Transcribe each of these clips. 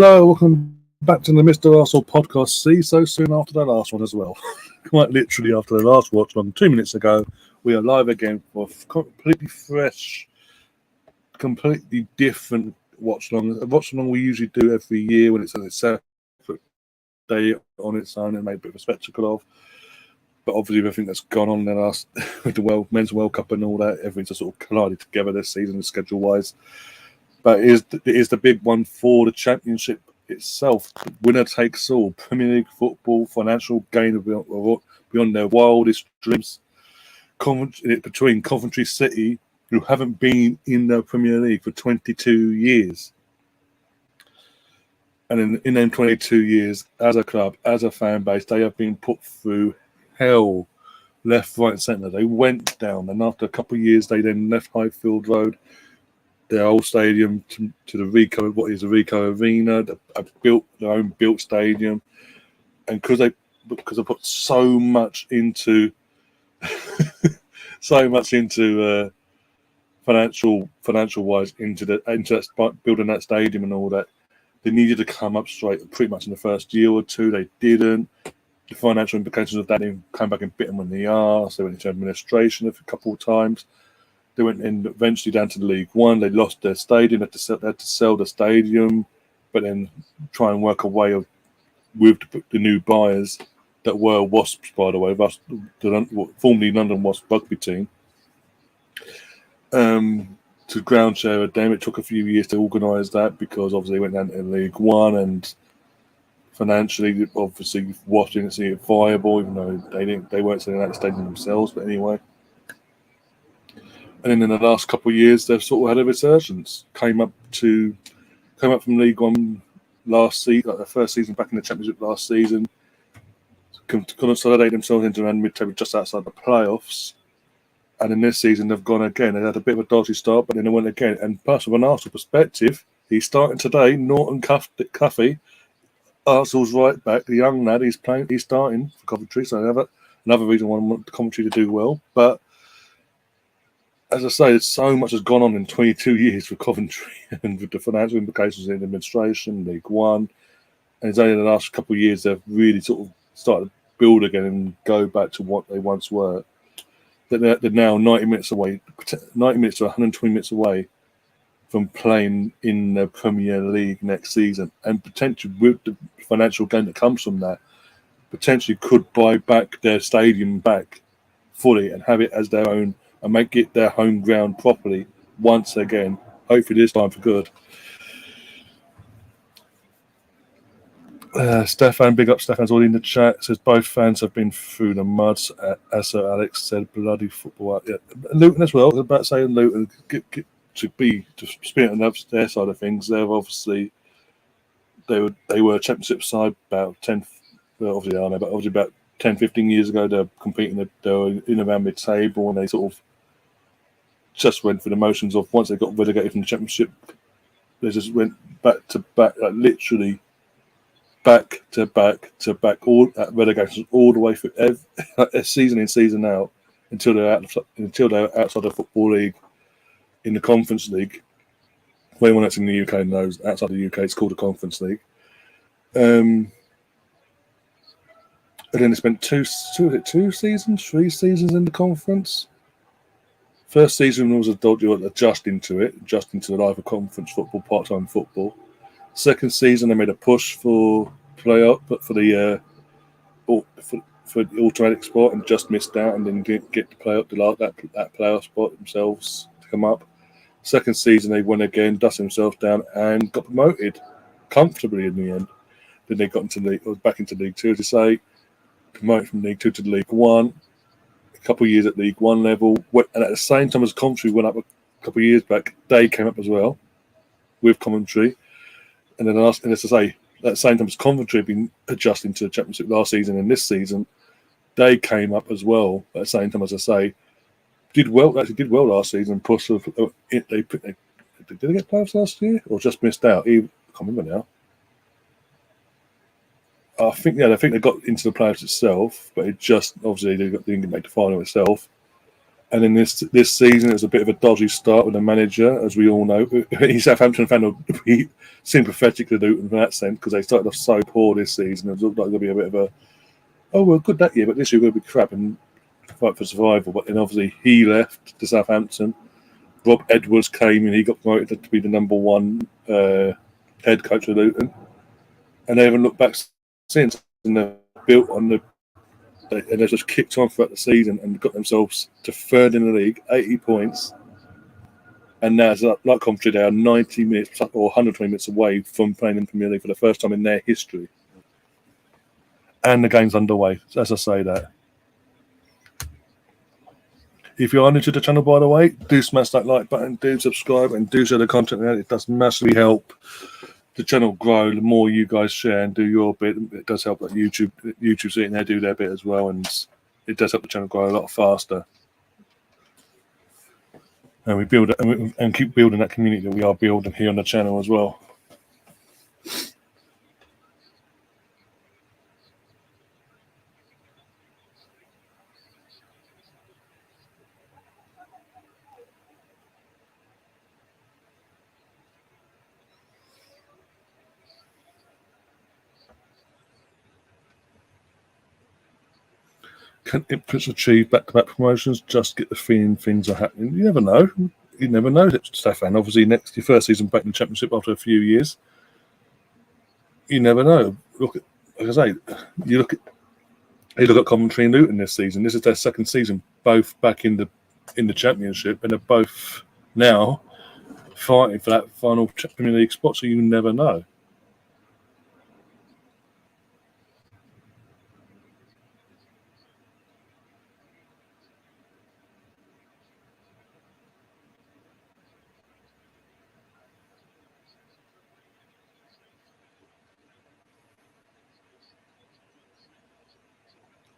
Hello, welcome back to the Mr. Arsenal podcast. See, so soon after the last one as well. Quite literally after the last Watchalong 2 minutes ago, we are live again for a completely fresh, completely different Watchalong. A Watchalong we usually do every year when it's a separate day on its own and made a bit of a spectacle of. But obviously everything that's gone on in the last with the Men's World Cup and all that, everything's just sort of collided together this season schedule-wise. But it is the big one for the Championship itself. Winner takes all. Premier League football, financial gain beyond their wildest dreams. Between Coventry City, who haven't been in the Premier League for 22 years. And in them 22 years, as a club, as a fan base, they have been put through hell, left, right, and centre. They went down, and after a couple of years, they then left Highfield Road, their old stadium, to the Rico Arena. They built their own built stadium, and because they put so much into financial wise into that, building that stadium and all that, they needed to come up straight pretty much in the first year or two. They didn't. The financial implications of that came back and bit them in the arse. They went into administration a couple of times. They went in eventually down to League One. They lost their stadium. They had to sell the stadium, but then try and work a way with the new buyers that were Wasps, by the way, formerly London Wasps rugby team, to ground share a them. It took a few years to organise that because obviously they went down to League One, and financially, obviously, Wasps didn't see it viable, even though they weren't selling that stadium themselves. But anyway. And then in the last couple of years, they've sort of had a resurgence. Came up from League One last season, like their first season back in the Championship last season. Consolidate themselves into around mid-table, just outside the playoffs. And in this season, they've gone again. They had a bit of a dodgy start, but then they went again. And plus, from an Arsenal perspective, he's starting today. Norton Cuffy, Arsenal's right back, the young lad. He's starting for Coventry. So another reason why I want Coventry to do well, but. As I say, so much has gone on in 22 years for Coventry, and with the financial implications in administration, League One, and it's only in the last couple of years they've really sort of started to build again and go back to what they once were. They're now 90 minutes to 120 minutes away from playing in the Premier League next season, and potentially with the financial gain that comes from that, potentially could buy back their stadium back fully and have it as their own. And make it their home ground properly once again. Hopefully this time for good. Stefan, big up Stefan's already in the chat. Says both fans have been through the mud. As Sir Alex said, bloody football. Yeah. Luton as well. I was about to say Luton to spin it on their side of things. They've obviously they were a Championship side about 10. Well, obviously I know, but obviously about 10, 15 years ago they're competing. They were in around mid-table, and they sort of just went through the motions of once they got relegated from the Championship, they just went back to back, like literally back to back, all at relegations all the way through season in, season out until they're outside the Football League, in the Conference League. For anyone that's in the UK knows, outside the UK it's called the Conference League. And then they spent 3 seasons in the conference. First season was adjusting to the life of conference football, part-time football. Second season, they made a push for playoff, but for the automatic spot, and just missed out, and then didn't get to play up that playoff spot themselves to come up. Second season, they won again, dusted themselves down, and got promoted comfortably in the end. Then they got back into League Two, to say, promoted from League Two to League One. Couple of years at League One level, and at the same time as Coventry went up a couple of years back, they came up as well with Coventry. And then as I say, at the same time as Coventry had been adjusting to the Championship last season and this season, they came up as well. At the same time, as I say, did well last season. Push did they get playoffs last year or just missed out? I can't remember now. I think they got into the playoffs itself, but it just obviously they didn't make the final itself. And in this season, it was a bit of a dodgy start with the manager, as we all know. He's Southampton fan will be sympathetic to Luton in that sense, because they started off so poor this season. It looked like there'll be a bit of a, oh, we're good that year, but this year we're going to be crap and fight for survival. But then obviously he left to Southampton. Rob Edwards came and he got promoted to be the number one head coach of Luton. And they haven't looked back since. And they've built on and they've just kicked on throughout the season and got themselves to third in the league, 80 points. And now, like Coventry, they are 90 minutes or 120 minutes away from playing in the Premier League for the first time in their history. And the game's underway, as I say that. If you're new to the channel, by the way, do smash that like button, do subscribe, and do share the content. It does massively help the channel grow. The more you guys share and do your bit, it does help that YouTube sitting there do their bit as well, and it does help the channel grow a lot faster. And we build and keep building that community that we are building here on the channel as well. Can Ipswich achieve back-to-back promotions? Just get the feeling things are happening. You never know. You never know, Stefan. Obviously, your first season back in the Championship after a few years. You never know. Look at, like I say, you look at Coventry and Luton this season. This is their second season, both back in the Championship, and they're both now fighting for that final Premier League spot. So you never know.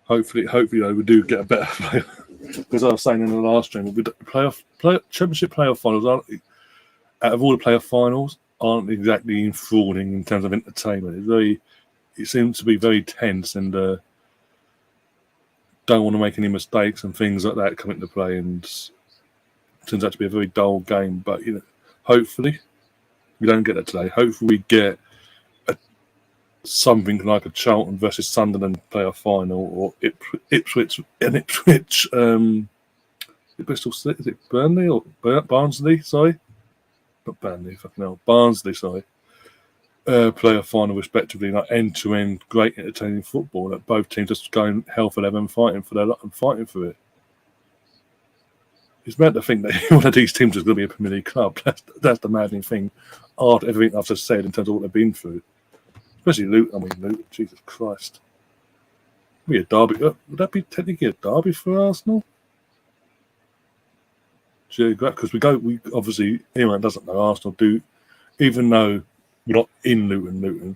Hopefully, we do get a better player. Because I was saying in the last stream, Championship playoff finals out of all the playoff finals aren't exactly enthralling in terms of entertainment. It seems to be very tense and don't want to make any mistakes and things like that come into play, and it turns out to be a very dull game. But hopefully we don't get that today. Hopefully we get something like a Charlton versus Sunderland playoff final, or Ipswich and Ipswich. Bristol City, is it Burnley or Barnsley? Sorry, not Burnley. Fucking hell, Barnsley. Sorry. Playoff final, respectively, like end-to-end, great entertaining football. That both teams just going hell for leather and fighting for their lot and fighting for it. It's mad to think that one of these teams is going to be a Premier League club. That's the maddening thing. After everything I've just said in terms of what they've been through. Especially Luton, Jesus Christ. Be a derby. Would that be technically a derby for Arsenal? Because we obviously, anyone that doesn't know, Arsenal do, even though we're not in Luton,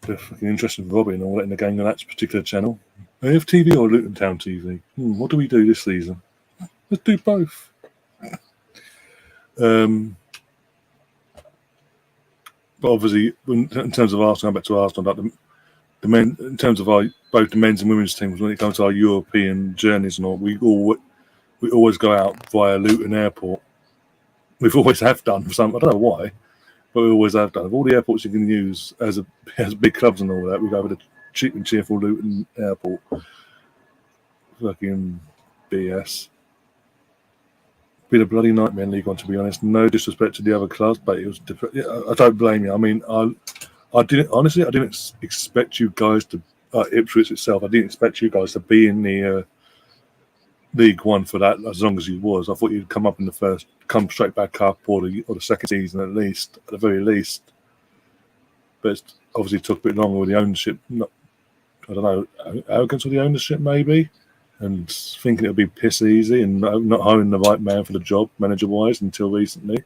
they're fucking interested in Robbie and all that in the game on that particular channel. AF TV or Luton Town TV? What do we do this season? Let's do both. But obviously, in terms of Arsenal, back to Arsenal, like the men, in terms of both the men's and women's teams, when it comes to our European journeys and all, we always go out via Luton Airport. We've always have done for some. I don't know why, but we always have done. Of all the airports you can use as big clubs and all that, we go with a cheap and cheerful Luton Airport. Fucking BS. Been a bloody nightmare in League One, to be honest. No disrespect to the other clubs, but it was. I don't blame you. I mean, I didn't expect you guys to Ipswich itself. I didn't expect you guys to be in the League One for that as long as you was. I thought you'd come come straight back up, or the second season at the very least. But it obviously took a bit longer with the ownership. I don't know, arrogance with the ownership maybe. And thinking it would be piss easy and not hiring the right man for the job, manager-wise, until recently.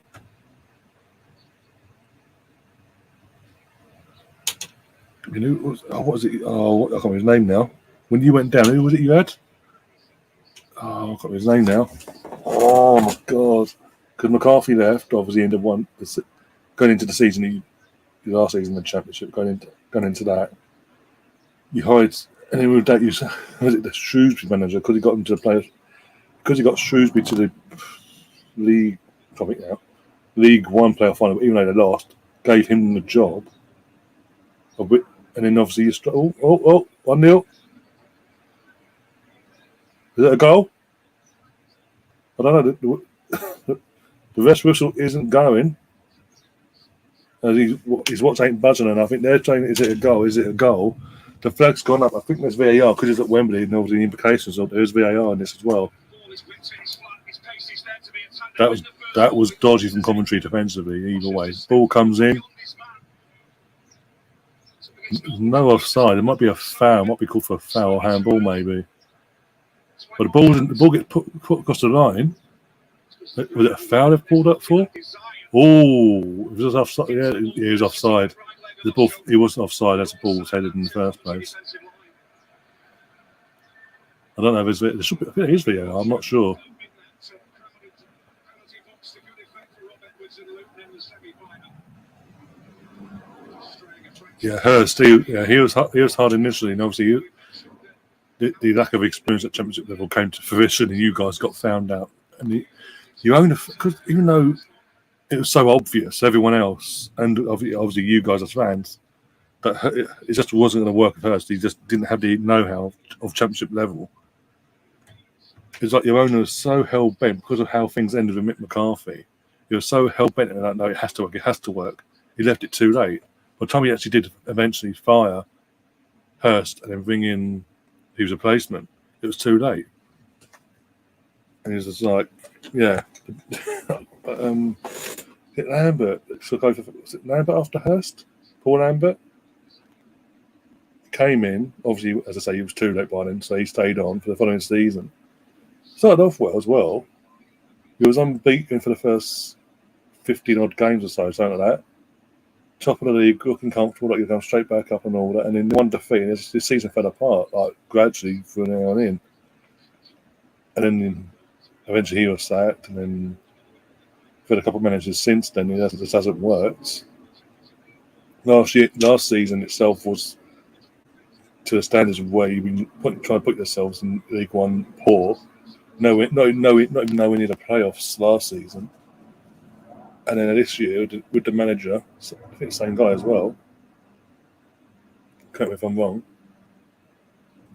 What was it? Oh, I can't remember his name now. When you went down, who was it you had? Oh, I can't remember his name now. Oh, my God. Because McCarthy left, obviously, going into the season, the last season of the Championship, going into that. You hired... And then with that, was it the Shrewsbury manager? Because he got him to play because he got Shrewsbury to the League, I think now, League One playoff final, even though they lost, gave him the job. And then obviously you 1-0. Is it a goal? I don't know. The rest whistle isn't going. His watch ain't buzzing, and I think they're saying, "Is it a goal? Is it a goal?" The flag's gone up. I think there's VAR because it's at Wembley, and obviously the implications of there's VAR in this as well. That was dodgy from Coventry defensively. Either way, ball comes in. No offside. It might be a foul. It might be called for a foul or handball, maybe. But the ball gets put across the line. Was it a foul they've pulled up for? Oh, it was offside. Yeah, he was offside. The ball, he wasn't offside as the ball was headed in the first place. I don't know if there should be. I think it is VAR. I'm not sure. Yeah, Hurst. He was hard initially, and obviously the lack of experience at championship level came to fruition, and you guys got found out. And you own because even though it was so obvious, everyone else, and obviously you guys as fans, that it just wasn't going to work at Hurst. He just didn't have the know-how of championship level. It's like your owner was so hell-bent because of how things ended with Mick McCarthy. He was so hell-bent in that, no, it has to work, it has to work. He left it too late. By the time he actually did eventually fire Hurst and then bring in his replacement, it was too late. And he was just like, yeah. But, Lambert, was it Lambert after Hurst? Paul Lambert? Came in, obviously, as I say, he was too late by then, so he stayed on for the following season. Started off well as well. He was unbeaten for the first 15-odd games or so, something like that. Top of the league, looking comfortable, like you're going straight back up and all that. And then one defeat, and this season fell apart, like gradually from now on in. And then eventually he was sacked, and then for a couple of managers since then, it just hasn't worked. Last season itself was to the standards of where you've been trying to put yourselves in League One poor. Not even nowhere near the playoffs last season. And then this year with the manager, I think the same guy as well. Correct me if I'm wrong.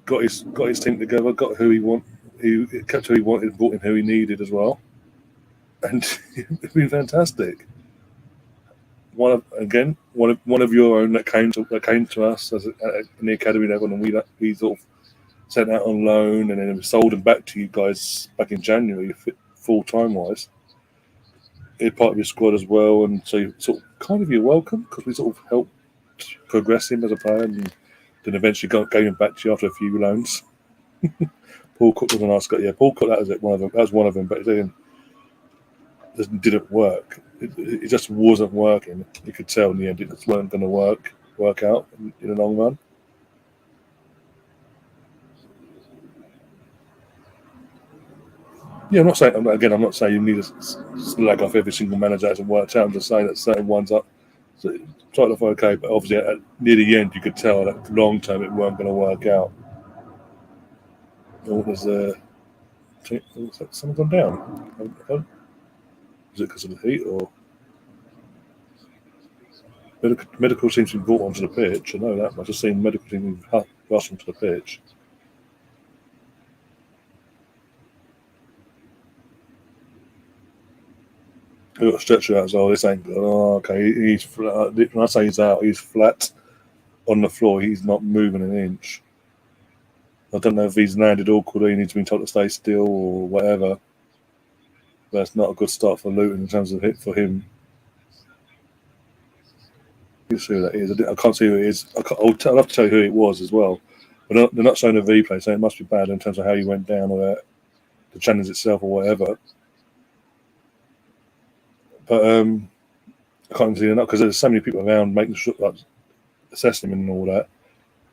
Got his team together, got who he kept who he wanted, brought in who he needed as well, and it's been fantastic. One of your own that came to us as in the academy level, and we sort of sent out on loan, and then we sold him back to you guys back in January, full time wise. He's part of your squad as well, and so you sort of kind of you're welcome because we sort of helped progress him as a player, and then eventually gave him back to you after a few loans. Paul Cook was a nice guy. Yeah, Paul Cook, that was it. That was one of them, but it didn't work. It just wasn't working. You could tell in the end it just weren't going to work out in the long run. Yeah, I'm not saying you need to slag off every single manager that hasn't worked out. I'm just saying that certain ones are started off okay, but obviously near the end you could tell that long term it weren't going to work out. Was someone gone down? Is it because of the heat or medical seems to be brought onto the pitch? I know that. I've just seen medical team rush onto the pitch. We've got a stretcher out as well. This ain't good. Oh, okay. He's flat. When I say he's out, he's flat on the floor. He's not moving an inch. I don't know if he's landed awkwardly and he's been told to stay still or whatever. But it's not a good start for Luton in terms of hit for him. You see who that is. I can't see who it is. I'll have to tell you who it was as well. But they're not showing a replay, so it must be bad in terms of how he went down or the challenge itself or whatever. But I can't see enough because there's so many people around making sure, like, assessing him and all that.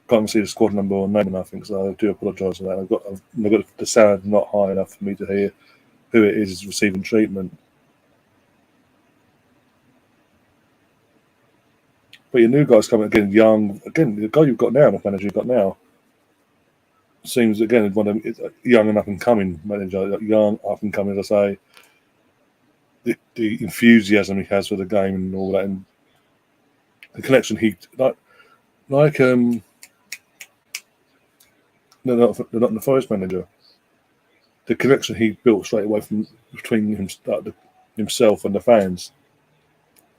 Can't see the squad number or name or nothing, so I do apologise for that. I've got the sound not high enough for me to hear who it is receiving treatment. But your new guy's coming again, young. Again, the guy you've got now, the manager you've got now. seems again one of them, young and up and coming manager, young up and coming, as I say. The enthusiasm he has for the game and all that, and the connection he like no, not the Forest manager. The connection he built straight away from between himself and the fans.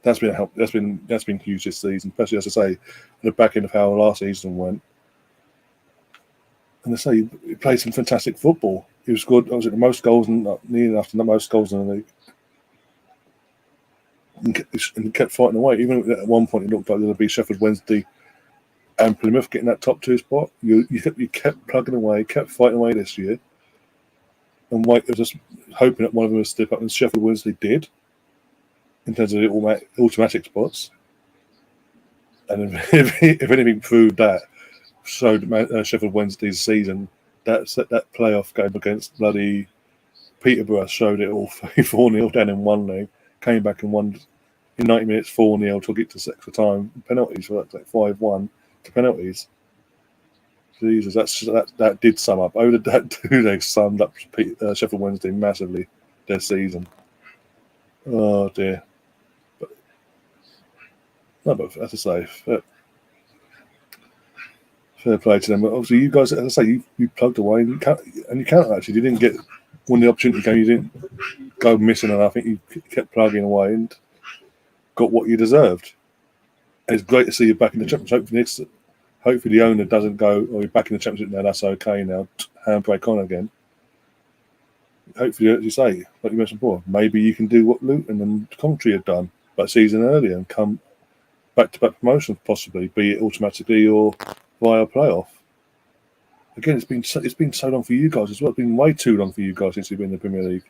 That's been a help. That's been huge this season, especially as I say, the back end of how last season went. And I say he played some fantastic football. He was good. I was at the most goals and near enough to the most goals in the league. And kept fighting away. Even at one point, it looked like there would be Sheffield Wednesday and Plymouth getting that top 2 spot. You kept plugging away, kept fighting away this year, and just hoping that one of them would step up. And Sheffield Wednesday did, in terms of the automatic spots. And if anything proved that, showed Sheffield Wednesday's season, that playoff game against bloody Peterborough showed it all. 4-0 down in one leg, came back and won in 90 minutes 4-0, took it to extra time, penalties, so that's like 5-1 to penalties. Jesus, that did sum up. Over that 2 legs summed up Sheffield Wednesday massively their season. Oh dear. But as I say, fair play to them. But obviously, you guys, as I say, you plugged away and you can't actually. You didn't get when the opportunity came. You didn't go missing, and I think you kept plugging away and got what you deserved. And it's great to see you back in the championship. Hopefully, the owner doesn't go, "Oh, you're back in the championship now. That's okay now. Handbrake on again." Hopefully, as you say, like you mentioned before, maybe you can do what Luton and Coventry had done, but a season earlier and come back-to-back promotions, possibly, be it automatically or via playoff. Again, it's been so long for you guys as well. It's been way too long for you guys since you've been in the Premier League.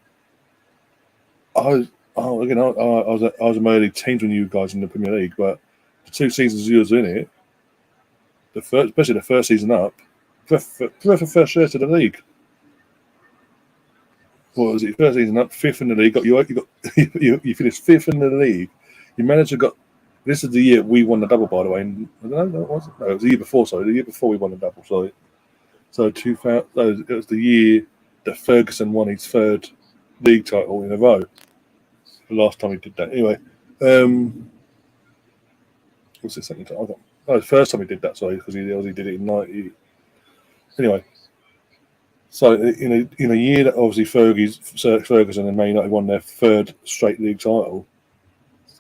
I was in my early teens when you guys in the Premier League, but the 2 seasons you was in it, especially the first season up, for first share to the league. What was it? First season up, 5th in the league. You finished 5th in the league. Your manager got. This is the year we won the double, by the way. And, it was the year before. Sorry, the year before we won the double. Sorry. So 2000. It was the year that Ferguson won his 3rd league title in a row. The last time he did that. Anyway, what's the second time? The first time he did that. Sorry, because he did it in 90. Anyway, so in a year that obviously Ferguson and Man United won their 3rd straight league title.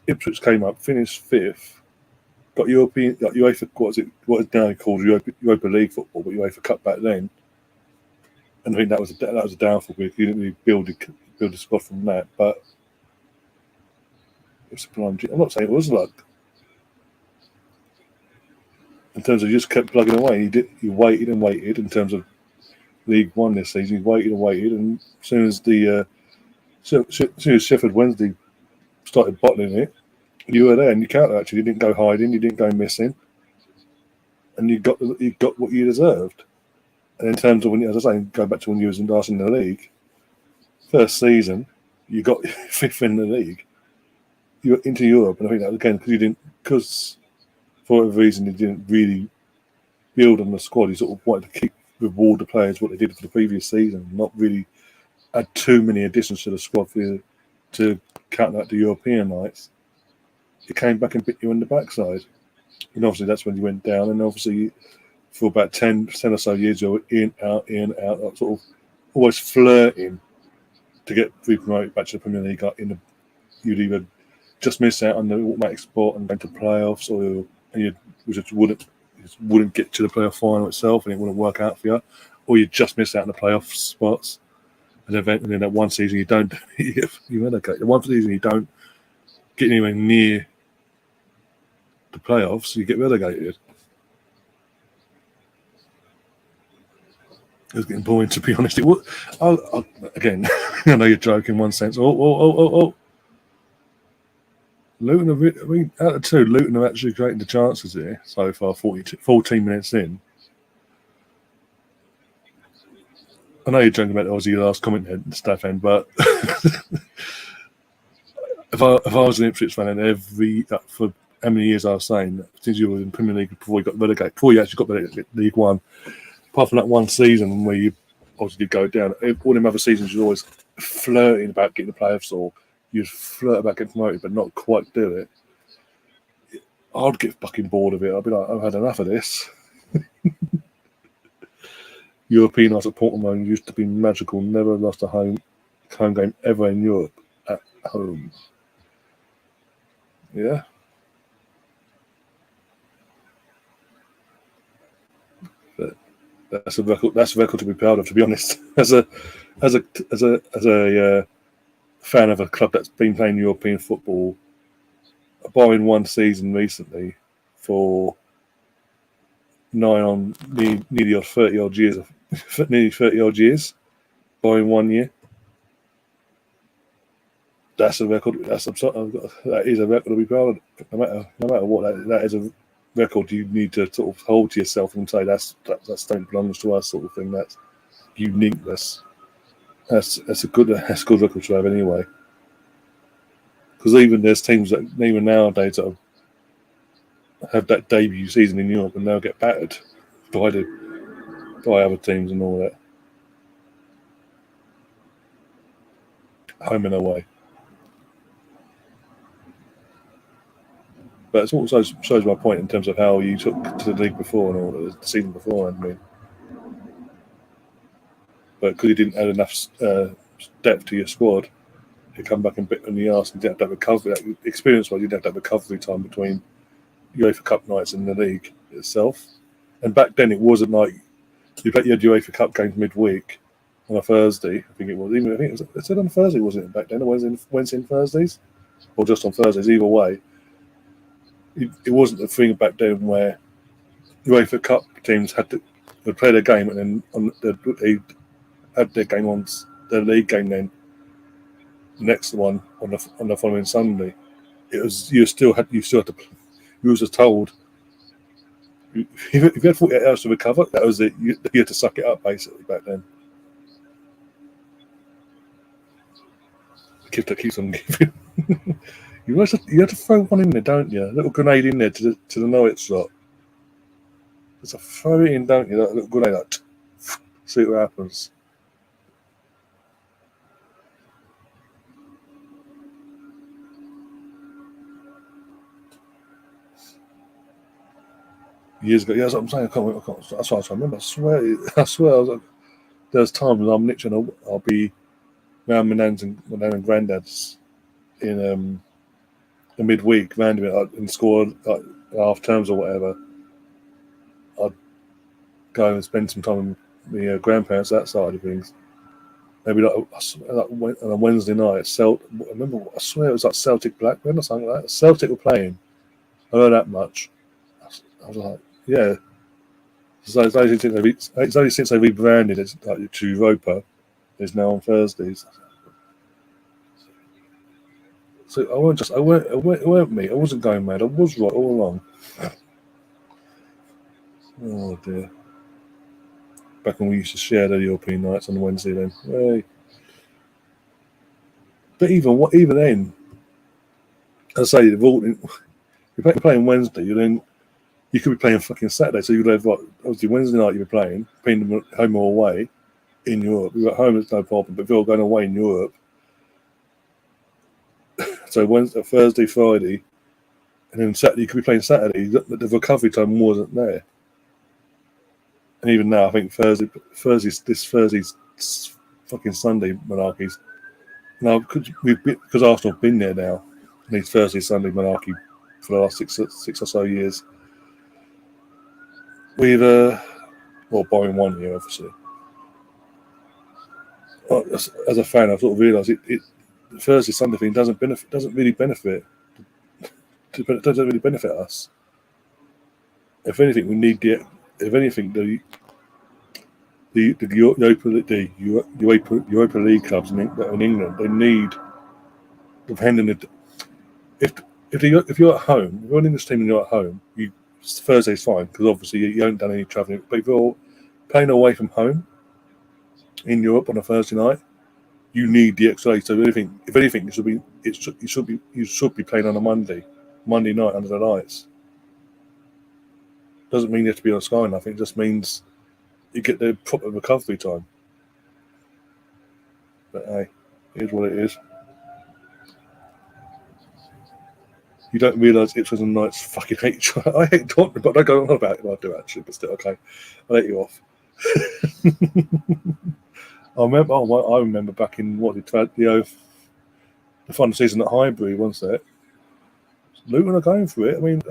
Ipswich came up, finished 5th, got UEFA, what is now called Europa League football, but UEFA Cup back then. And I think that was a downfall because you didn't really build a squad from that. But I'm not saying it was luck. In terms of you just kept plugging away, you waited and waited. In terms of League One this season, you waited and waited, and as soon as Sheffield Wednesday started bottling it, you were there, and you counter actually. You didn't go hiding, you didn't go missing, and you got what you deserved. And in terms of as I say, go back to when you was last in the league, first season, you got 5th in the league. You were into Europe, and I think that again because for whatever reason you didn't really build on the squad. You sort of wanted to reward the players what they did for the previous season, not really add too many additions to the squad to counteract the European nights. It came back and bit you in the backside. And obviously that's when you went down. And obviously for about 10 or so years you were in, out, sort of always flirting to get re-promoted back to the Premier League. You'd either just miss out on the automatic spot and go to playoffs, or you just wouldn't get to the playoff final itself and it wouldn't work out for you, or you just miss out on the playoff spots. And then that one season you don't you relegate. The one season you don't get anywhere near the playoffs, you get relegated. It was getting boring, to be honest. Again, I know you're joking in one sense. Oh. Luton, out of 2, Luton are actually creating the chances here so far, 14 minutes in. I know you're joking about obviously your last comment there, Stefan, but if I was an Ipswich fan, and for how many years I was saying, since you were in Premier League before you got relegated, before you actually got relegated League One, apart from that one season where you obviously did go down, all them other seasons you're always flirting about getting the playoffs, or you'd flirt about getting promoted but not quite do it. I'd get fucking bored of it. I'd be like, I've had enough of this. European nights at Portimão used to be magical. Never lost a home game ever in Europe at home. Yeah. But that's a record. That's a record to be proud of, to be honest. As a fan of a club that's been playing European football, barring one season recently, for nearly 30 odd years, barring 1 year. That's a record. That is a record to be proud of. No matter what, that is a record you need to sort of hold to yourself and say that don't belongs to us, sort of thing. That's uniqueness. That's a good record to have anyway. Because even there's teams that even nowadays that have that debut season in Europe and they'll get battered by other teams and all that. Home and away. But it also shows my point in terms of how you took to the league before and all the season before. I mean, but because you didn't add enough depth to your squad, you come back and bit on the arse and didn't have that recovery. Experience-wise, you didn't have that recovery time between UEFA Cup nights and the league itself. And back then, it wasn't like you had UEFA Cup games midweek on a Thursday. I think it was. It said on Thursday, wasn't it? Back then, or Wednesday and Thursdays, or just on Thursdays. Either way. It wasn't a thing back then where UEFA Cup teams would play their game and then they had their game on their league game. Then the next one on the following Sunday, it was you still had to. You was just told if you had 48 hours to recover, that was it. You had to suck it up basically back then. The gift that keeps on giving. You have to throw one in there, don't you? A little grenade in there to the Norwich slot. Just throw it in, don't you? That little grenade, like, see what happens. Years ago, yeah, that's what I'm saying. I can't. That's what I remember. I swear. I was like, there's times when I'm literally, I'll be around my nan and granddad's in the midweek, random it and score like half terms or whatever. I'd go and spend some time with the grandparents, that side of things. Maybe like on a Wednesday night, I swear it was like Celtic Blackburn or something like that. Celtic were playing. I heard that much. I was like, yeah. So it's only since they rebranded it to Europa. It's now on Thursdays. So it weren't me. I wasn't going mad. I was right all along. Oh dear. Back when we used to share the European nights on Wednesday then. Hey. But even then, as I say, you're playing Wednesday, you could be playing fucking Saturday. So you'd have obviously Wednesday night you're playing home or away in Europe. You're at home, it's no problem. But if you're going away in Europe, so Wednesday, Thursday, Friday, and then Saturday you could be playing Saturday. The recovery time wasn't there. And even now, I think this Thursday's fucking Sunday malarkey. Now, because Arsenal have been there now, these Thursday, Sunday malarkey for the last six or so years. We've, barring 1 year, obviously. As a fan, I've sort of realised the Thursday, Sunday thing doesn't really benefit us. If anything, we need the Europa League clubs in England, they need the handing it. If you're at home, if you're an English team and you're at home, Thursday's fine because obviously you haven't done any travelling. But if you're playing away from home in Europe on a Thursday night, you need the extra day. So if anything, you should be playing on a Monday night under the lights. Doesn't mean you have to be on Sky or nothing. It just means you get the proper recovery time. But hey, it is what it is. You don't realise Ipswich and Knights fucking hate each other. I hate Tottenham, but I don't go on about it. Well, I do actually, but still, okay. I'll let you off. I remember back in the final season at Highbury, once that Luton are going for it. I mean,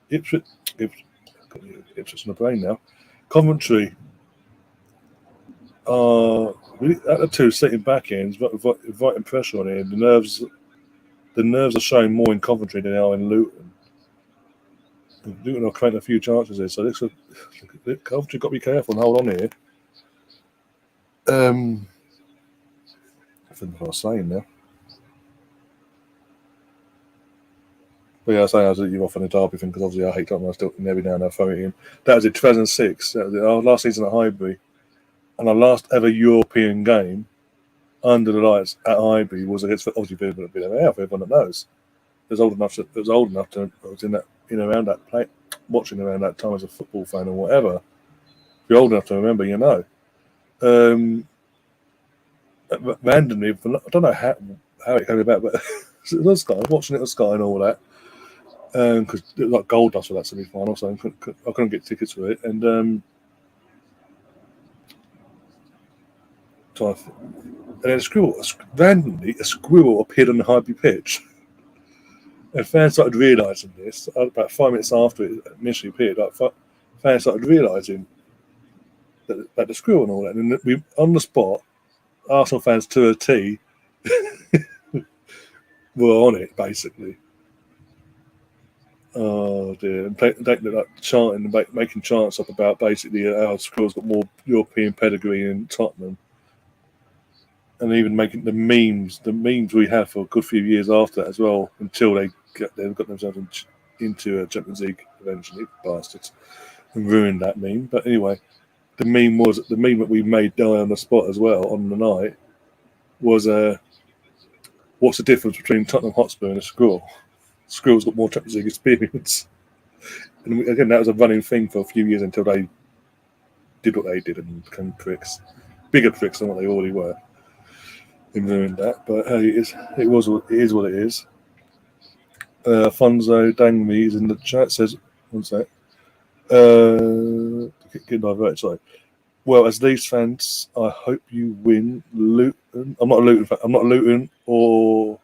Ipswich on the brain now. Coventry are really at the two sitting back ends, inviting pressure on it. The nerves are showing more in Coventry than they are in Luton. Luton are creating a few chances here, so Coventry got to be careful and hold on here. I think what I was saying now. But yeah, I was saying that you're off on the Derby thing because obviously I hate Tottenham. I still every now and then throw it in. That was in 2006. That was our last season at Highbury, and our last ever European game under the lights at Highbury was against obviously Villarreal. Everyone that knows, I was old enough to I was in that around that play, watching around that time as a football fan or whatever. If you're old enough to remember, you know. Randomly, I don't know how it came about, but it was Sky. I was watching it on Sky and all that. Because it was like gold dust for that semi-final, so I couldn't get tickets for it. And then randomly a squirrel appeared on the Highbury pitch, and fans started realising this about 5 minutes after it initially appeared. Fans started realising that the squirrel and all that, and we on the spot, Arsenal fans to a T were on it basically. Oh dear! And chanting and making chants up about basically our squirrel's got more European pedigree in Tottenham, and even making the memes we had for a good few years after that as well, until they got themselves into a Champions League eventually, bastards, and ruined that meme. But anyway, the meme that we made die on the spot as well on the night was what's the difference between Tottenham Hotspur and a squirrel? Squirrel's got more Champions League experience. And again, that was a running thing for a few years until they did what they did and became pricks. Bigger pricks than what they already were. And ruined that. But hey, it is what it is. Fonzo Dangme is in the chat, says, one sec. Get diverted, sorry. Well, as Leeds fans, I hope you win. Luton. I'm not a Luton fan. I'm not a Luton or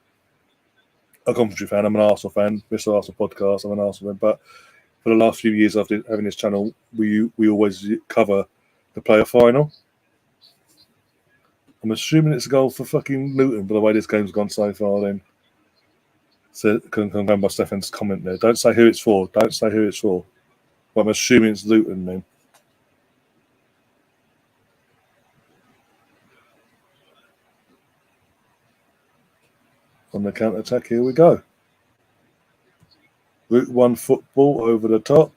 a Coventry fan. I'm an Arsenal fan. Mr. Arsenal podcast. I'm an Arsenal fan. But for the last few years after having this channel, we always cover the playoff final. I'm assuming it's a goal for fucking Luton, by the way this game's gone so far. Then, so can go by Stefan's comment there. Don't say who it's for. But I'm assuming it's Luton then. On the counter attack, here we go. Route 1 football over the top.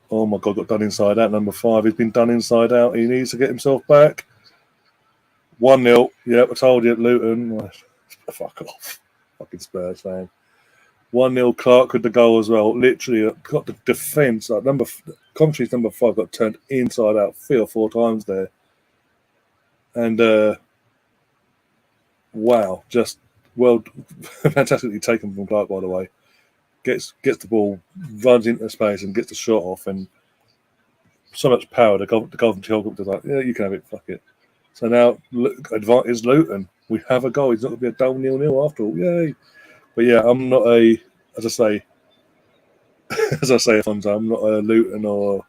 Oh my God, got done inside out. Number 5, he's been done inside out. He needs to get himself back. 1-0. Yeah, I told you, Luton. Fuck off. Fucking Spurs fan. 1-0 Clark with the goal as well. Literally got the defence. Coventry's number 5 got turned inside out 3 or 4 times there. And wow, just fantastically taken from Clark, by the way. Gets the ball, runs into space and gets the shot off, and so much power. The Coventry hold up to like, yeah, you can have it, fuck it. So now advantage Luton. We have a goal. It's not going to be a dull 0-0 after all. Yay! But yeah, I'm not as I say, Afonso, I'm not a Luton or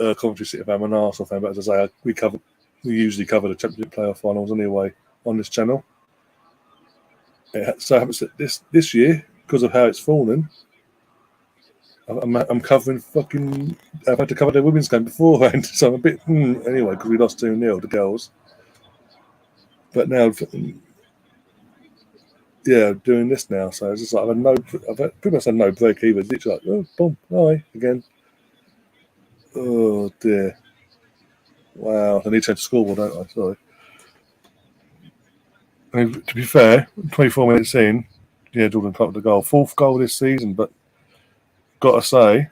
a Coventry City fan. I'm an Arsenal fan, but as I say, we usually cover the Championship playoff finals anyway on this channel. So happens that this year, because of how it's fallen, I'm covering fucking. I've had to cover the women's game beforehand, so I'm a bit anyway because we lost 2-0 the girls. But now, yeah, doing this now, so it's just like I've pretty much had no break either. It's literally like, oh, boom, hi again. Oh dear! Wow, I need to change the scoreboard, don't I? Sorry. I mean, to be fair, 24 minutes in, yeah, Jordan Clark with the goal, 4th goal this season, but got to say,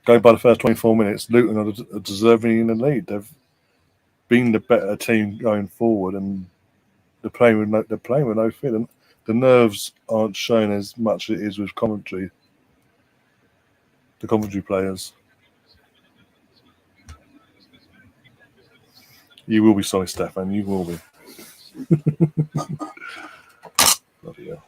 Going by the first 24 minutes, Luton are deserving in the lead. They've been the better team going forward, and they're playing with no feeling. The nerves aren't shown as much as it is with Coventry. The Coventry players. You will be sorry, Stefan. You will be. Bloody hell.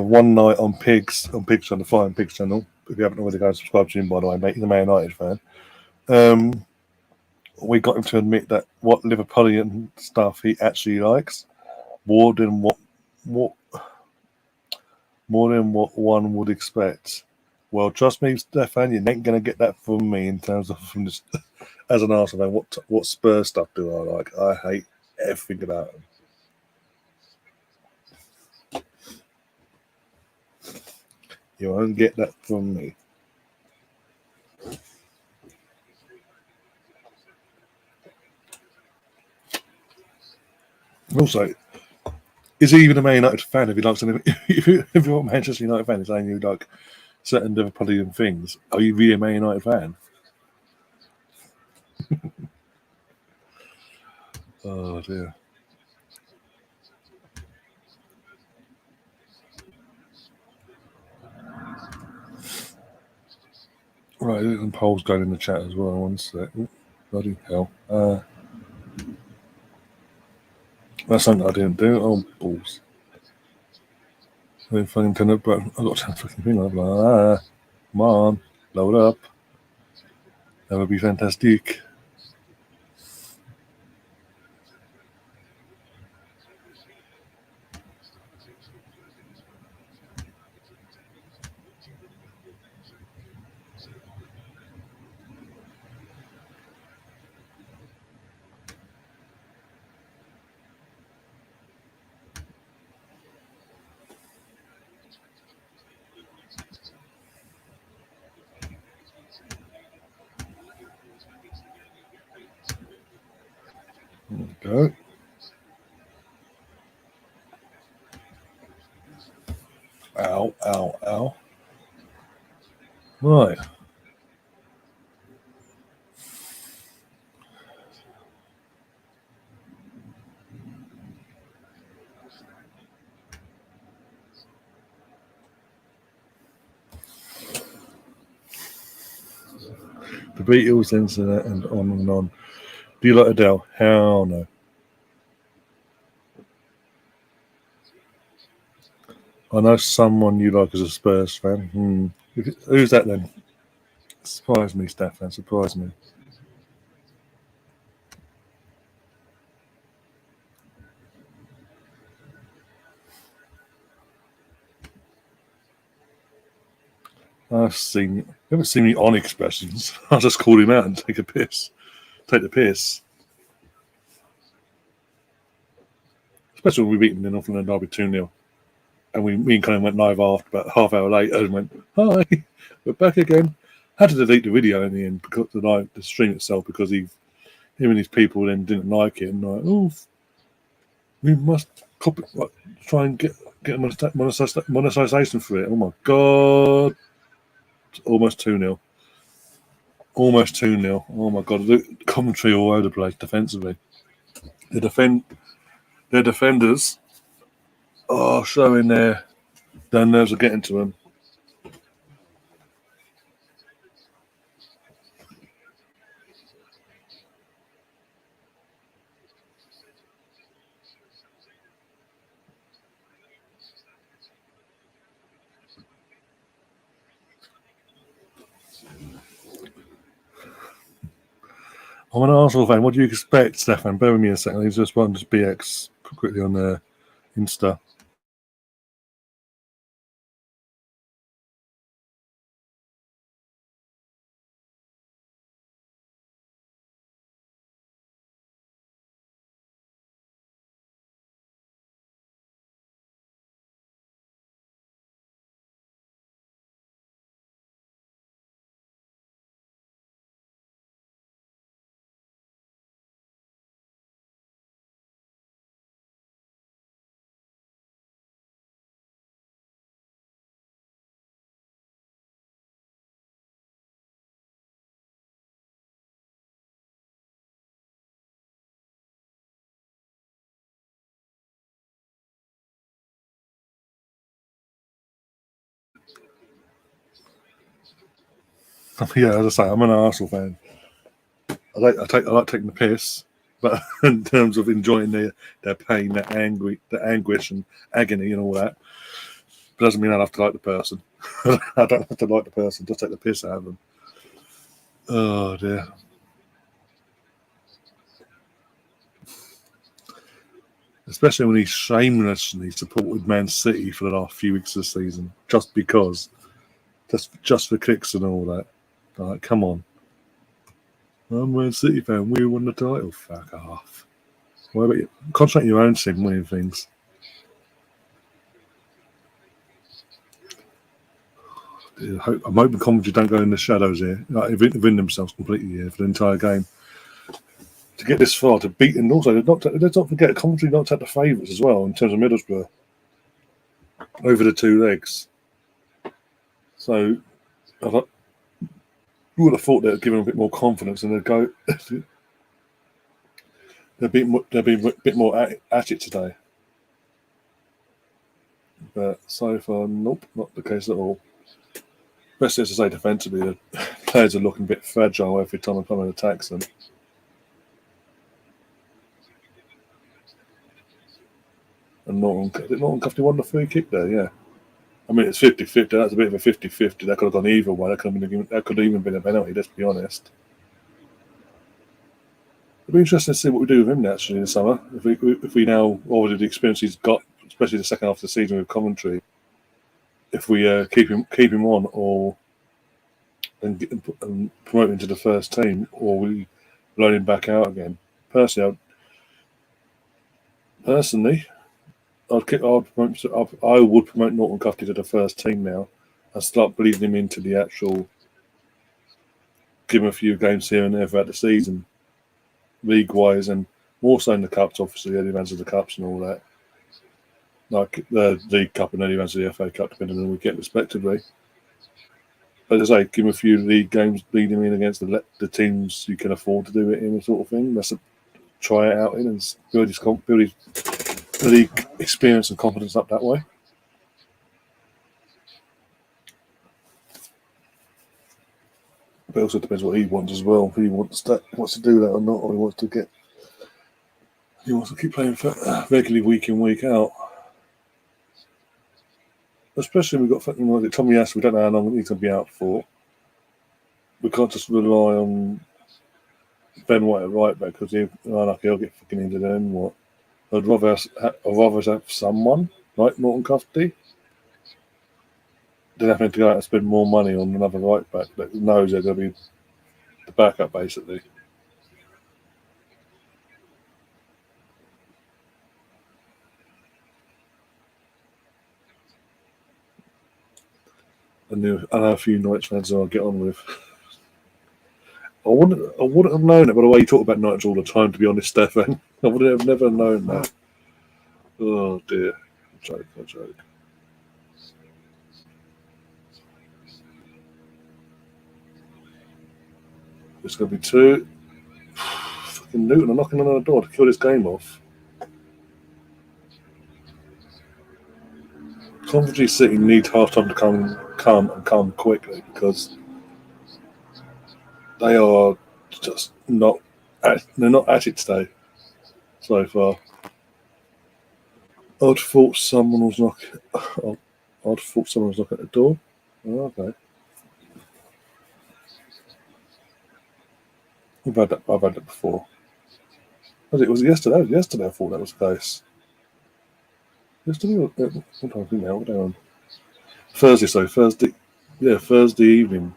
One night on Pigs on the Fire and Pigs channel. If you haven't already, go and subscribe to him, by the way, mate. He's a Man United fan. We got him to admit that what Liverpoolian stuff he actually likes more than what one would expect. Well, trust me, Stefan, you ain't gonna get that from me in terms of from this as an Arsenal fan. What Spurs stuff do I like? I hate everything about them. You won't get that from me. Also, is he even a Man United fan if he likes anything? If you're a Manchester United fan, saying you like certain Liverpoolian things, are you really a Man United fan? Oh dear. Right, there's some polls going in the chat as well. One sec. Bloody hell. That's something I didn't do. Oh, balls. I didn't fucking turn up, but I got to fucking thing up. Like, come on, load up. That would be fantastic. There we go. Ow, ow, ow. Right. The Beatles, internet, and on and on. Do you like Adele? Hell no. I know someone you like as a Spurs fan. Who's that then? Surprise me, Stefan. Surprise me. You haven't seen me on expressions. I just called him out and take a piss. Take the piss. Especially when we beat them in Northland Derby 2-0. And me and Colin went live after about half hour later and went, hi, we're back again. Had to delete the video in the end because the stream itself because him and his people then didn't like it and like, oh, we must copy, like, try and get monetization for it. Oh my god. Almost 2-0. Almost 2-0. Oh my god. The commentary all over the place defensively. The defenders are showing their nerves are getting to them. I'm an Arsenal fan. What do you expect, Stefan? Bear with me a second. He's just wanted to BX quickly on Insta. Yeah, as I say, I'm an Arsenal fan. I like taking the piss, but in terms of enjoying their pain, their anguish and agony and all that, it doesn't mean I have to like the person. I don't have to like the person, just take the piss out of them. Oh dear. Especially when he shamelessly supported Man City for the last few weeks of the season, just because, just for kicks and all that. Like, come on. I'm a Man City fan. We won the title. Fuck off. Why about you? Concentrate on your own team winning things. I'm hoping Coventry don't go in the shadows here. Like, win themselves completely here for the entire game. To get this far, to beat, and also let's not forget, Coventry knocked out the favourites as well in terms of Middlesbrough over the two legs. So I would have thought they'd give them a bit more confidence and they'd go. They'd be a bit more at it today. But so far, nope, not the case at all. Especially as I say, defensively, the players are looking a bit fragile every time opponent attacks them. And Norton Cuffy won the free kick there, yeah. I mean, it's 50-50. That's a bit of a 50-50. That could have gone either way. That could have even been a penalty, let's be honest. It'll be interesting to see what we do with him actually in the summer. If we now, already the experience he's got, especially the second half of the season with Coventry, if we keep him on and promote him to the first team, or we loan him back out again. Personally, I would promote Norton Cuffy to the first team now and start bleeding him into the actual. Give him a few games here and there throughout the season, league-wise, and more so in the cups, obviously, early rounds of the cups and all that. Like the League Cup and early rounds of the FA Cup, depending on who we get, respectively. But as I say, give him a few league games, bleed him in against the teams you can afford to do it in, sort of thing. That's try it out in and build his league experience and confidence up that way. But it also depends what he wants as well. If he wants to do that or not, or he wants to keep playing regularly week in, week out. Especially we've got fucking like Tommy Ash, we don't know how long he's going to be out for. We can't just rely on Ben White at right back because he'll get fucking injured and what. I'd rather have someone like Norton Cuffy than having to go out and spend more money on another right back that knows they're going to be the backup, basically. I know a few Knights fans I'll get on with. I wouldn't have known it by the way you talk about Knights all the time, to be honest, Stefan. I would have never known that. Oh dear. I joke. It's going to be two. Fucking Luton are knocking on the door to kill this game off. Coventry City need half time to come quickly because they are just not. They're not at it today so far. I'd thought someone was knocking at the door. Oh, okay. I've had that before. Was it yesterday? Yesterday I thought that was the case. Yesterday? What time I think now? What on? Thursday. Yeah, Thursday evening.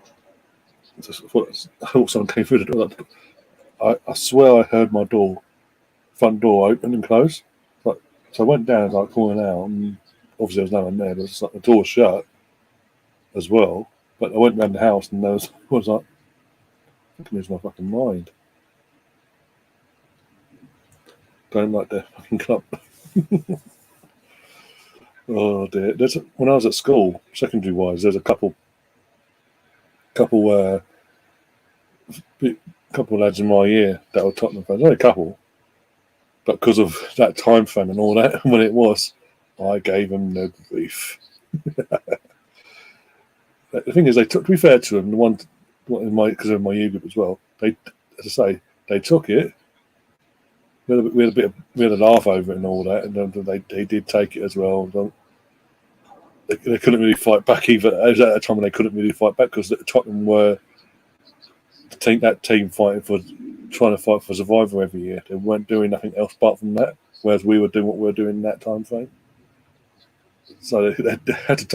I thought someone came through the door. I swear I heard my front door open and close. So I went down, like calling out, and obviously there was no one there. But it's like the door shut as well. But I went round the house and I was like, I can lose my fucking mind. Don't like their fucking club. Oh dear. When I was at school, secondary wise, there's a couple lads in my year that were Tottenham fans. Only a couple. But because of that time frame and all that, when it was, I gave them no grief. The thing is, to be fair to them, because of my year group as well. They, as I say, they took it. We had a laugh over it and all that, and they did take it as well. They couldn't really fight back either. It was at a time when they couldn't really fight back because Tottenham were that team trying to fight for survival every year. They weren't doing nothing else apart from that, whereas we were doing what we were doing in that time frame. So they had to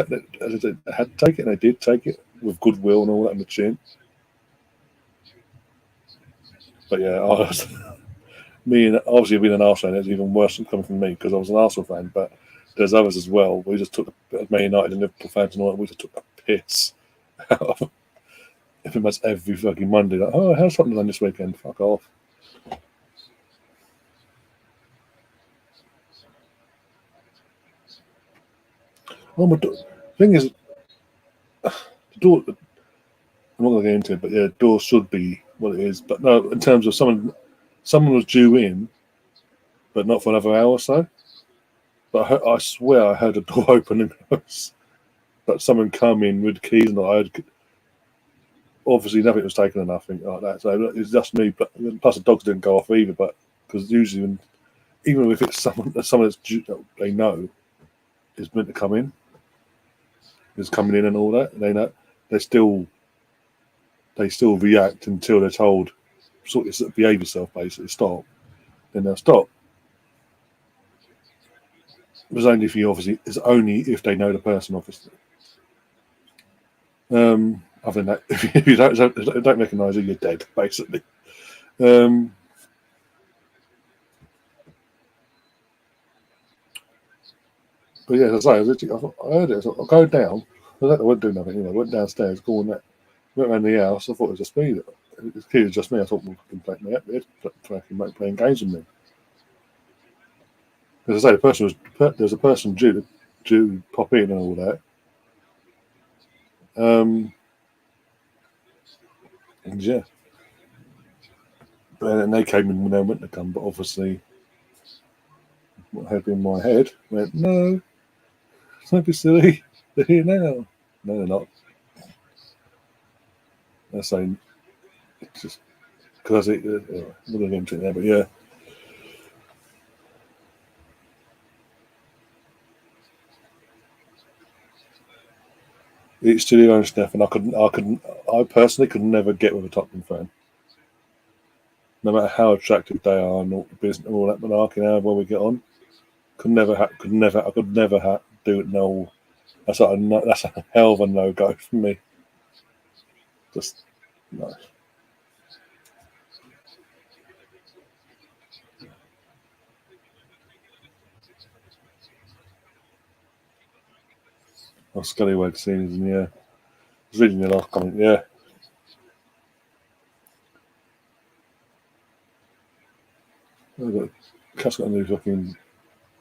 take it, and they did take it with goodwill and all that on the chin. But yeah, me and obviously being an Arsenal fan is even worse than coming from me because I was an Arsenal fan. But there's others as well. We just took Man United and Liverpool fans and all that. We just took a piss out of pretty much every fucking Monday. Like, oh, how's Tottenham done this weekend? Fuck off. Oh my! Thing is, the door. I'm not going to get into it, but yeah, the door should be what it is. But no, in terms of someone was due in, but not for another hour or so. But I swear I heard a door open and but someone come in with keys, and I heard. Obviously, nothing was taken or nothing like that. So it's just me. But plus, the dogs didn't go off either. But because usually, even if it's someone that's they know is meant to come in, is coming in and all that, they know they still react until they're told, behave yourself, basically, stop. Then they'll stop. It's only if they know the person, obviously. Other than that, if you don't recognise it, you're dead, basically. But yeah, as I say, I heard it. I'll go down. I wouldn't do nothing. I went downstairs, went around the house. I thought it was just me. It was just me. I thought, well, fucking play me up, playing games with me. As I say, there's a person due to pop in and all that. And yeah, but then they came in when they meant to come. But obviously, what had in my head went, no, don't be silly. They're here now. No, they're not. They're saying it's just because I'm not going to get into it there, but yeah. It's to their own stuff, and I personally could never get with a Tottenham fan. No matter how attractive they are and all the business and all that malarkey, however we get on, I could never do it. No, that's a hell of a no go for me. Just no. Oh, Scallywag season, yeah. I was reading your last comment, yeah. Cat's got a new fucking.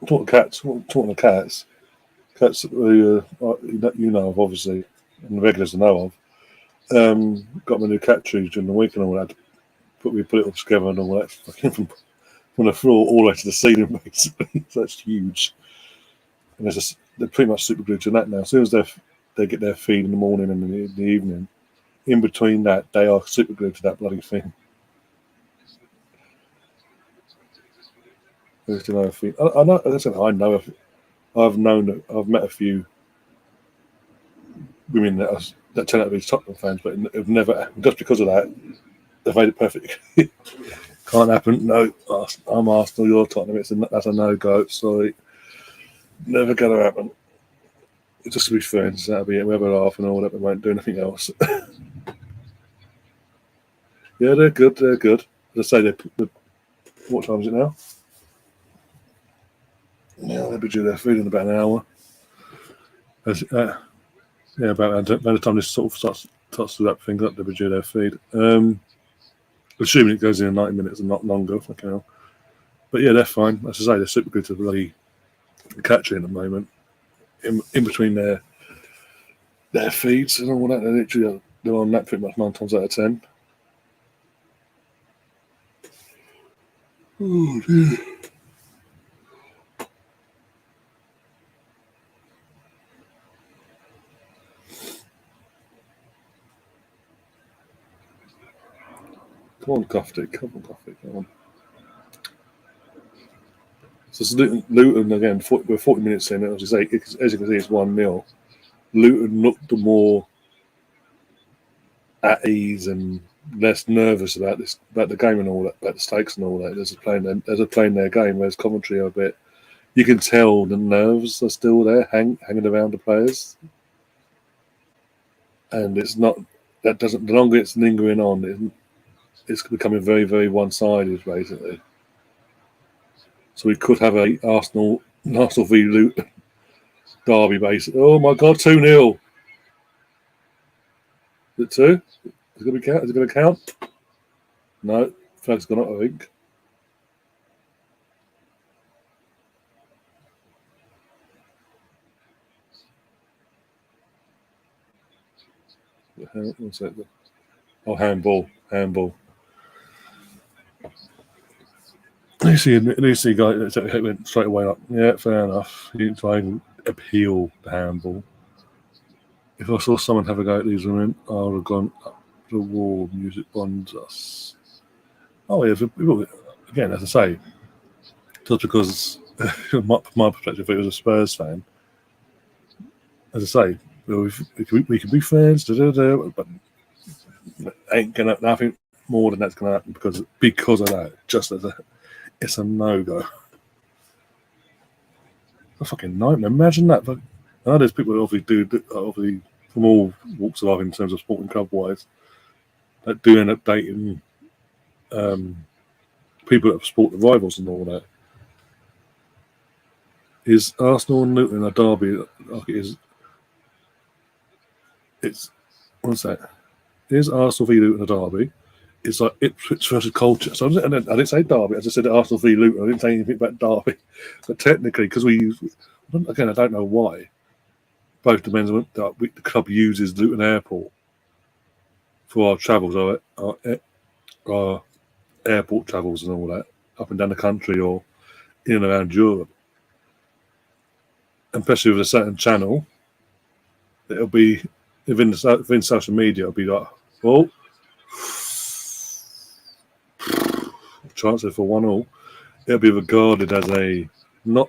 Talking the cats. Cats that you know of, obviously, and the regulars know of. Got my new cat trees during the week and all that. We put it all together and all that. Fucking from the floor all the way to the ceiling, basically. So that's huge. And they're pretty much super glued to that now. As soon as they get their feed in the morning and in the evening, in between that, they are super glued to that bloody thing. There's another thing. I know. Listen, I know. I've met a few women that turn out to be Tottenham fans, but have never just because of that they've made it perfect. Can't happen. No, I'm Arsenal. You're Tottenham. That's a no go. Sorry, never gonna happen. Just to be friends. That'll be it. We have a laugh and all that. We won't do anything else. Yeah, they're good. They're good. As I say, what time is it now? Yeah, they'll be due their food in about an hour. Yeah, about by the time this sort of starts to wrap things up, they'll be due their feed. Assuming it goes in 90 minutes and not longer. Okay. But yeah, they're fine. As I say, they're super good to bloody catch in at the moment. In between their feeds and all that, they're on that pretty much 9 times out of 10. Oh dear. Come on, Gothic. Come on. So it's Luton again. We're 40 minutes in. As you can see, it's 1-0. Luton looked more at ease and less nervous about the game and all that, about the stakes and all that. As they're playing their game, whereas Coventry are a bit. You can tell the nerves are still there, hanging around the players, and it's not. That doesn't. The longer it's lingering on, it's becoming very, very one-sided, basically. So we could have a Arsenal v Luton derby, basically. Oh my God, 2-0. Is it 2? Is it going to count? No, flag's gone up, I think. One second. Oh, handball. Lucy guy went straight away up. Yeah, fair enough. He didn't try and appeal the handball. If I saw someone have a go at these women, I would have gone up the wall. Music bonds us. Oh yeah, again, as I say, just because from my perspective, if it was a Spurs fan, as I say, we can be friends, but ain't gonna nothing more than that's gonna happen because of that. Just as it's a no-go. A fucking nightmare. Imagine that. But I know there's people that obviously from all walks of life in terms of sporting club wise that do end up dating people that support the rivals and all that. Is Arsenal and Luton a derby? It's what's that? Is Arsenal v Luton a derby? It's like Ipswich versus Colchester. So I didn't say derby. I just said Arsenal v Luton. I didn't say anything about derby. But technically, because again, I don't know why. Both the men's the club uses Luton Airport for our travels, our airport travels and all that, up and down the country or in and around Europe. And especially with a certain channel, it'll be within social media. It'll be like, well, chances for 1-1. It'll be regarded as a not.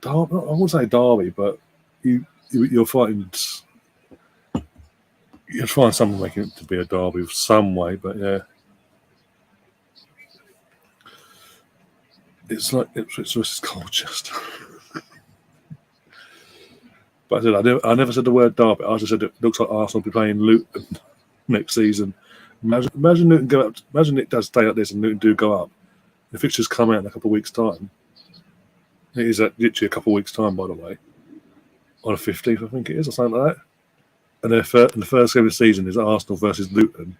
I won't say derby, but you'll find someone making it to be a derby of some way. But yeah, it's like Ipswich versus Colchester. But I never said the word derby. I just said it looks like Arsenal will be playing Luton next season. Imagine Luton go up. Imagine it does stay like this and Luton do go up. The fixtures come out in a couple of weeks' time. It is literally a couple of weeks' time, by the way. On the 15th, I think it is, or something like that. And the first game of the season is Arsenal versus Luton.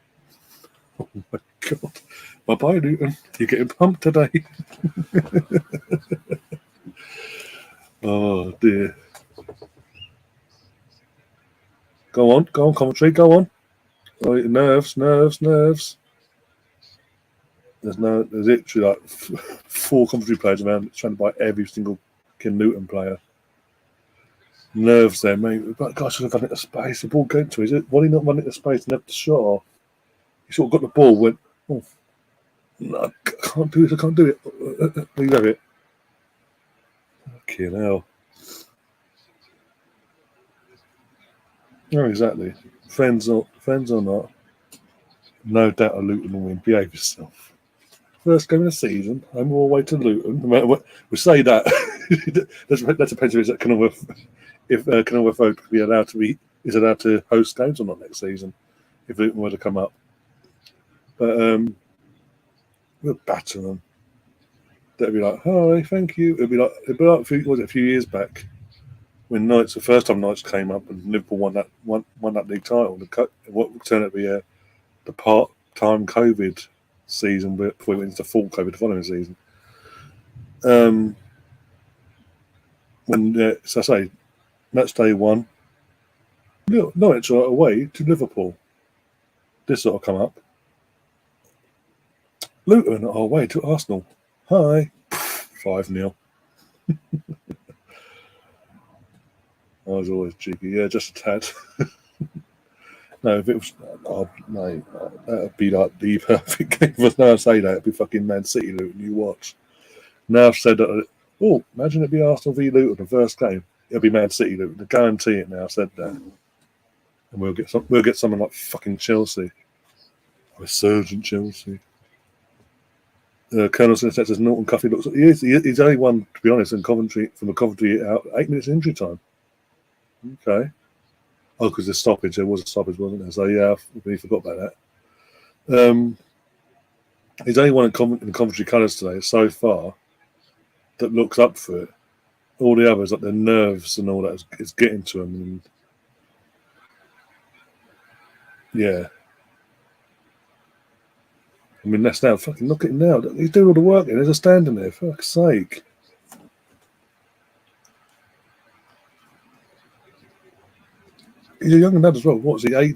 Oh my God. Bye-bye, Luton. You're getting pumped today. Oh, dear. Go on, Coventry, go on. Oh, nerves. There's literally like 4 Coventry players around trying to buy every single Luton player. Nerves there, mate. But gosh, should have done it to space. The ball going to is it? Why did he not run it to space and have the shot off? He sort of got the ball, went, oh, no, I can't do it. Leave have it. Fucking hell. No, exactly. Friends or not, no doubt a Luton will win. Behave yourself. First game of the season, home all the way to Luton. No matter what we say that, that depends if Kenilworth Road is allowed to host games or not next season if Luton were to come up. But we'll batter them. They'd be like, "Hi, thank you." It'd be like a few years back when the first time Knights came up and Liverpool won that league title. What turned out to be the part-time COVID season before we went into full COVID the following season. So I say, match day 1, Norwich are away to Liverpool. This sort of come up. Luton are away to Arsenal. Hi. 5-0. I was always cheeky. Yeah, just a tad. No, if it was, oh, mate, that would be like the perfect game. If now I say that, it'd be fucking Man City Luton. You watch. Now I've said that. Oh, imagine it'd be Arsenal v Luton the first game. It'll be Man City Luton. I guarantee it. Now I've said that, and we'll get some. We'll get someone like fucking Chelsea, resurgent Chelsea. Colonel Smith says Norton Cuffy looks. He's only won, to be honest, in Coventry from a Coventry out 8 minutes injury time. Okay. Oh, because the stoppage. There was a stoppage, wasn't there? So yeah, we forgot about that. He's only one in Coventry colours today so far that looks up for it. All the others, like their nerves and all that, is getting to him. And yeah. I mean, that's now fucking look at him now. He's doing all the work and there's a standing there. For fuck's sake. He's a young lad as well. What's he,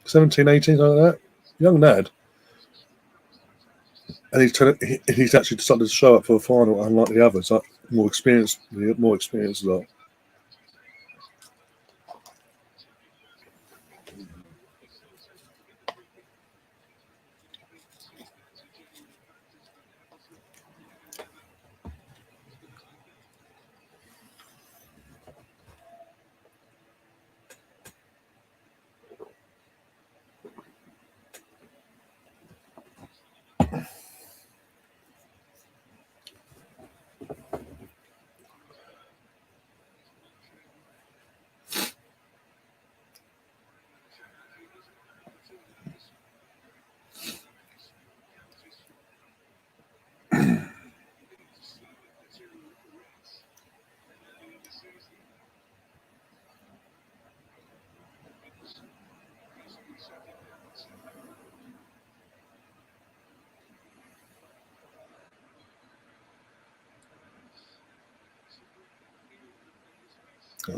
17, 18, something like that? Young lad. And he's actually decided to show up for a final, unlike the others. Like more experienced, like.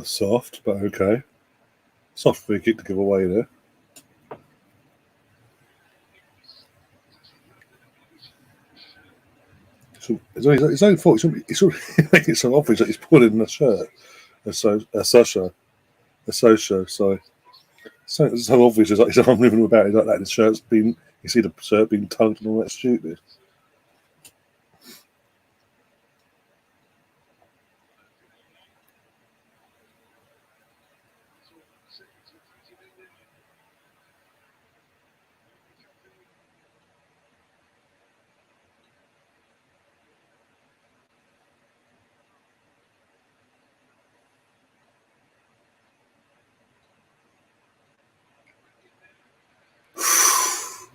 Soft, but okay. Soft free kick to give away there. So his own fault. He's making some obvious that he's pulling the shirt. A Sasha. So it's so obvious. It's like he's arm moving about. He's like that. His shirt's been. You see the shirt being tugged and all that stupid.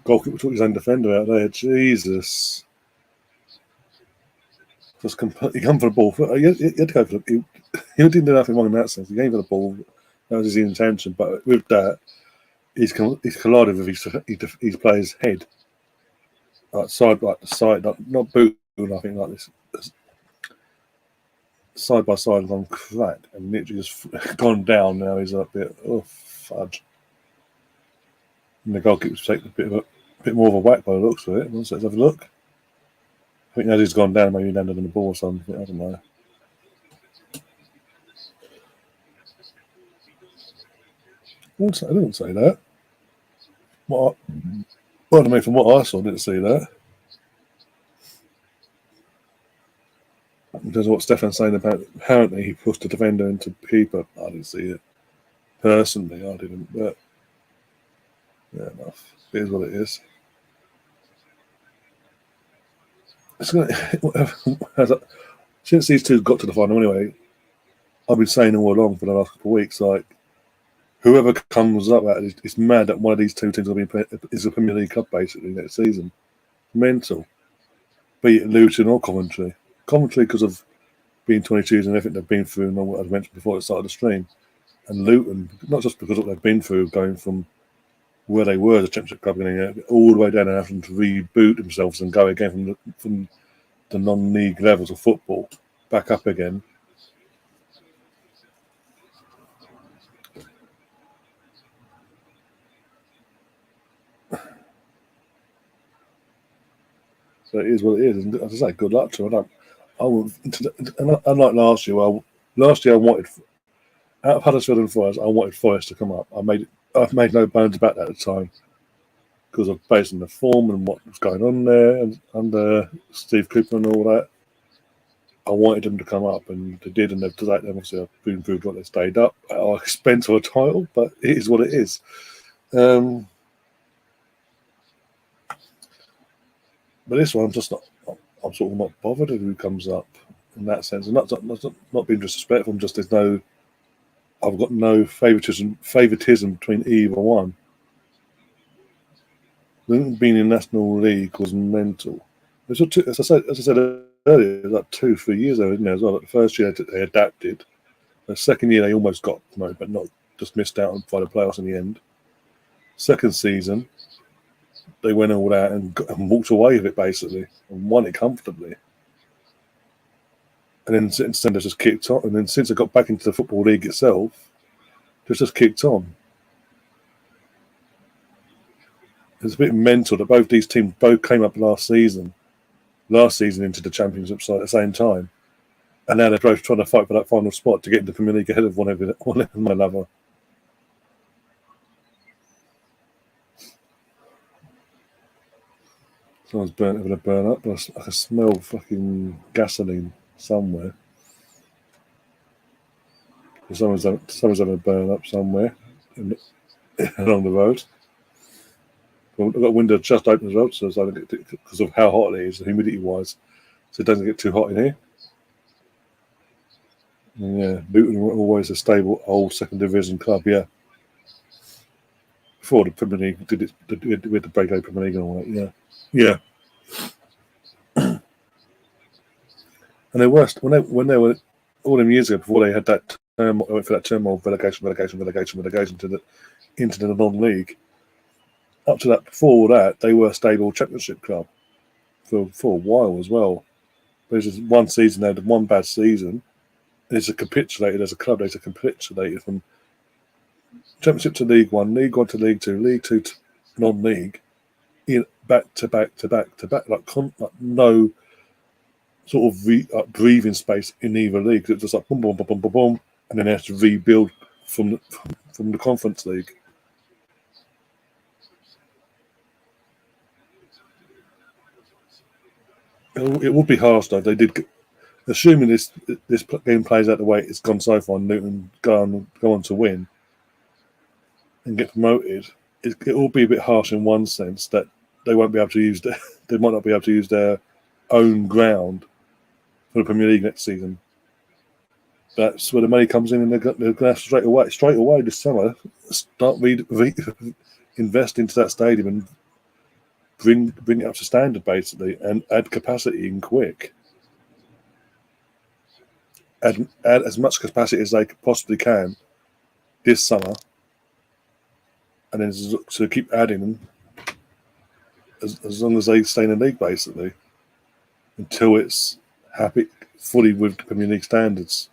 Goalkeeper took his own defender out there. Jesus. Just completely come for the ball. He had to go for the. He didn't do nothing wrong in that sense. He came for the ball. That was his intention. But with that, he's collided with his player's head. Like the side, not boot or nothing like this. Side by side, gone crack and literally just gone down. Now he's a bit fudge. And the goalkeeper's taking a bit more of a whack by the looks of it. Let's have a look. I think as he's gone down, maybe he landed on the ball or something. I don't know. I didn't say that. Well, I mean, from what I saw, I didn't see that. In terms of what Stefan's saying about, apparently he pushed the defender into keeper. I didn't see it. Personally, I didn't. But yeah, enough. It is what it is. Since these two got to the final anyway, I've been saying all along for the last couple of weeks, like, whoever comes up at it, it's mad that one of these two teams will be is a Premier League club basically next season. Mental. Be it Luton or Coventry. Coventry because of being 22s and everything they've been through and all what I've mentioned before at the start of the stream. And Luton, not just because of what they've been through, going from where they were as a Championship club, all the way down and having to reboot themselves and go again from the non-league levels of football back up again. So it is what it is. And as I say, good luck to them. Unlike last year, I wanted, out of Huddersfield and Forest, I wanted Forest to come up. I made it I've made no bones about that at the time because of based on the form and what was going on there and under Steve Cooper and all that. I wanted them to come up, and they did, and they've done that. Obviously, I've been proved what they stayed up at our expense of a title, but it is what it is. But this one, I'm just not. I'm sort of not bothered with who comes up in that sense. And not being disrespectful. I'm just I've got no favoritism between either one. Being in National League was mental. As I said earlier, it was like 2-3 years ago, isn't it, as well? Like the first year they adapted. The second year they almost got promoted, but not just missed out on the playoffs in the end. Second season, they went all out and walked away with it basically and won it comfortably. And then since then, they've just kicked on. And then since they got back into the Football League itself, they've just kicked on. It's a bit mental that both these teams came up last season into the Championship side at the same time. And now they're both trying to fight for that final spot to get into the Premier League ahead of one another. Someone's having a burn up. I can smell fucking gasoline somewhere. Someone's having a burn up somewhere along the road. I've got a window just open as well, so I don't get because of how hot it is, humidity-wise, so it doesn't get too hot in here. And yeah, Luton were always a stable old second division club, yeah. Before the Premier League did it with the breakaway Premier League and all that, yeah. Yeah. And they were when they were all them years ago before they had that went for that turmoil of relegation into the non-league. Up to that, before that, they were a stable Championship club for a while as well. There's just one season they had one bad season. And it's capitulated as a club. They capitulated from Championship to League One, League One to League Two, League Two to non-league, in back to back, like no sort of breathing space in either league. It's just like boom, boom, boom, boom, boom, boom, and then they have to rebuild from the Conference League. It would be harsh though. They did, assuming this game plays out the way it's gone so far, and Luton go on to win and get promoted. It will be a bit harsh in one sense that they won't be able to use they might not be able to use their own ground for the Premier League next season. That's where the money comes in, and they're going to have to straight away this summer start invest into that stadium and bring it up to standard basically, and add capacity in quick. Add as much capacity as they possibly can this summer, and then to keep adding them as long as they stay in the league basically until it's fully with Premier League standards.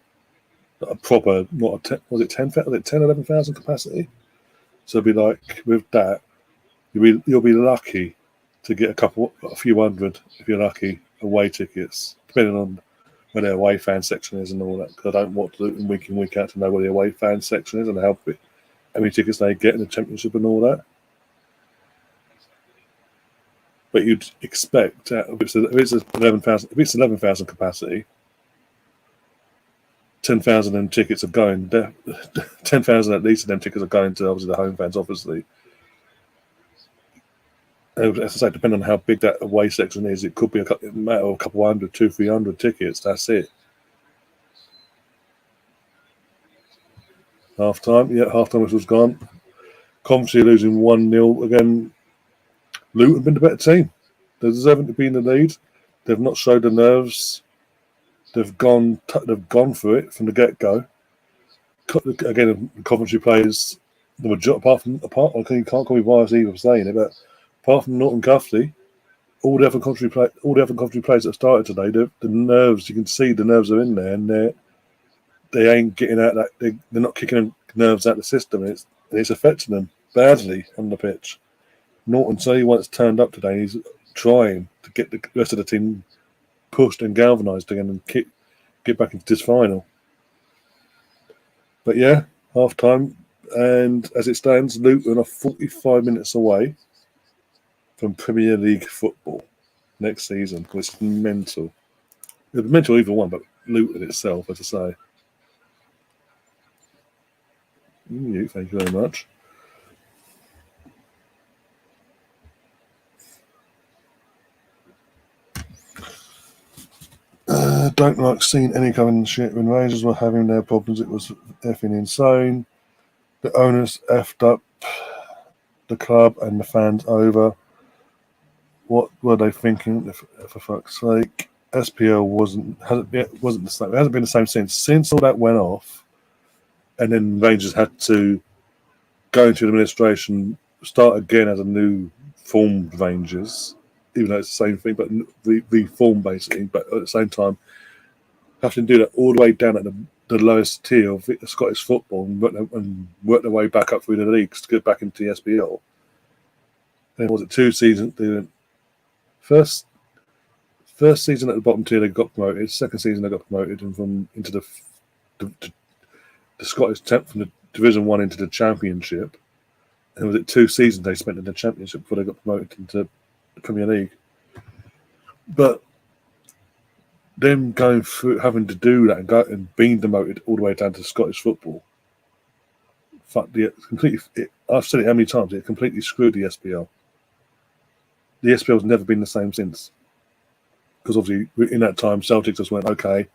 A proper, was it 11,000 capacity? So it'd be like with that, you'll be lucky to get a few hundred if you're lucky away tickets, depending on where their away fan section is and all that. Because I don't watch Luton week in week out to know where the away fan section is and how many tickets they get in the Championship and all that. But you'd expect if it's 11,000 capacity, 10,000 of them tickets are going. 10,000 at least of them tickets are going to obviously the home fans, obviously. As I say, depending on how big that away section is, it could be a matter of a couple hundred, 200-300 tickets. That's it. Half time, which was gone. Coventry losing 1-0 again. Luton have been the better team. They deserve to be in the lead. They've not showed the nerves. They've gone for it from the get-go. Again, Coventry players, apart, I can't call me biased either for saying it, but apart from Norton Cuffley, all the other Coventry players that started today, the nerves, you can see the nerves are in there, and they ain't getting out that they're not kicking nerves out the system, and it's affecting them badly on the pitch. Norton say once turned up today, he's trying to get the rest of the team pushed and galvanised again and get back into this final. But yeah, half time, And as it stands, Luton are 45 minutes away from Premier League football next season, which is mental. It's mental either one, but Luton itself, as I say. Thank you very much. Don't like seeing any government shit when Rangers were having their problems. It was effing insane. The owners effed up the club and the fans over. What were they thinking? For fuck's sake, SPL wasn't the same. It hasn't been the same since all that went off, and then Rangers had to go into administration, start again as a new formed Rangers, even though it's the same thing, but reform basically. But at the same time, having to do that all the way down at the lowest tier of Scottish football and work their way back up through the leagues to get back into the SPL. Then was it 2 seasons? First season at the bottom tier they got promoted. Second season they got promoted and into the Scottish from the Division 1 into the Championship. And was it 2 seasons they spent in the Championship before they got promoted into the Premier League? But them going through having to do that and being demoted all the way down to Scottish football, I've said it how many times, it completely screwed the SPL. The SPL's never been the same since. Because obviously in that time Celtic just went, okay,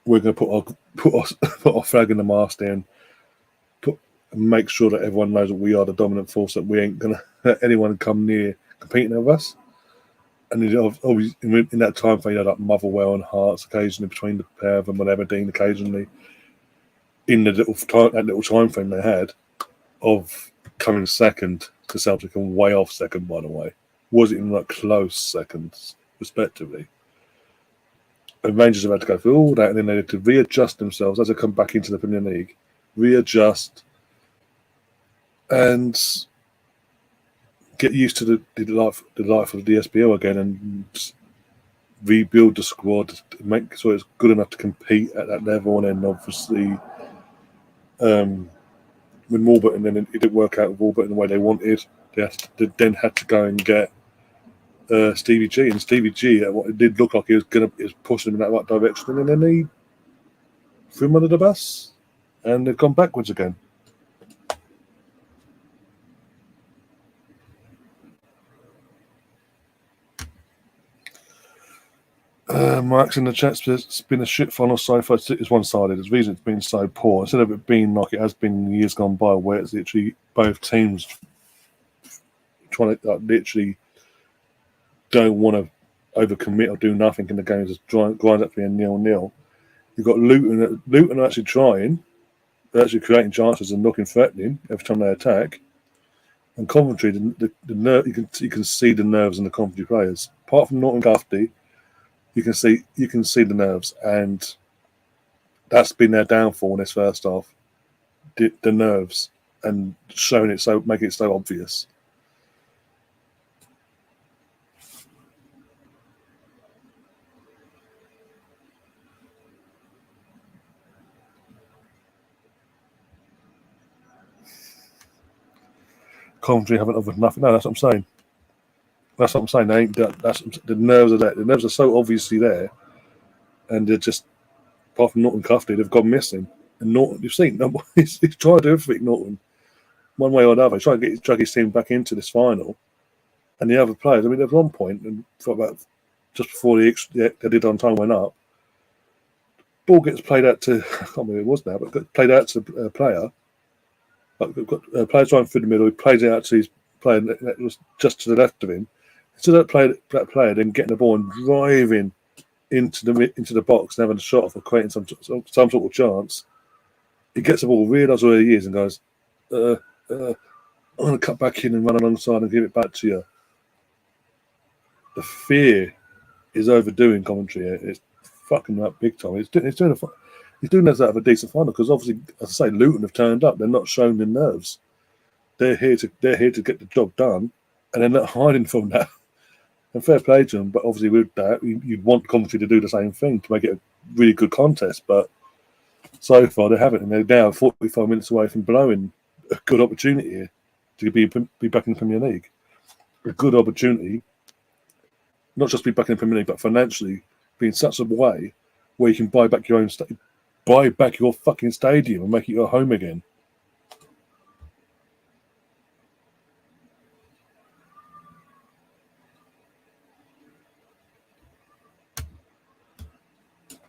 we're going to put our flag in the mast and make sure that everyone knows that we are the dominant force, that we ain't going to let anyone come near competing with us. And obviously in that time frame, you had like Motherwell and Hearts occasionally between the pair of them, and Aberdeen occasionally in the little time frame they had of coming second to Celtic and way off second, by the way. Wasn't even like close seconds, respectively. And Rangers have had to go through all that, and then they had to readjust themselves as they come back into the Premier League, readjust, and get used to the life of the SPL again, and rebuild the squad to make sure it's good enough to compete at that level. And then obviously, with Warburton, then it didn't work out with Warburton the way they wanted. They then had to go and get Stevie G, and Stevie G, what it did look like he was pushing them in that right direction, and then he threw him under the bus, and they've gone backwards again. Mark's in the chat. It's been a shit final so far. It's one-sided. There's reason it's been so poor. Instead of it being like it has been in years gone by, where it's literally both teams trying to literally don't want to overcommit or do nothing in the game, just grind up to being 0-0. You've got Luton are actually trying. They're actually creating chances and looking threatening every time they attack. And Coventry, the nerve, you can see the nerves in the Coventry players. Apart from Norton Guffey, you can see the nerves, and that's been their downfall in this first half. The nerves, and showing it making it so obvious. Coventry haven't offered nothing. No, that's what I'm saying. That's what I'm saying. They ain't. That's the nerves are there. The nerves are so obviously there, and they're just, apart from Norton Cuffley, they've gone missing. And Norton, you've seen, he's trying to do everything. Norton, one way or another, he's trying to drag his team back into this final. And the other players, I mean, there was one point, and for about just before they did on time went up, ball gets played out to, I can't remember who it was now, but got played out to a player. Got players running through the middle. He plays it out to his player that was just to the left of him. Instead of that player then getting the ball and driving into the box and having a shot off or creating some sort of chance, he gets the ball, realises where he is, and goes, I'm going to cut back in and run alongside and give it back to you. The fear is overdoing Coventry. It's fucking up big time. He's doing this out of a decent final, because obviously, as I say, Luton have turned up. They're not showing the nerves. They're here to get the job done, and they're not hiding from that. And fair play to them, but obviously with that, you'd want Coventry to do the same thing to make it a really good contest. But so far they haven't, and they're now 45 minutes away from blowing a good opportunity here to be back in the Premier League. A good opportunity, not just be back in the Premier League, but financially be in such a way where you can buy back your fucking stadium and make it your home again.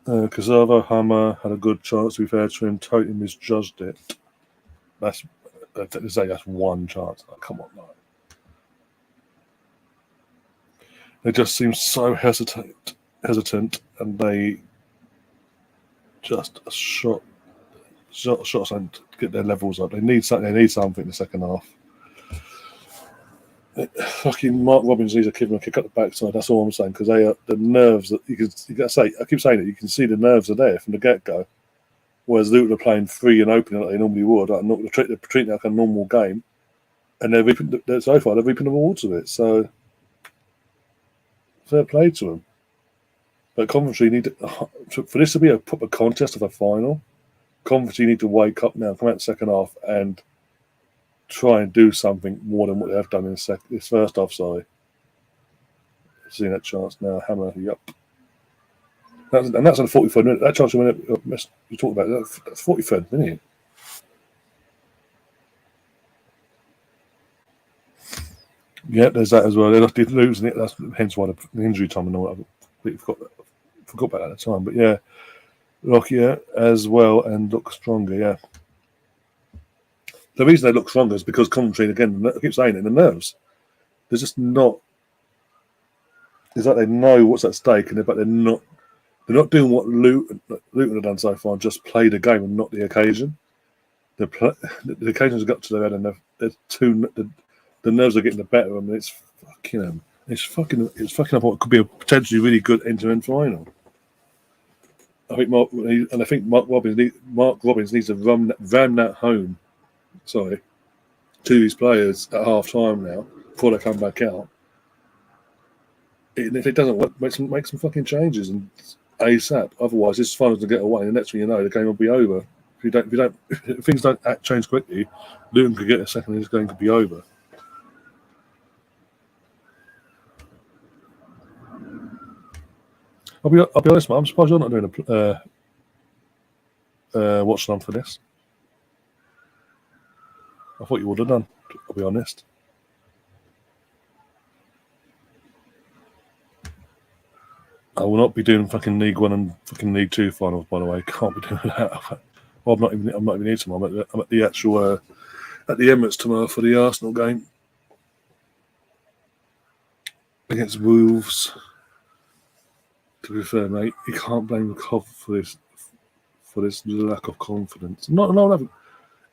Casavo Hammer had a good chance, to be fair to him, totally misjudged it. That's one chance. Oh, come on, no. They just seem so hesitant, and they just shot something to get their levels up. They need something. They need something in the second half. Fucking Mark Robbins needs to give him a kick up the backside. That's all I'm saying, because they are the nerves that you got to say. I keep saying it. You can see the nerves are there from the get go. Whereas Luton are playing free and open like they normally would. They're treating it like a normal game, and so far they're reaping the rewards of it. So fair play to them. But Coventry need for this to be a proper contest of a final. Coventry need to wake up now, come out in the second half, and try and do something more than what they have done in this first half. Sorry, seeing that chance now, Hammer, yep. That's on the 45 minute. That chance you talked about, that's 43rd minute. Yeah, there's that as well. They're losing it. That's hence why the injury time and all that. I forgot about that at the time. But yeah, Lockyer as well and look stronger. Yeah. The reason they look stronger is because Coventry, again, I keep saying it, the nerves. They're just not. It's like they know what's at stake, but they're not. They're not doing what Luton have done so far and just play the game and not the occasion. The occasions have got to their head and the nerves are getting the better of them. It's fucking up what could be a potentially really good end-to-end final. I think Mark Robbins needs to ram that home. Sorry, to his players at half time now before they come back out. And if it doesn't work, make some fucking changes and ASAP. Otherwise, this final's to get away, and next thing you know, the game will be over. If things don't change quickly, Luton could get a second, and this game could be over. I'll be honest, man. I'm surprised you're not doing a Watchalong for this. I thought you would have done. I'll be honest. I will not be doing fucking League One and fucking League Two finals. By the way, can't be doing that. Well, I'm not even here tomorrow. I'm at the actual at the Emirates tomorrow for the Arsenal game against Wolves. To be fair, mate, you can't blame Cov for this lack of confidence.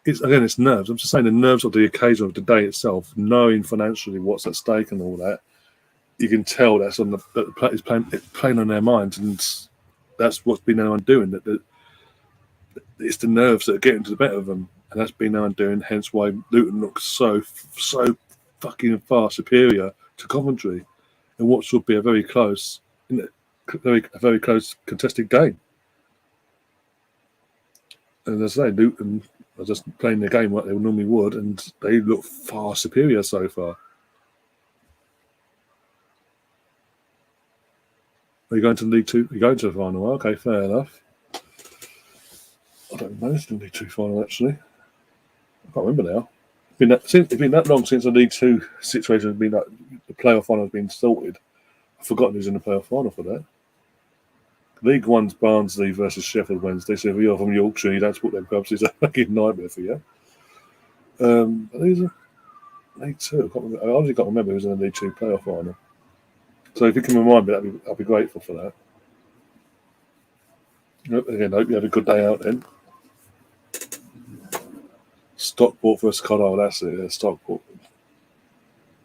It's nerves. I'm just saying the nerves of the occasion of the day itself, knowing financially what's at stake and all that. You can tell that's it's playing on their minds, and that's what's been their undoing. That it's the nerves that are getting to the better of them, and that's been their undoing. Hence why Luton looks so fucking far superior to Coventry, in what should be a very close contested game. And as I say, Luton are just playing the game like they normally would, and they look far superior so far. Are you going to League Two? You're going to the final? Okay, fair enough. I don't know. It's the League Two final, actually. I can't remember now. It's been that long since the League Two situation has been like the playoff final has been sorted. I've forgotten who's in the playoff final for that. League One's Barnsley versus Sheffield Wednesday. So if you're from Yorkshire and you don't support them clubs, it's a fucking nightmare for you. These are League Two. I honestly can't remember who's in the League Two playoff final. So if you can remind me, I'll be grateful for that. Again, I hope you have a good day out then. Stockport versus Carlisle, that's it. Yeah, Stockport.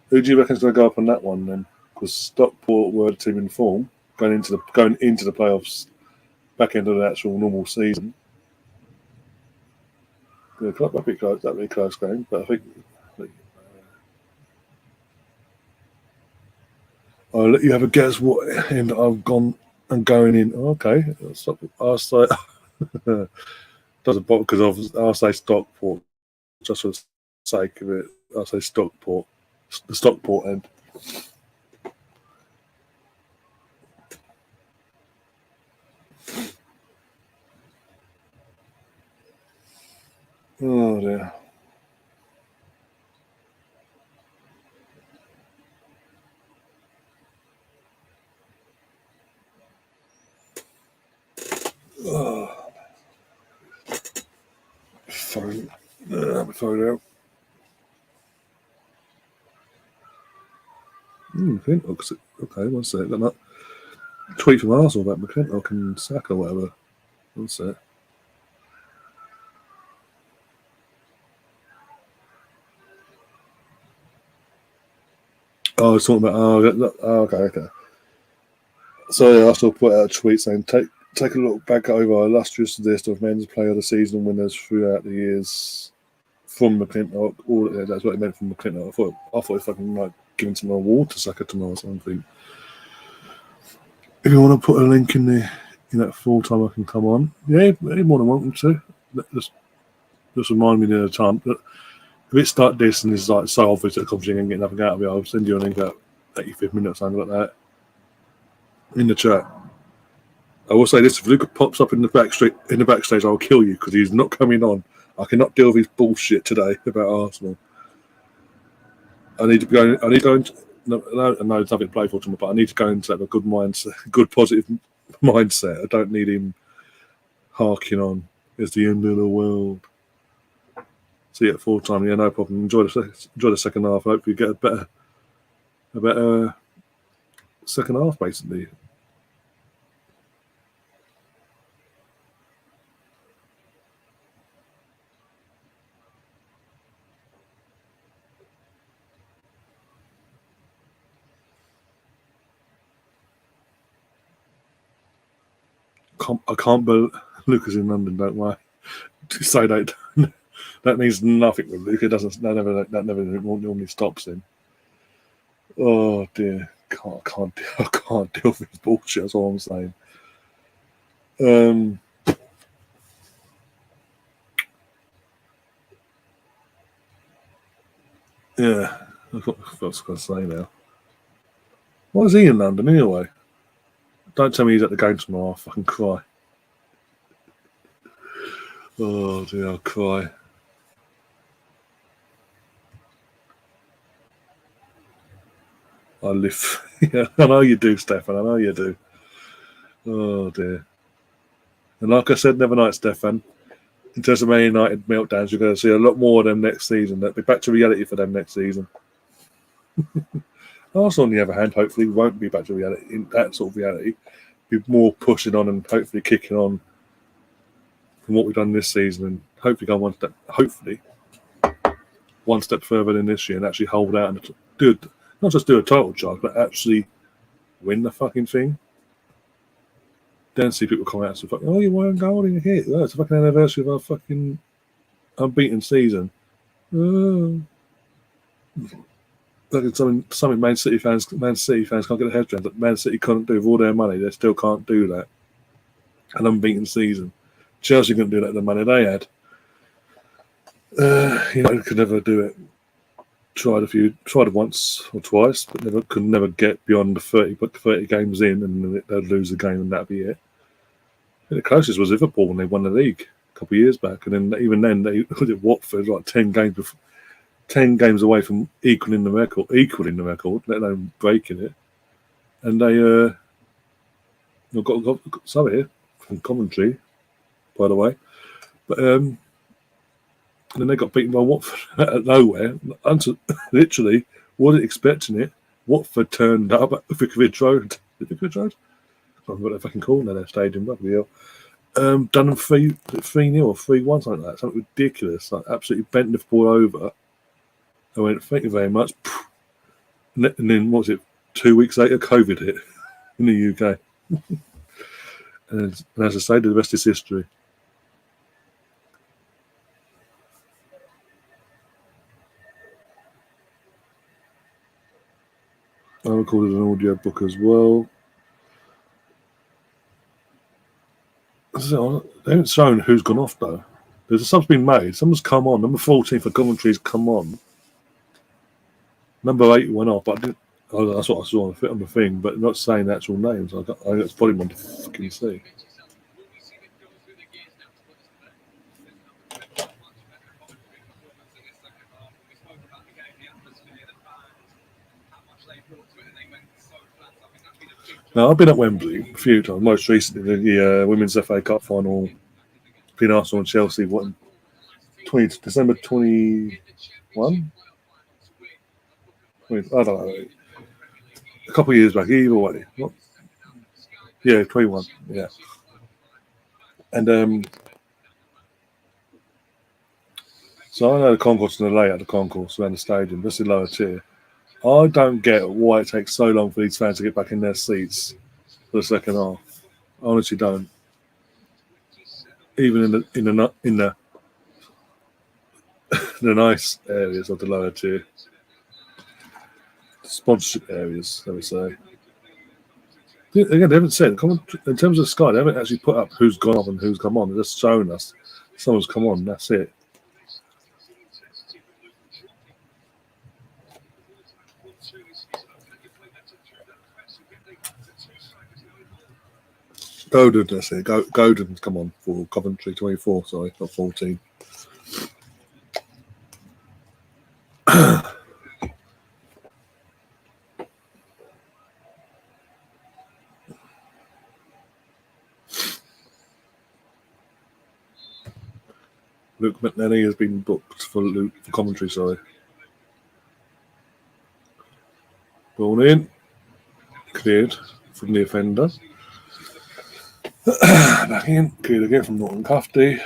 Who do you reckon's going to go up on that one then? Because Stockport were the team in form going into the playoffs, back end of the actual normal season. Yeah, that'd be a close game, but I think. I'll let you have a guess what end I've gone and going in. Okay, I'll stop. doesn't bother because I'll say Stockport just for the sake of it. I'll say Stockport, the Stockport end. Oh dear. Oh. Phone. My phone out. McClintock. Okay, one sec. Got that tweet from Arsenal about McClintock and Saka or whatever. One sec. Oh, I was talking about. Okay. So yeah, Arsenal put out a tweet saying, "Take a look back over our illustrious list of men's player of the season winners throughout the years from McClintock." That's what it meant from McClintock. I thought it was fucking like giving some award to Saka tomorrow or something. If you want to put a link in that full time, I can come on. Yeah, you're more than welcome to. Just remind me the other time. But if it start this and it's like so obvious that Coventry ain't getting nothing out of it, I'll send you a link at 85th minute or something like that in the chat. I will say this: if Luca pops up in the backstage, I'll kill you because he's not coming on. I cannot deal with his bullshit today about Arsenal. I need to go. I need to go into. No, there's nothing to play for tomorrow, but I need to go into have a good mindset, good positive mindset. I don't need him harking on. It's the end of the world. See you at full time. Yeah, no problem. Enjoy the second half. Hopefully, get a better second half, basically. I can't believe Luca's in London. Don't worry. To say that that means nothing with Luca. That never normally stops him. Oh dear, I can't deal with his bullshit. That's all I'm saying. Yeah, that's what I was going to say now. Why is he in London anyway? Don't tell me he's at the game tomorrow. I'll fucking cry. Oh dear, I'll cry. I live. Yeah, I know you do, Stefan. I know you do. Oh dear. And like I said the other night, Stefan, in terms of Man United meltdowns, you're going to see a lot more of them next season. That'll be back to reality for them next season. Arsenal, on the other hand, hopefully won't be back to reality. In that sort of reality, be more pushing on and hopefully kicking on from what we've done this season, and hopefully go one step further than this year and actually hold out and not just do a title charge, but actually win the fucking thing. Then see people come out and say, "Oh, you weren't golden hit. Oh, it's the fucking anniversary of our fucking unbeaten season." Oh. Like something Man City fans can't get their heads around that Man City couldn't do with all their money. They still can't do that. An unbeaten season. Chelsea couldn't do that with the money they had. Could never do it. Tried it once or twice, but could never get beyond the 30 games in, and they'd lose the game, and that'd be it. The closest was Liverpool when they won the league a couple of years back, and then even then they was at Watford like 10 games away from equaling the record, let alone breaking it. And they got some here from Coventry, by the way, but then they got beaten by Watford out of nowhere. Literally, wasn't expecting it. Watford turned up at Vicarage Road. Vicarage Road? I can't remember what they're fucking calling their stadium. Bloody hell. Done them 3-0 or 3-1, something like that. Something ridiculous. Like absolutely bent Liverpool over. I went, "Thank you very much." And then, what was it, 2 weeks later, COVID hit in the UK. and as I say, the rest is history. I recorded an audio book as well. So, they haven't shown who's gone off, though. There's a sub's been made. Someone's come on. Number 14 for Coventry's come on. Number 8 went off, but I didn't. Oh, that's what I saw on the thing, but not saying the actual names. I think it's probably one to fucking see. Now, I've been at Wembley a few times, most recently the Women's FA Cup final between Arsenal and Chelsea, what, December 21? I don't know. A couple of years back, either way. Yeah, 21, yeah. And so I know the concourse and the layout of the concourse around the stadium, that's the lower tier. I don't get why it takes so long for these fans to get back in their seats for the second half. I honestly don't. Even in the the nice areas of the lower tier, sponsorship areas, let me say. Again, they haven't said in terms of Sky. They haven't actually put up who's gone off and who's come on. They're just showing us someone's come on. That's it. Godin, that's it. Godin's come on for Coventry 24. Sorry, not 14. Luke McNenny has been booked for Coventry. Sorry. Ball in, cleared from the offender. Back in, cleared again from Norton Cufty.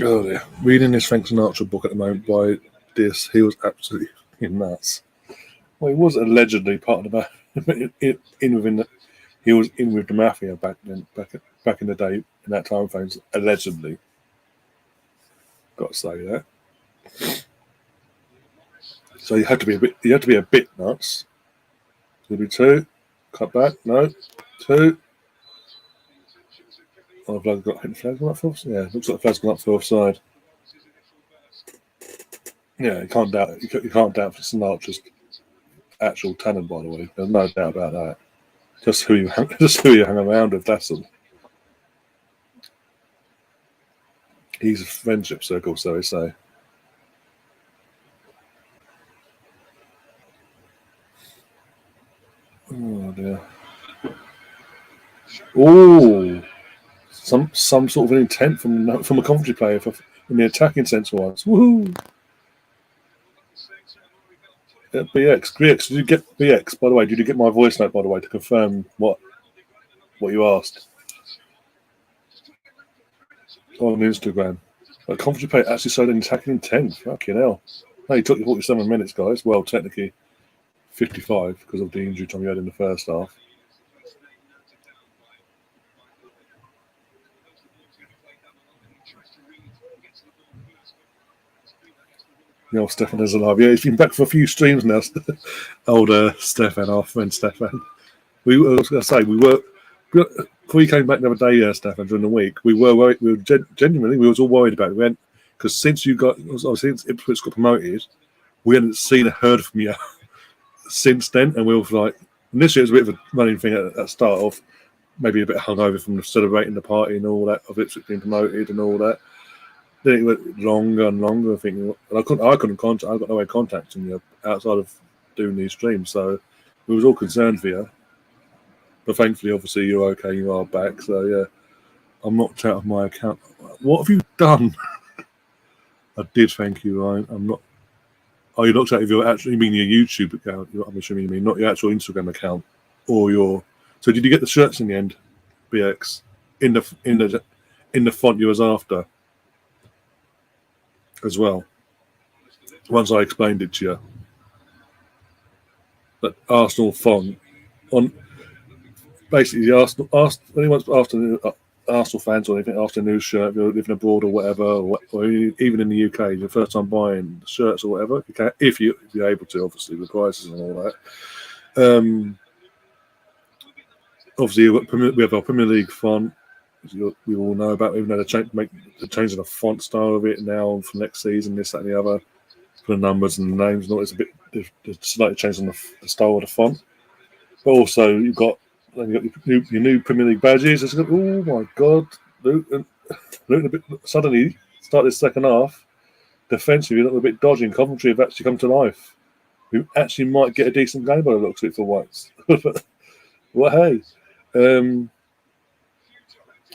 Oh dear. Reading this Frank Sinatra book at the moment by this, he was absolutely nuts. Well, he was allegedly part of the he was in with the mafia back in the day in that time frame, allegedly. Got to say that. So you had to be a bit nuts. Maybe 2. Cut back. No. 2. Oh, flag got hit. Flag gone up for offside. Yeah, looks like the flag's gone up for offside. Yeah, you can't doubt it. You can't doubt Sinatra's actual talent, by the way. There's no doubt about that. Just who you hang around with, that's all. He's a friendship circle, so they say. Oh dear. Oh, some sort of an intent from a Coventry player in the attacking sense was. Woohoo! BX, did you get BX? By the way, did you get my voice note? By the way, to confirm what you asked on Instagram. A Coventry player actually showed an attacking intent. Fucking hell! No, he took you 47 minutes, guys. Well, technically 55 because of the injury time you had in the first half. The old Stefan is alive. Yeah, he's been back for a few streams now. Older Stefan, our friend Stefan. I was going to say, before you came back the other day, Stefan, during the week, we were worried. We was all worried about it. Because since Ipswich got promoted, we hadn't seen or heard from you since then. And we were like, initially it was a bit of a running thing at the start of, maybe a bit hungover from celebrating the party and all that, of Ipswich being promoted and all that. Then it went longer and longer. And I couldn't contact. I got no way of contacting you outside of doing these streams. So we was all concerned for you. But thankfully, obviously, you're okay. You are back. So yeah, I'm knocked out of my account. What have you done? I did. Thank you, Ryan. I'm not. Oh, you're knocked out of your actually. You mean your YouTube account? I'm assuming you mean not your actual Instagram account or your. So did you get the shirts in the end, BX? In the font you was after. As well, once I explained it to you, that Arsenal font on basically the Arsenal when he wants after Arsenal fans or anything after a new shirt, if you're living abroad or whatever, or even in the UK, your first time buying shirts or whatever, you can, if you're able to, obviously, with prices and all that. Obviously, we have our Premier League font. We all know about, even though they're changing the font style of it now for next season, this, that, and the other, for the numbers and the names and all. It's a bit, they're slightly changing the style of the font. But also, you've got your new Premier League badges. It's like, oh my God, Luton a bit, suddenly start this second half defensively, look a bit dodgy. And Coventry have actually come to life. We actually might get a decent game by the looks of it for once. Well, hey.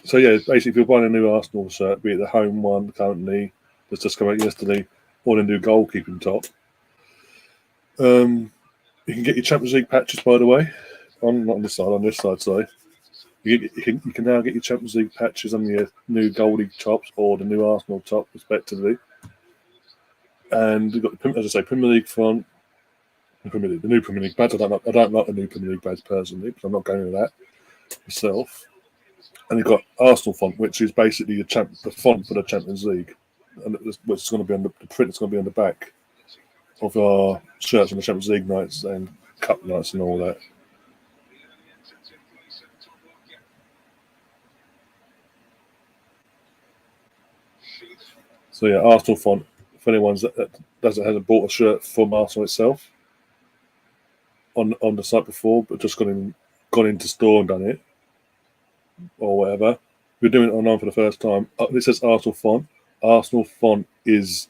So yeah, basically, if you're buying a new Arsenal shirt, be it the home one currently that's just come out yesterday, or the new goalkeeping top, you can get your Champions League patches. By the way, not on this side, on this side, sorry. You can now get your Champions League patches on your new Goldie tops or the new Arsenal top, respectively. And you've got, as I say, Premier League font, the new Premier League badge. I don't like the new Premier League badge personally, because I'm not going with that myself. And you've got Arsenal font, which is basically the font for the Champions League, and it's going to be on the print. It's going to be on the back of our shirts on the Champions League nights and cup nights and all that. So yeah, Arsenal font. For anyone that hasn't bought a shirt from Arsenal itself on the site before, but just gone into store and done it, or whatever, we're doing it online for the first time. This says Arsenal font. Arsenal font is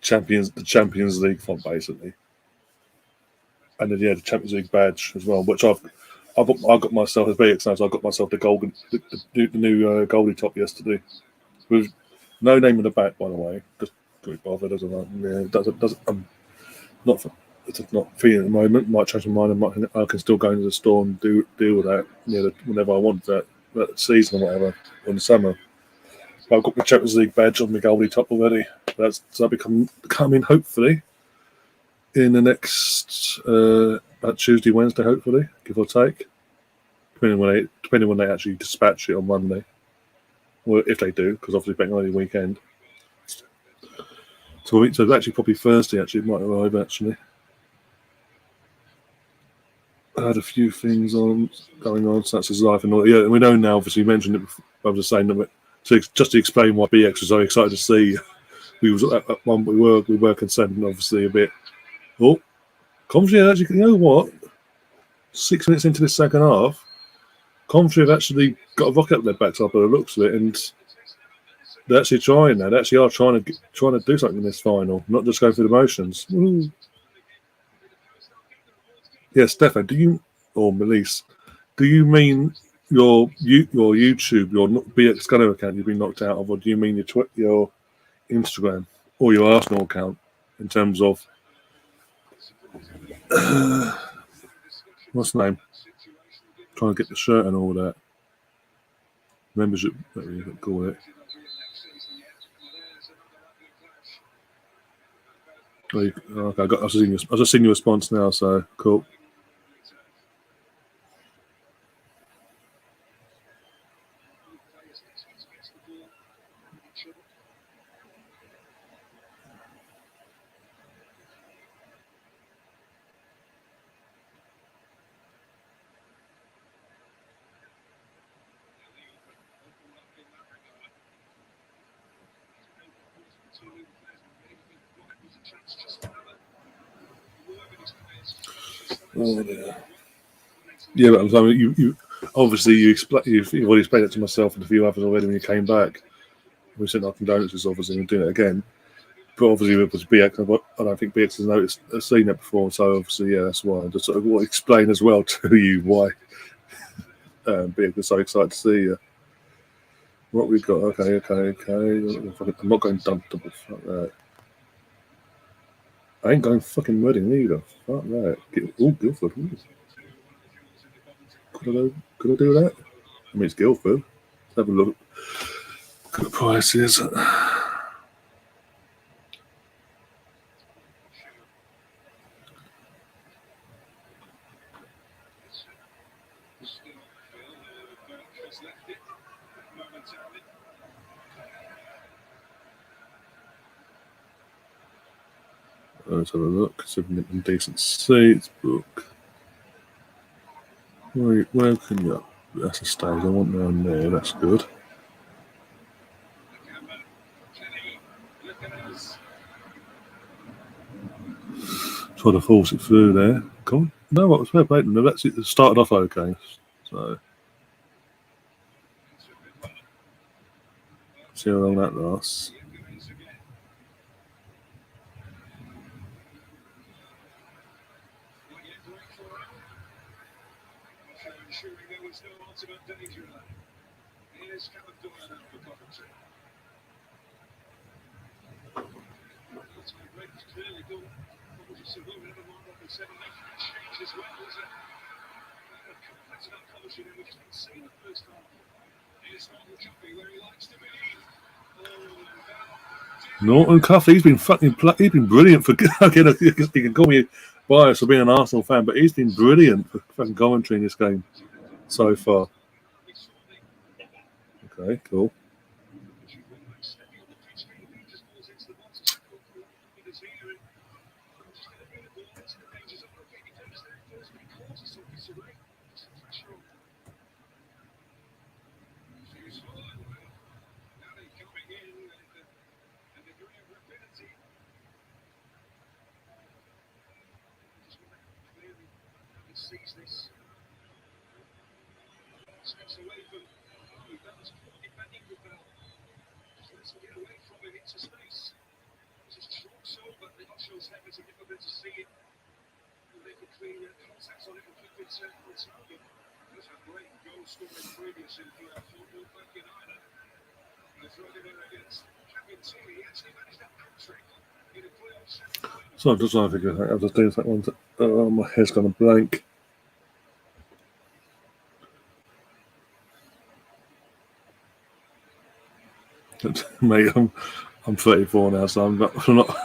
the Champions League font, basically. And then the Champions League badge as well, which I got myself, as very excited. I got myself the new Goldie top yesterday, with no name on the back, by the way. Just don't bother, doesn't it? Yeah, doesn't. It's not free at the moment. Might change my mind. I can still go into the store and deal with that. Whenever I want that season or whatever, in the summer. But I've got my Champions League badge on my Goldie top already. That'll be coming hopefully in the next about Tuesday, Wednesday, hopefully, give or take, depending when they actually dispatch it on Monday, or if they do, because obviously bank holiday weekend. So it's actually probably Thursday. Actually, it might arrive. Actually, I had a few things going on, such as life and all. Yeah, we know now. Obviously, you mentioned it before. I was just saying that just to explain why BX was so excited to see. We were concerned, obviously, a bit. Oh, Coventry actually, you know what? 6 minutes into the second half, Coventry have actually got a rocket up their backside by the looks of it, and they're actually trying now. They actually are trying to do something in this final, not just go through the motions. Woo. Yeah, Stefan, or Melise, do you mean your YouTube, your BX Gunner account you've been knocked out of, or do you mean your Instagram or your Arsenal account in terms of what's the name? Trying to get the shirt and all that. Membership, whatever you call it. Okay, I've just seen your response now, so cool. Oh, yeah, but I'm saying you obviously you've already explained it to myself and a few others already when you came back. We sent our condolences, obviously, and doing it again. But obviously, it was BX. I don't think BX has seen it before, so obviously, yeah, that's why. I just sort of want to explain as well to you why BX was so excited to see you. What we got? Okay. I'm not going dump double. Fuck that. I ain't going fucking wedding either. Fuck that. Guildford. Ooh. Could I do that? I mean, it's Guildford. Let's have a look at the prices. Let's have a look. See if we can get some decent seats. Book. Where can you? That's a stage. I want down there. That's good. Try to force it through there. Come on. No, what was fair play. They've actually started off okay. So see how long that lasts. Norton Cuff, he's been brilliant for again. You can call me biased for being an Arsenal fan, but he's been brilliant for fucking Coventry in this game so far. Okay, cool. So I'm just trying to figure out. I was just doing that one. My head's gone blank. Mate, I'm 34 now, so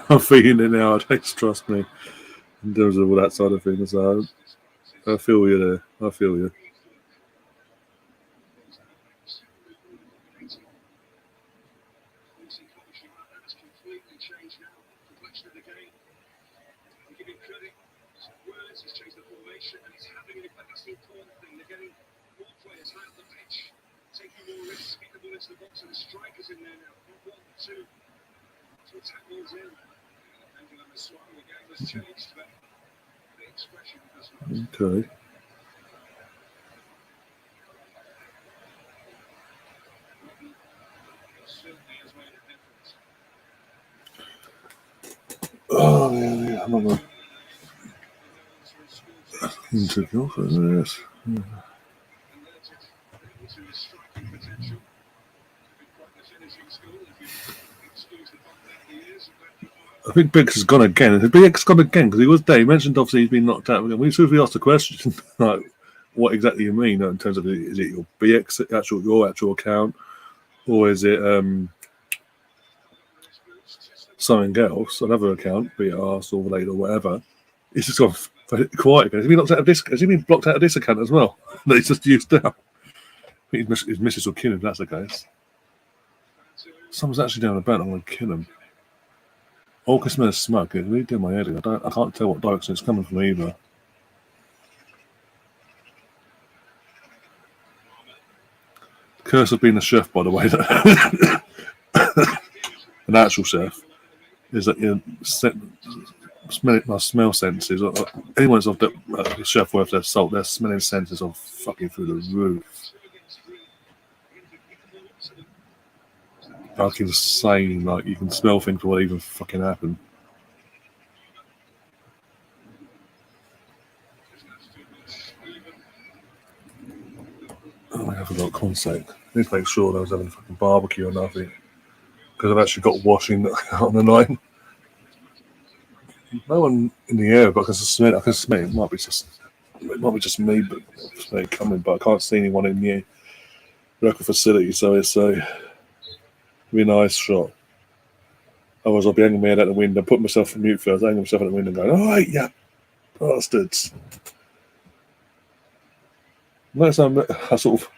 I'm feeling it nowadays. Trust me, in terms of all that side of things. So I feel you there. I feel you. Okay. Oh, yeah, I'm not into go for this. I think Biggs has gone again. Has Biggs gone again? Because he was there. He mentioned obviously he's been knocked out. We asked the question like, what exactly you mean in terms of is it your BX your actual account, or is it something else, another account, be it Arsenal related or whatever? He's just gone quiet again. Has he been knocked out of this? Has he been blocked out of this account as well? That he's just used now. I think his missus will kill him if that's the case. Someone's actually down the bed. I'm going to kill him. All can smell of smoke. It really did my head in. I can't tell what direction it's coming from either. The curse of being a chef, by the way, an actual chef, is that your my smell senses. Anyone's of the chef worth their salt, their smelling senses are fucking through the roof. Fucking insane. Like you can smell things before they even fucking happen. Oh, I forgot concept. I need to make sure I was having a fucking barbecue or nothing. Because I've actually got washing on the night. No one in the air, but I can smell it. It might be just me, but it's coming. But I can't see anyone in the local facility, so it's a really nice shot. Otherwise, I'll be hanging my head out the window, putting myself on mute first, hanging myself out the window, going, "All right, yeah, bastards." Notice I sort of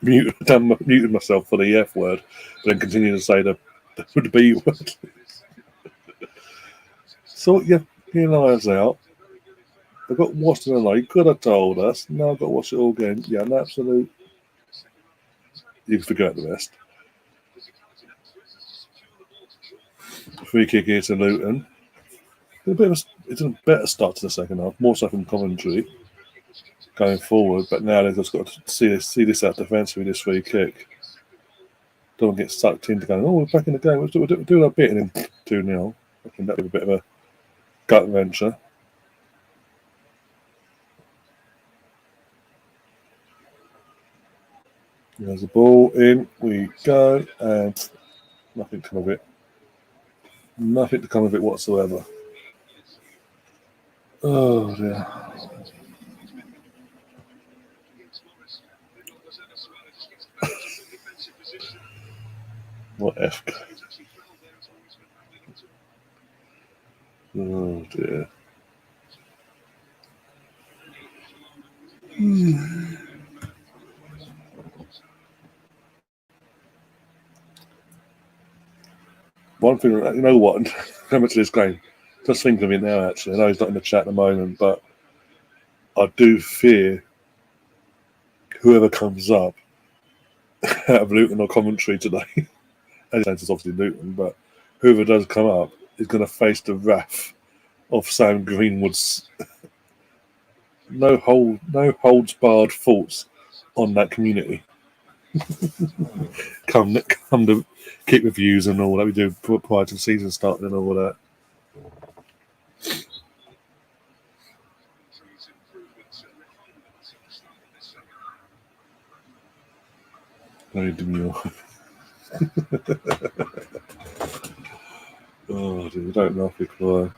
muted myself for the F word, but then continue to say the B word. So yeah, Eli's out. They've got Watchalong alone. You could have told us. No, I've got to watch it all again. Yeah, an absolute. You can forget the rest. Free kick here to Luton. It's a better start to the second half, more so from Coventry going forward. But now they've just got to see this out defensively, this free kick. Don't get sucked into going, we're back in the game. We'll do our bit, and then 2-0. I think that'd be a bit of a gut wrencher. There's the ball in. We go, and nothing to come of it. Nothing to come of it whatsoever. Oh dear. What F? Oh dear. One thing, you know what? How much of this game? Just thinking of it now, actually. I know he's not in the chat at the moment, but I do fear whoever comes up out of Luton or Coventry today, and it's obviously Luton, but whoever does come up is going to face the wrath of Sam Greenwood's no holds barred thoughts on that community. come to kick reviews and all that we do prior to the season starting and all that. Very demure. Oh, dude, don't laugh, we cry.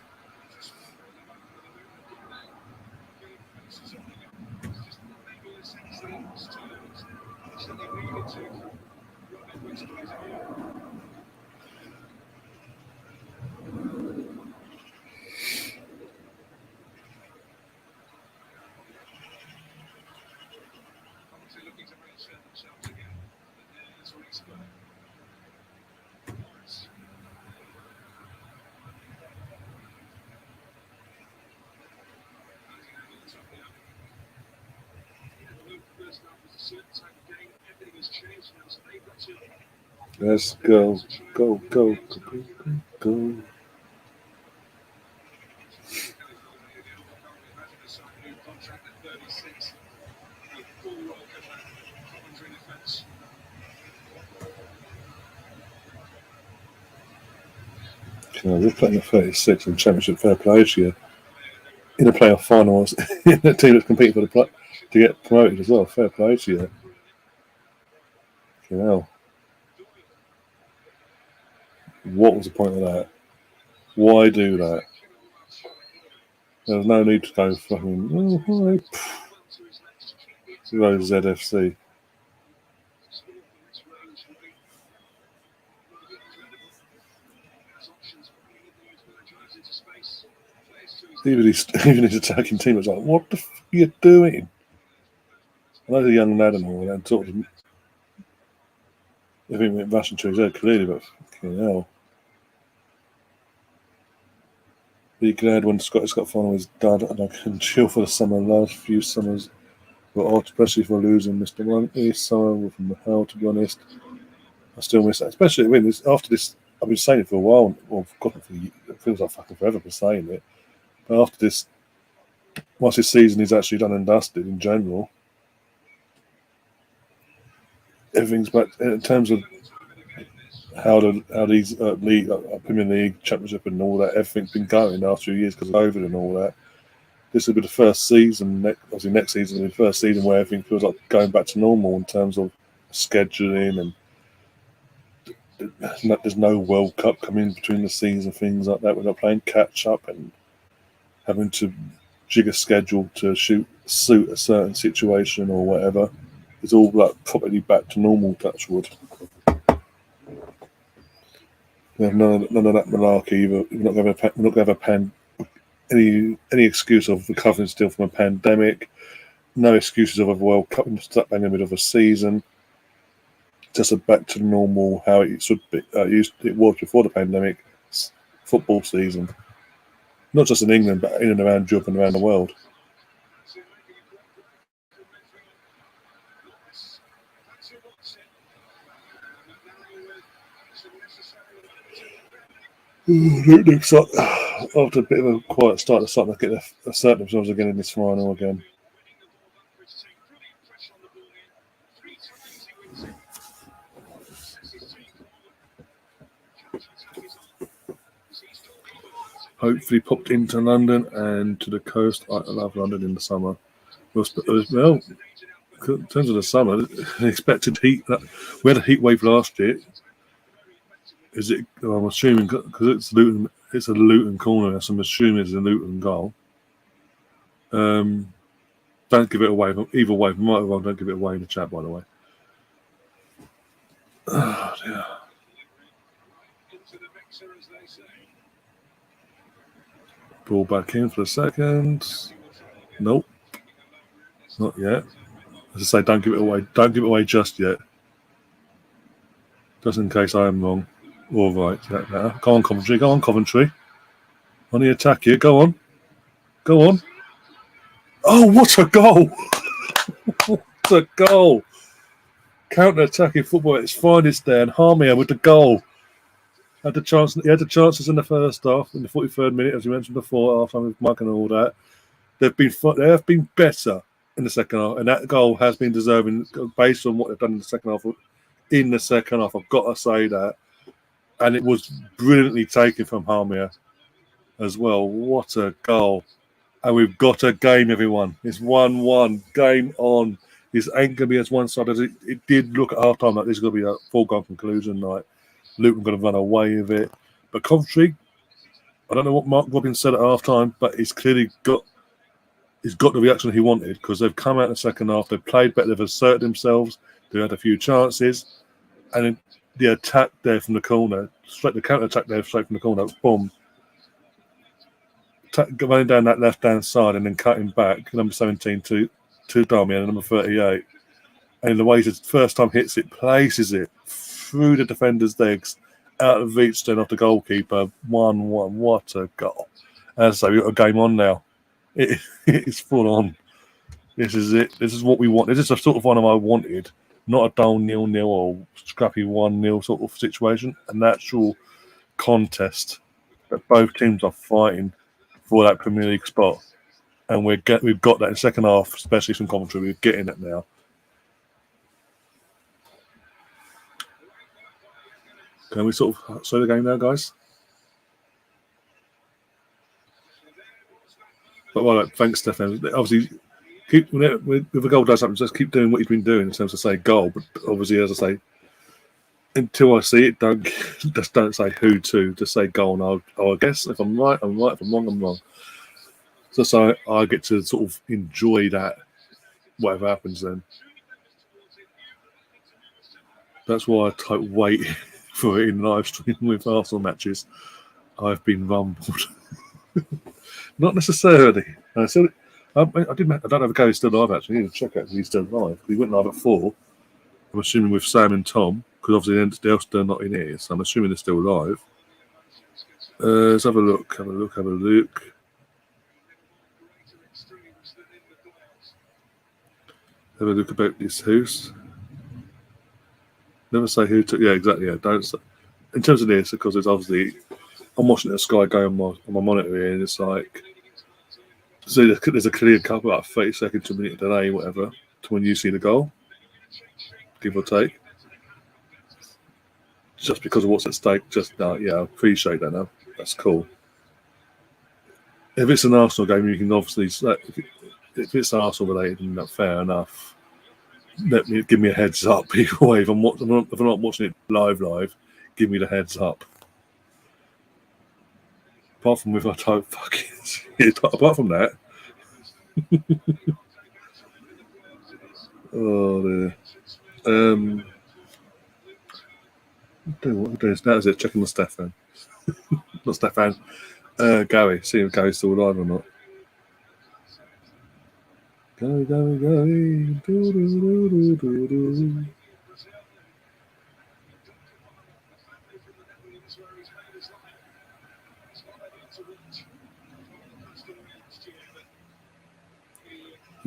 Let's go, go, go, go, go, go. We're playing a 36 in Championship Fair Play this year. In a playoff finals, in a team that's competing for the to get promoted as well. Fair play this year. Hell. What was the point of that? Why do that? There was no need to go fucking those ZFC. Even his attacking team was like, what the fuck are you doing? I know the young lad and all that, talked to him. I think went rushing to his head clearly, but fucking hell. Be glad when Scottish Cup final is done and I can chill for the summer. Last few summers were odd, especially for losing Mr. Monkey. Summer from the hell, to be honest. I still miss that, especially when after this. I've been saying it for a while. Well, it feels like fucking forever for saying it. But after this, once this season is actually done and dusted in general, everything's back in terms of how these Premier League, Championship, and all that. Everything's been going the last few years because of COVID and all that. This will be the first season. Obviously, next season will be the first season where everything feels like going back to normal in terms of scheduling and. There's no World Cup coming between the season, things like that. We're not playing catch up and having to jig a schedule to suit a certain situation or whatever. It's all like properly back to normal. Touchwood. We have none of that malarkey either. We're not going to have any excuse of recovering still from a pandemic. No excuses of a World Cup stuck in the middle of a season. Just a back to normal how it should be. It was before the pandemic football season. not just in England, but in and around Europe and around the world. Looks like after a bit of a quiet start, they're starting to get assert themselves again in this final again. Hopefully popped into London and to the coast. I love London in the summer. Well, in terms of the summer, expected heat. We had a heat wave last year. Is it? I'm assuming because it's Luton. It's a Luton corner, so I'm assuming it's a Luton goal. Don't give it away. Either way, might as well don't give it away in the chat. By the way. Oh, dear. Ball back in for a second. Nope. Not yet. As I say, don't give it away. Don't give it away just yet. Just in case I am wrong. All right. Go on, Coventry. Go on, Coventry. On the attack here. Go on. Go on. Oh, what a goal! What a goal! Counter-attacking football at its finest there, and Harmia with the goal. Had the chance. He had the chances in the first half, in the 43rd minute, as you mentioned before, after with Mike and all that. They have been better in the second half, and that goal has been deserving based on what they've done in the second half. In the second half, I've got to say that, and it was brilliantly taken from Harmia as well. What a goal! And we've got a game, everyone. It's 1-1. Game on. This ain't going to be as one-sided. It did look at half-time like this is going to be a foregone conclusion. Like Luton going to run away with it. But Coventry, I don't know what Mark Robbins said at half-time, but he's clearly got the reaction he wanted because they've come out in the second half. They've played better. They've asserted themselves. They've had a few chances. And then the attack there from the corner, the counter-attack there straight from the corner, boom. Running down that left-hand side and then cutting back, number 17 to Damian and number 38. And the way his first time hits it, places it through the defender's legs, out of reach, then off the goalkeeper. 1-1. What a goal. As I say, we've got a game on now. It's full on. This is it. This is what we want. This is the sort of one I wanted. Not a dull 0-0 or scrappy 1-0 sort of situation. An actual contest that both teams are fighting for that Premier League spot, and we've got that in second half, especially from Coventry. We're getting it now. Can we sort of slow the game now, guys? But well, thanks, Stefan. Obviously, if a goal does happen, just keep doing what you've been doing in terms of say goal. But obviously, as I say, until I see it, don't say who to. Just say goal, and I'll guess if I'm right, I'm right. If I'm wrong, I'm wrong. So I get to sort of enjoy that, whatever happens then. That's why I wait for it in live stream with Arsenal matches. I've been rumbled. Not necessarily. I don't know if Gary's still live actually. I need to check out if he's still live. He went live at 4. I'm assuming with Sam and Tom, because obviously they're not in here, so I'm assuming they're still live. Let's have a look. Have a look about this house. Never say who to. Yeah, exactly. Yeah, don't say. In terms of this, because it's obviously I'm watching the Sky go on my monitor here, and it's like so there's a clear cut about 30 seconds to a minute delay, whatever, to when you see the goal, give or take. Just because of what's at stake, yeah, I appreciate that now. That's cool. If it's an Arsenal game, you can obviously if it's Arsenal related, then fair enough. Give me a heads up either way. If I'm not watching it live, give me the heads up. Apart from if I type fucking shit. Apart from that. Oh dear. What is that? Is it checking the Stefan? Not Stefan. Gary. See if Gary's still alive or not. Gary. Do.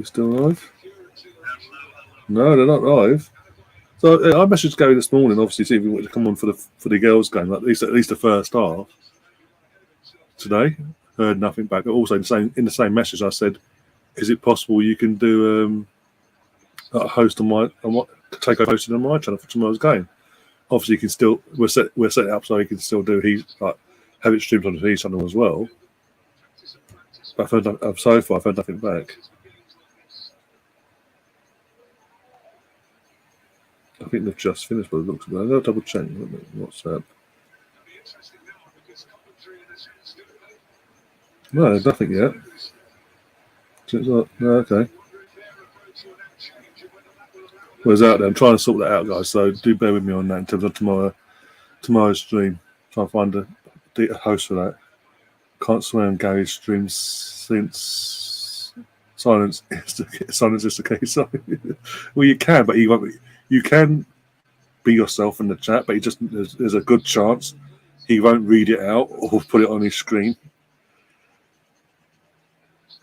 You still live? No, they're not live. So I messaged Gary this morning, obviously, see if he wanted to come on for the girls' game, like at least the first half today. Heard nothing back. Also, in the same message, I said, "Is it possible you can do a host on take over hosting on my channel for tomorrow's game?" Obviously, you can still we're set it up so he can still do have it streamed on his channel as well. But so far, I've heard nothing back. I think they've just finished, but it looks good. I'll double check WhatsApp. No, nothing yet. No, okay. Well, it's out there. I'm trying to sort that out, guys. So do bear with me on that in terms of tomorrow's stream. Try and find a host for that. Can't swear on Gary's streams since silence is the case. Well, you can, but you can be yourself in the chat, but there's a good chance he won't read it out or put it on his screen.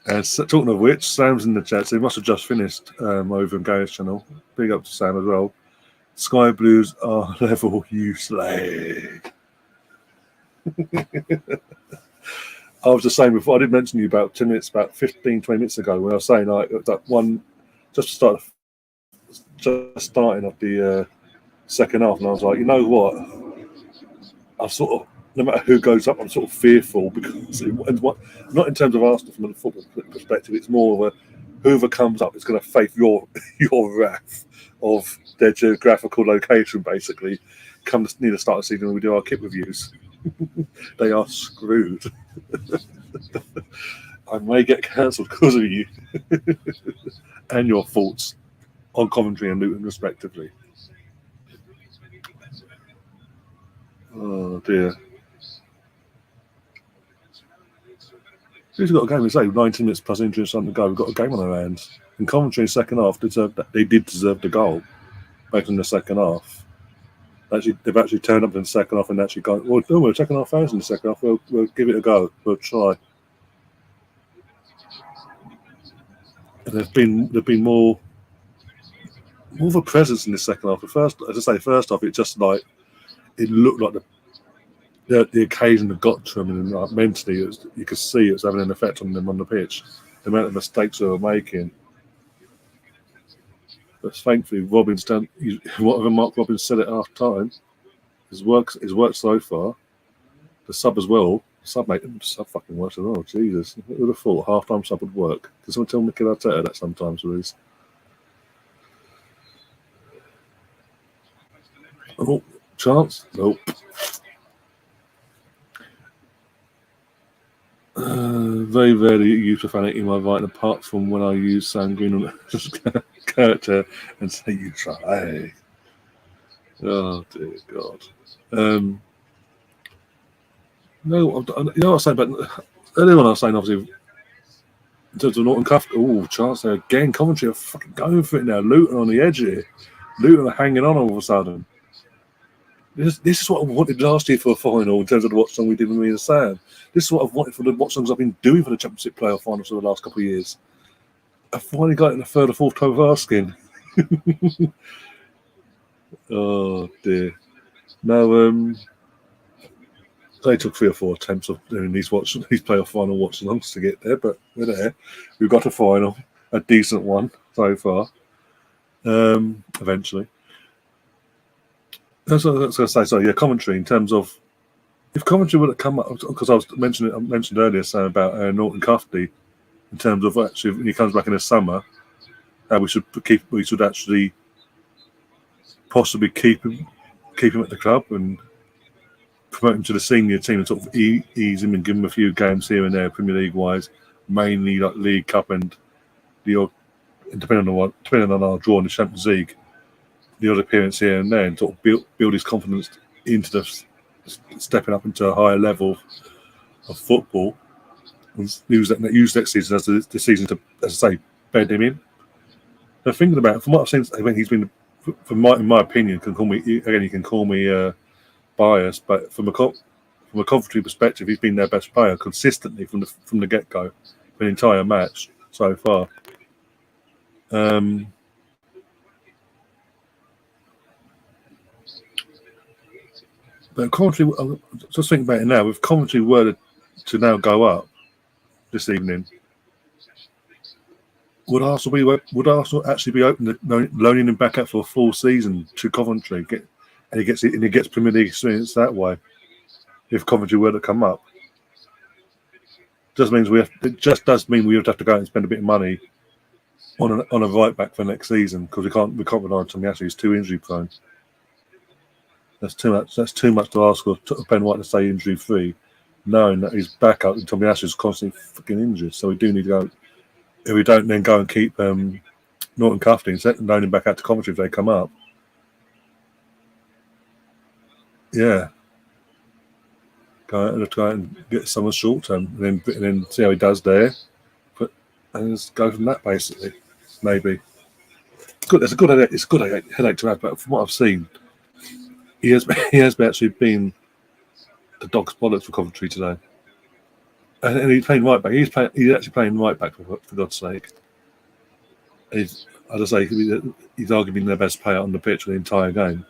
And talking of which, Sam's in the chat, so he must have just finished over on Gary's channel. Big up to Sam as well. Sky Blues are level, you slag. I was just saying before, I did mention to you about 15, 20 minutes ago when I was saying that one, just starting off the second half, and I was like, you know what? I sort of, no matter who goes up, I'm sort of fearful because not in terms of Arsenal from a football perspective, it's more of whoever comes up is going to face your wrath of their geographical location, basically. Come near the start of the season when we do our kit reviews. They are screwed. I may get cancelled because of you and your faults on Coventry and Luton, respectively. Oh dear. Who's got a game? We say 19 minutes plus injury and something to go. We've got a game on our hands. In Coventry, in the second half, they did deserve the goal back in the second half. They've actually turned up in the second half and actually gone, well, we're taking our fans in the second half. We'll give it a go. We'll try. And there've been more of a presence in the second half. First half, it just it looked like the occasion that got to them, and mentally, you could see it was having an effect on them on the pitch. The amount of mistakes they were making. But thankfully, Robin's done whatever Mark Robin said at half time. His work so far. The sub as well. Sub fucking works as well. Jesus, who would have thought half time sub would work? Can someone tell Mikel Arteta that sometimes, please? Oh, chance? Nope. Very rarely use profanity in my writing, apart from when I use Sam Green character and say you try. Oh dear God. No, you know what I was saying about earlier on. I was saying obviously in terms of Norton Cuff. Oh, chance there again. Coventry are fucking going for it now. Luton on the edge here. Luton are hanging on all of a sudden. This is what I wanted last year for a final in terms of the Watchalong we did with me and Sam. This is what I've wanted for the Watchalongs I've been doing for the Championship playoff finals for the last couple of years. I finally got it in the third or fourth time of asking. Oh dear. No, they took 3 or 4 attempts of doing these playoff final Watchalongs to get there, but we're there. We've got a final, a decent one so far. Eventually. That's what I was going to say. So yeah, Coventry in terms of if Coventry would have come up, because I mentioned earlier saying about Norton Cuffy in terms of actually when he comes back in the summer, how we should actually possibly keep him at the club and promote him to the senior team and sort of ease him and give him a few games here and there, Premier League wise, mainly like League Cup and depending on our draw in the Champions League. The odd appearance here and there, and sort of build his confidence into the stepping up into a higher level of football, and use next season as the season to, as I say, bed him in. Now, thinking about it, from what I've seen, I mean, he's been, in my opinion, you can call me biased, but from a Coventry perspective, he's been their best player consistently from the get go, for the entire match so far. But Coventry, just thinking about it now, if Coventry were to now go up this evening, would Arsenal actually be open to loaning him back out for a full season to Coventry? And he gets Premier League experience that way. If Coventry were to come up, it just does mean we would have to go out and spend a bit of money on a right back for next season, because we can't rely on Tommy Ashley. He's too injury prone. That's too much. That's too much to ask for Ben White to stay injury free, knowing that his backup and Tommy Ashley is constantly fucking injured. So we do need to go. If we don't, then go and keep Norton Cuffley and loan him back out to Coventry if they come up. Yeah. Go out and get someone short term, and then see how he does there. And just go from that, basically. Maybe. Good. It's a good headache. It's a good headache to have. But from what I've seen, he has actually been the dog's bollocks for Coventry today. And he's playing right back. He's actually playing right back, for God's sake. As I say, he's arguably their best player on the pitch for the entire game.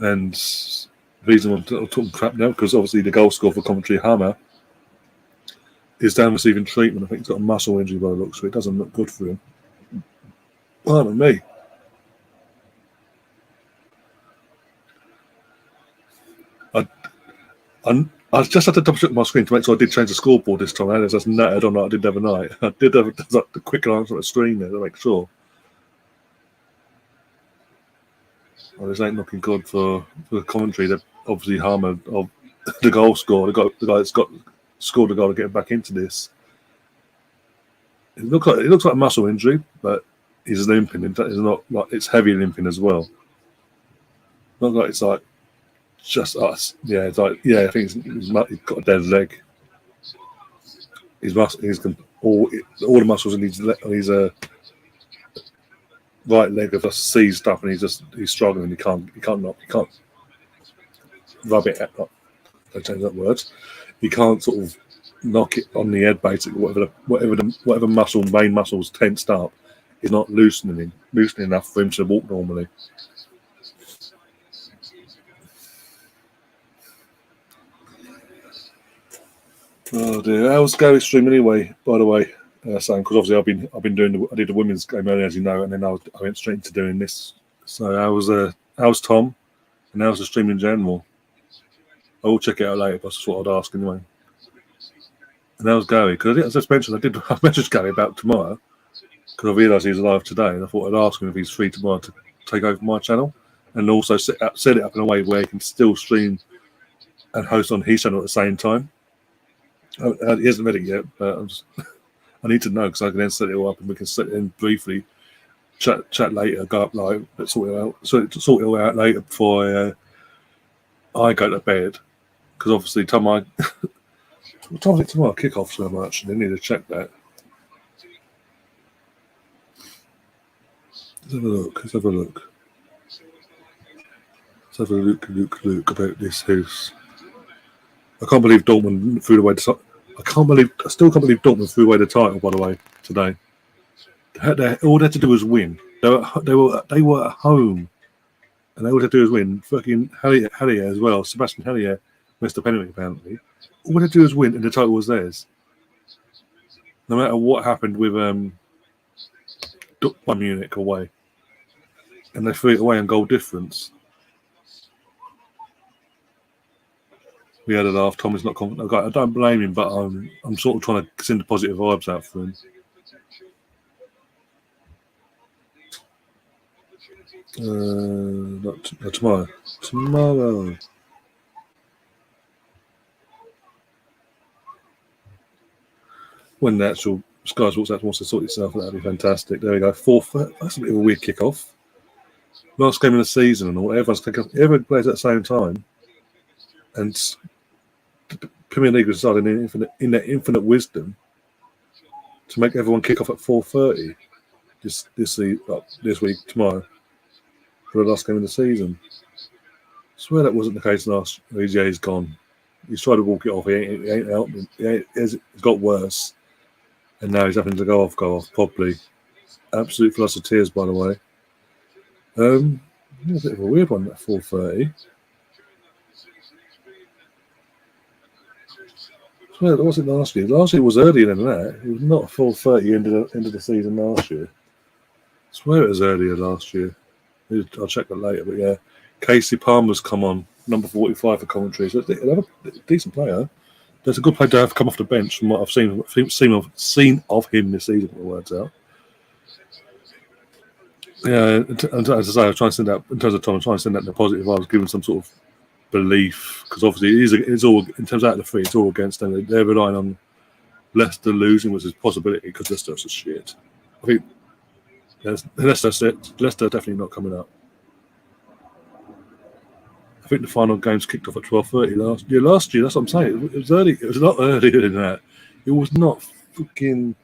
And the reason I'm talking crap now, because obviously the goal scorer for Coventry, Hammer, is down receiving treatment. I think he's got a muscle injury by the looks of it. It doesn't look good for him. Pardon me. I just had to double check my screen to make sure I did change the scoreboard this time. It's just nattered on that I did the other night. I did have the quick glance on the screen there to make sure. Well, this ain't looking good for Coventry. They're obviously Harmer of the goal scorer, the guy that's scored the goal to get back into this. It looks like a muscle injury, but he's limping. It's not like it's heavy limping as well. Not like it's like just us. Yeah, it's like I think he's got a dead leg. All the muscles in his right leg are just seized up, and he's struggling. He can't rub it out. I change that word. He can't sort of knock it on the head, basically. Whatever main muscles tensed up is not loosening enough for him to walk normally. Oh dear, how's Gary's stream anyway? By the way, saying, because obviously I did the women's game earlier, as you know, and then I went straight into doing this. So how's Tom, and how's the stream in general? I will check it out later, but that's what I'd ask anyway. And how's Gary? Because as I mentioned, I messaged Gary about tomorrow, because I realised he was live today, and I thought I'd ask him if he's free tomorrow to take over my channel, and also set it up in a way where he can still stream and host on his channel at the same time. He hasn't read it yet, but I need to know, because I can then set it all up and we can sit in briefly, chat later, go up live, sort it all out later before I go to bed. Because obviously, what time is it tomorrow? Kick-off so much, and I need to check that. Let's have a look. Let's have a look about this house. I can't believe Dortmund threw away the. I still can't believe Dortmund threw away the title. By the way, today, all they had to do was win. They were at home, and all they had to do was win. Fucking Hellier as well. Sebastian Hellier missed a penalty apparently. All they had to do was win, and the title was theirs. No matter what happened with Bayern Munich away, and they threw it away on goal difference. We had a laugh. Tom is not confident. I don't blame him, but I'm sort of trying to send the positive vibes out for him. Tomorrow. When the actual Sky Sports app wants to sort itself, that'd be fantastic. There we go. That's a bit of a weird kick-off. Last game of the season and all. Everyone plays at the same time, and the Premier League decided in their infinite wisdom to make everyone kick off at 4:30 this week tomorrow for the last game of the season. I swear that wasn't the case last year. He's gone. He's tried to walk it off. He ain't helping. It's got worse, and now he's having to go off properly. Absolute flood of tears, by the way. A bit of a weird one at 4:30. Well, it wasn't last year. Last year was earlier than that. It was not 4:30 end of the season last year. I swear it was earlier last year. I'll check that later, but yeah. Casey Palmer's come on, number 45 for Coventry. So another decent player. That's a good player to have come off the bench from what I've seen of him this season. The words out. Yeah, as I say, I was trying to send that in terms of Tom. I'm trying to send that in the positive. I was given some sort of belief because obviously it's all in terms of out of the three. It's all against them. They're relying on Leicester losing, which is a possibility because Leicester's a shit. I think Leicester definitely not coming up. I think the final game's kicked off at 12:30 last year. That's what I'm saying. It was early. It was a lot earlier than that. It was not fucking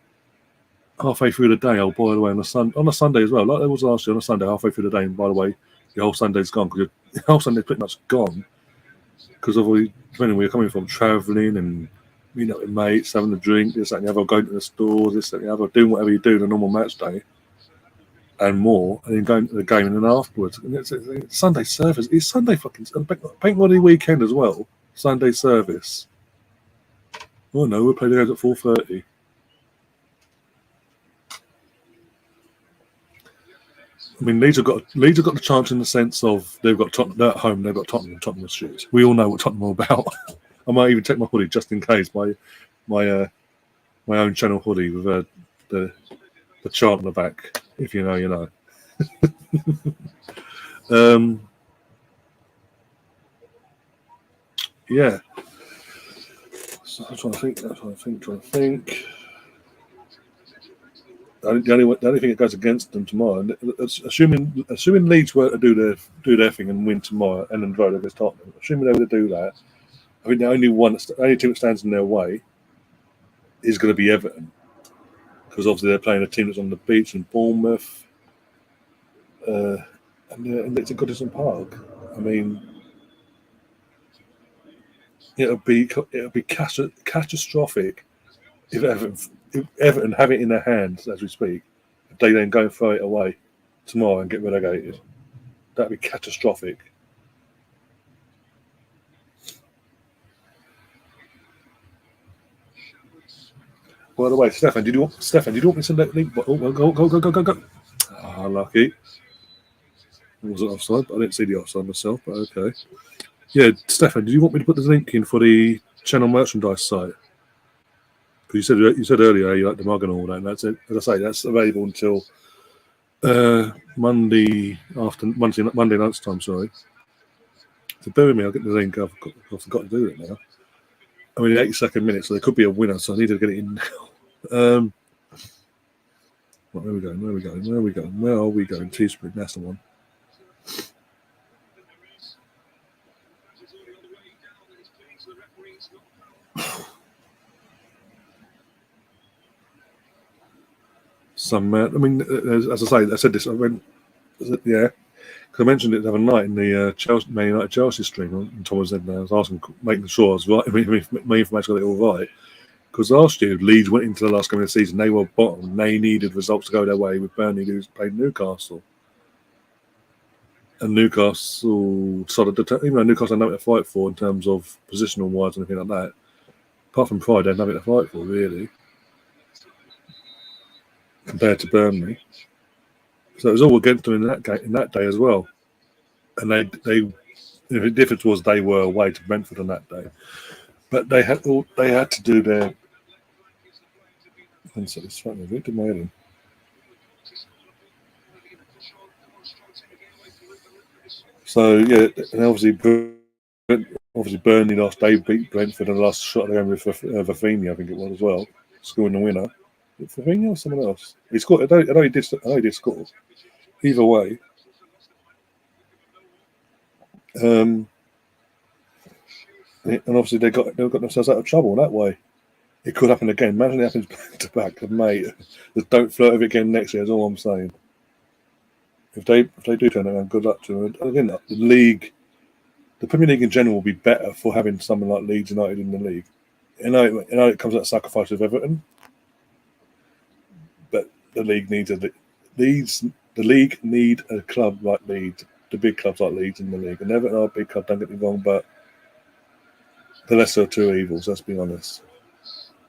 halfway through the day. Oh, by the way, on a Sunday as well. Like it was last year on a Sunday, halfway through the day. And by the way, the whole Sunday's gone because the whole Sunday's pretty much gone because of depending where you're coming from, travelling and meeting up with mates, having a drink, this, that, and the other, going to the stores, this, that, and the other, doing whatever you do on a normal match day. And more, and then going to the game and then afterwards. And it's Sunday service. It's Sunday fucking bank holiday weekend as well. Sunday service. Oh no, we'll play the games at 4:30. I mean, Leeds have got the chance in the sense of they've got Tottenham at home. They've got Tottenham. Tottenham shit. We all know what Tottenham are about. I might even take my hoodie just in case. My own channel hoodie with the chart on the back. If you know, you know. Yeah. So I'm trying to think. The only thing that goes against them tomorrow, assuming Leeds were to do their thing and win tomorrow and then vote against Tottenham, assuming they were to do that, I think the only team that stands in their way is going to be Everton. Because obviously they're playing a team that's on the beach in Bournemouth, and it's at Goodison Park. I mean, it'll be catastrophic if Everton have it in their hands as we speak. If they then go and throw it away tomorrow and get relegated, that'd be catastrophic. By the way, Stefan, did you want me to send that link? Oh, go. Ah, lucky. It wasn't offside, but I didn't see the offside myself, but okay. Yeah, Stefan, did you want me to put the link in for the channel merchandise site? Because you said earlier you like the mug and all that, and that's it. As I say, that's available until Monday lunchtime, sorry. So bear with me, I'll get the link. I've forgot to do it now. I mean, 82nd minute, so there could be a winner, so I need to get it in now. Where are we going? Where are we going? Teespring, that's the one. I mean, as I say, I said this. Because I mentioned it the other night in the Man United Chelsea stream, and Tom was in there. I was making sure I was right. I mean, my information got it all right. Because last year, Leeds went into the last game of the season. They were bottom. They needed results to go their way with Burnley, who played Newcastle. And Newcastle even though Newcastle had nothing to fight for in terms of positional wise and anything like that, apart from pride, they had nothing to fight for, really, compared to Burnley. So it was all against them in that day as well. And the difference was they were away to Brentford on that day. But they had to do their. So yeah, and obviously Burnley lost. They beat Brentford and the last shot of the game with Rafinha, I think it was as well, scoring the winner. Rafinha or someone else? He scored. I know he did score. Either way. And obviously they've got themselves out of trouble that way. It could happen again. Imagine it happens back to back, mate. Just don't flirt with it again next year. Is all I'm saying. If they do turn it around, good luck to them. Again, the Premier League in general will be better for having someone like Leeds United in the league. I know it comes at a sacrifice of Everton, but the league needs The league need a club like Leeds, the big clubs like Leeds in the league. And Everton are a big club, don't get me wrong, but the lesser of two evils, let's be honest.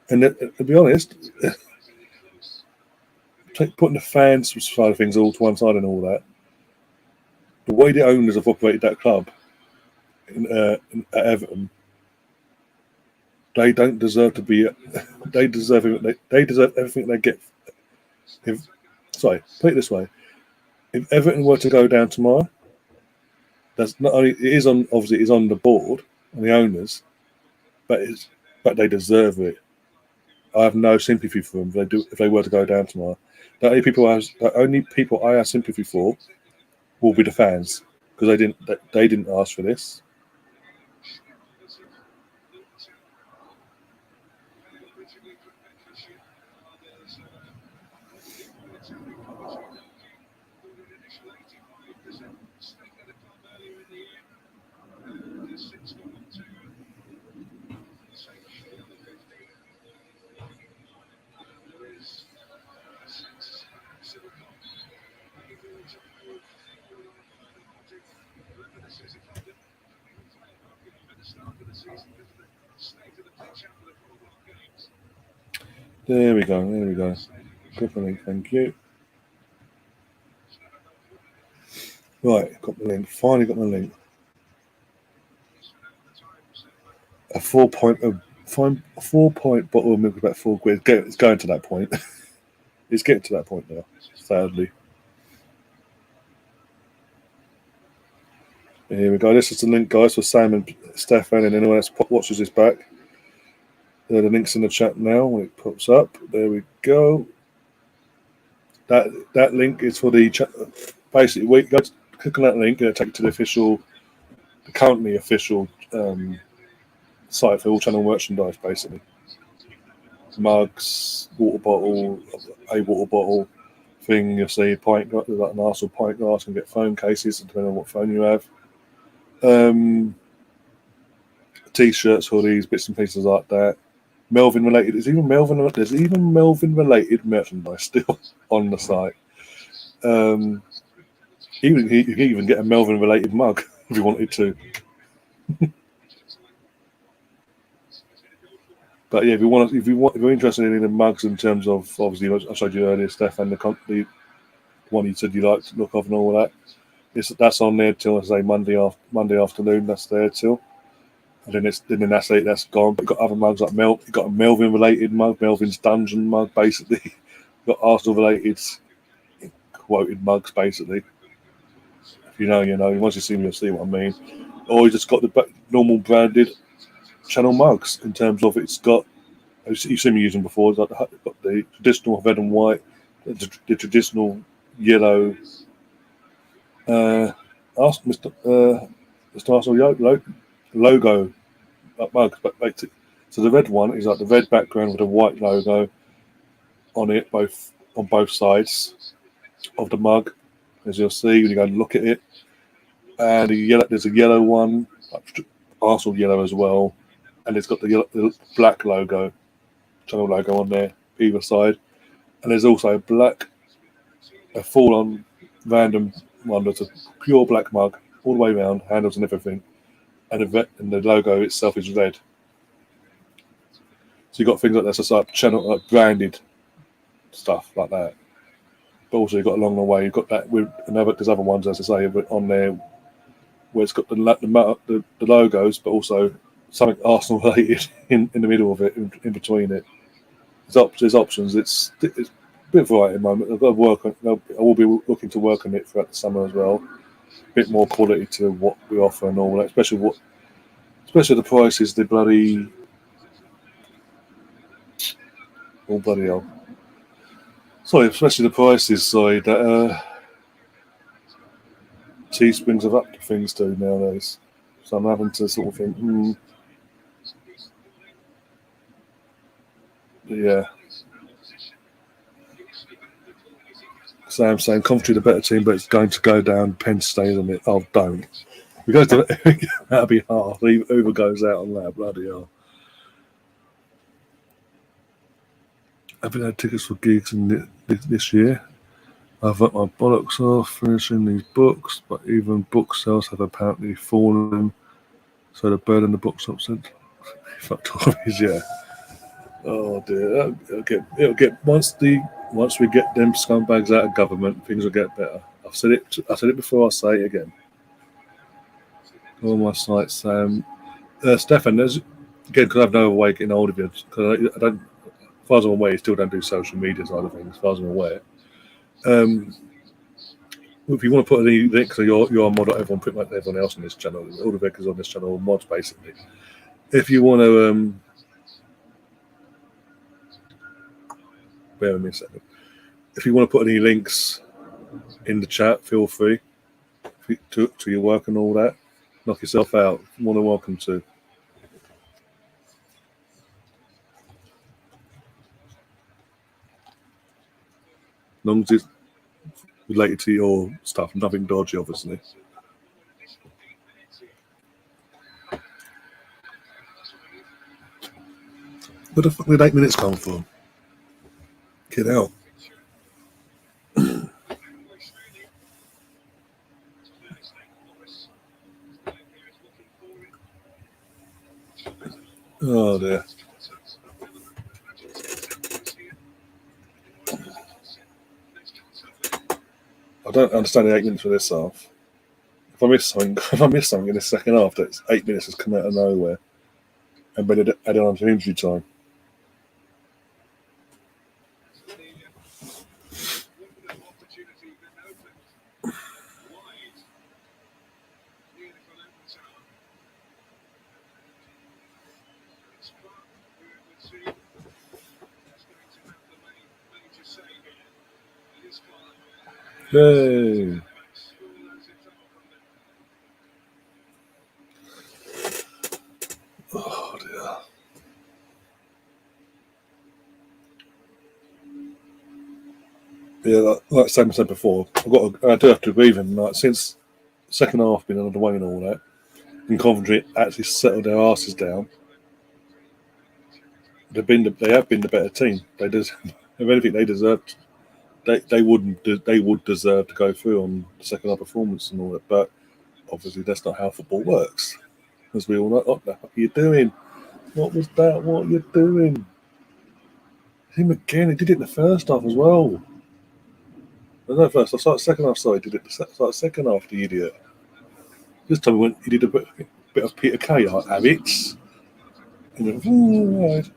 And to be honest, putting the fans side of things all to one side and all that, the way the owners have operated that club at Everton, they don't deserve to be. They deserve everything they get. Put it this way: if Everton were to go down tomorrow, that's not only it is on obviously it is on the board and the owners, but they deserve it. I have no sympathy for them if they were to go down tomorrow. The only people I have sympathy for will be the fans because they didn't ask for this. There we go. Click on link, thank you. Right, got the link. Finally got the link. A 4 point bottle of milk about £4. It's going to that point. It's getting to that point now, sadly. Here we go. This is the link, guys, for Sam and Stefan and anyone else watches this back. The link's in the chat now when it pops up. There we go. That link is for the chat. Basically, we go to click on that link and it'll take you to the currently official site for all channel merchandise, basically. Mugs, a water bottle thing. You'll see pint glass, like an Arsenal pint glass, and get phone cases depending on what phone you have. T-shirts, hoodies, bits and pieces like that. Melvin related. There's even Melvin related merchandise still on the site. You can even get a Melvin related mug if you wanted to. But yeah, if you're interested in the mugs in terms of obviously I showed you earlier, Stefan, the one you said you liked to look of and all that. That's on there till I say Monday afternoon. That's there till. And then that's it. That's gone. But you've got other mugs like you've got a Melvin related mug, Melvin's Dungeon mug, basically. You've got Arsenal related quoted mugs, basically. If you know, you know. Once you see me, you'll see what I mean. Or you just got the normal branded channel mugs in terms of it's got. You've seen me using before. It's got the traditional red and white, the traditional yellow. Ask Mr. Arsenal logo mugs, but so the red one is like the red background with a white logo on it, on both sides of the mug, as you'll see when you go and look at it. And there's a yellow one, like Arsenal yellow as well, and it's got the black logo, channel logo on there either side. And there's also a full-on random one that's a pure black mug all the way around, handles and everything. And the logo itself is red. So you've got things like that, just like channel, like branded stuff like that. But also you've got along the way, you've got that with there's other ones, as I say, on there where it's got the logos, but also something Arsenal related in the middle of it, in between it. There's options. It's a bit of variety at the moment. I've got to work on. I will be looking to work on it throughout the summer as well. A bit more quality to what we offer and all that, especially the prices. The bloody hell. Sorry, especially the prices side that Teesprings have upped things to nowadays. So I'm having to sort of think, yeah. Sam saying Coventry the better team, but it's going to go down. Penn stays on it. Oh, don't. We go to that'll be hard. Whoever goes out on that, bloody hell. I've been had tickets for gigs this year. I've got my bollocks off finishing these books, but even book sales have apparently fallen. So the bird in the bookshops said, "Fuck Tories, yeah." Oh dear, it'll get once we get them scumbags out of government, things will get better. I said it before. I'll say it again. All my sites, Stefan. There's again because I've no way of getting hold of you. Because I don't, as far as I'm aware, you still don't do social media side of things. As far as I'm aware. If you want to put any links, so you're a mod, everyone, pretty much everyone else on this channel, all the vickers on this channel are mods basically. If you want to, bear with me a second. If you want to put any links in the chat, feel free to your work and all that. Knock yourself out. More than welcome to. As long as it's related to your stuff, nothing dodgy, obviously. Where the fuck did 8 minutes come from? Get out. Oh dear. I don't understand the 8 minutes for this half. If I miss something in the second half, that's 8 minutes has come out of nowhere and been added on to injury time. Yay! Oh dear. Yeah, like Sam said before, I do have to agree with him. Like since second half been under way and all that, and Coventry actually settled their asses down. They have been the better team. They if anything, they deserved. They would deserve to go through on the second half performance and all that. But obviously, that's not how football works. As we all know, what the fuck are you doing? What was that? What are you doing? Him again. He did it in the first half as well. No, first. I started second half. Sorry, did it start second half? The idiot. This time he did a bit of Peter Kay like habits. And then, right.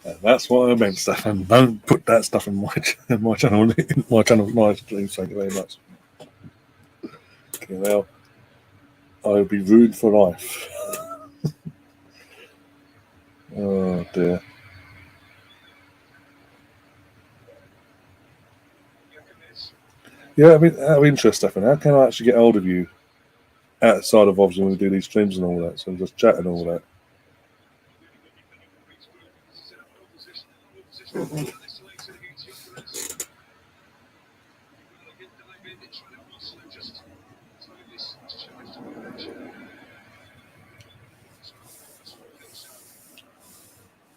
And that's what I meant, Stefan. Don't put that stuff in my channel. In my channel, my stream. Thank you very much. Okay, well, I'll be ruined for life. Oh dear. Yeah, I mean, out of interest, Stefan, how can I actually get hold of you outside of obviously when we do these streams and all that? So just chat and all that.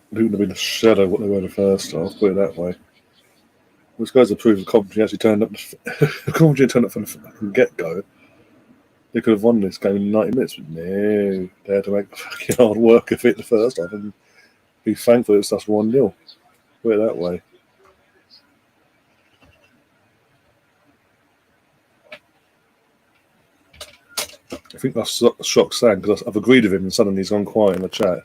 They wouldn't have been a shadow what they were the first half, put it that way. This guy's a proof of Coventry actually turned up. Coventry turned up from the get go. They could have won this game in 90 minutes, but no, they had to make fucking hard work of it the first half and be thankful it's just 1-0. Put it that way. I think that's shocked Sam because I've agreed with him and suddenly he's gone quiet in the chat.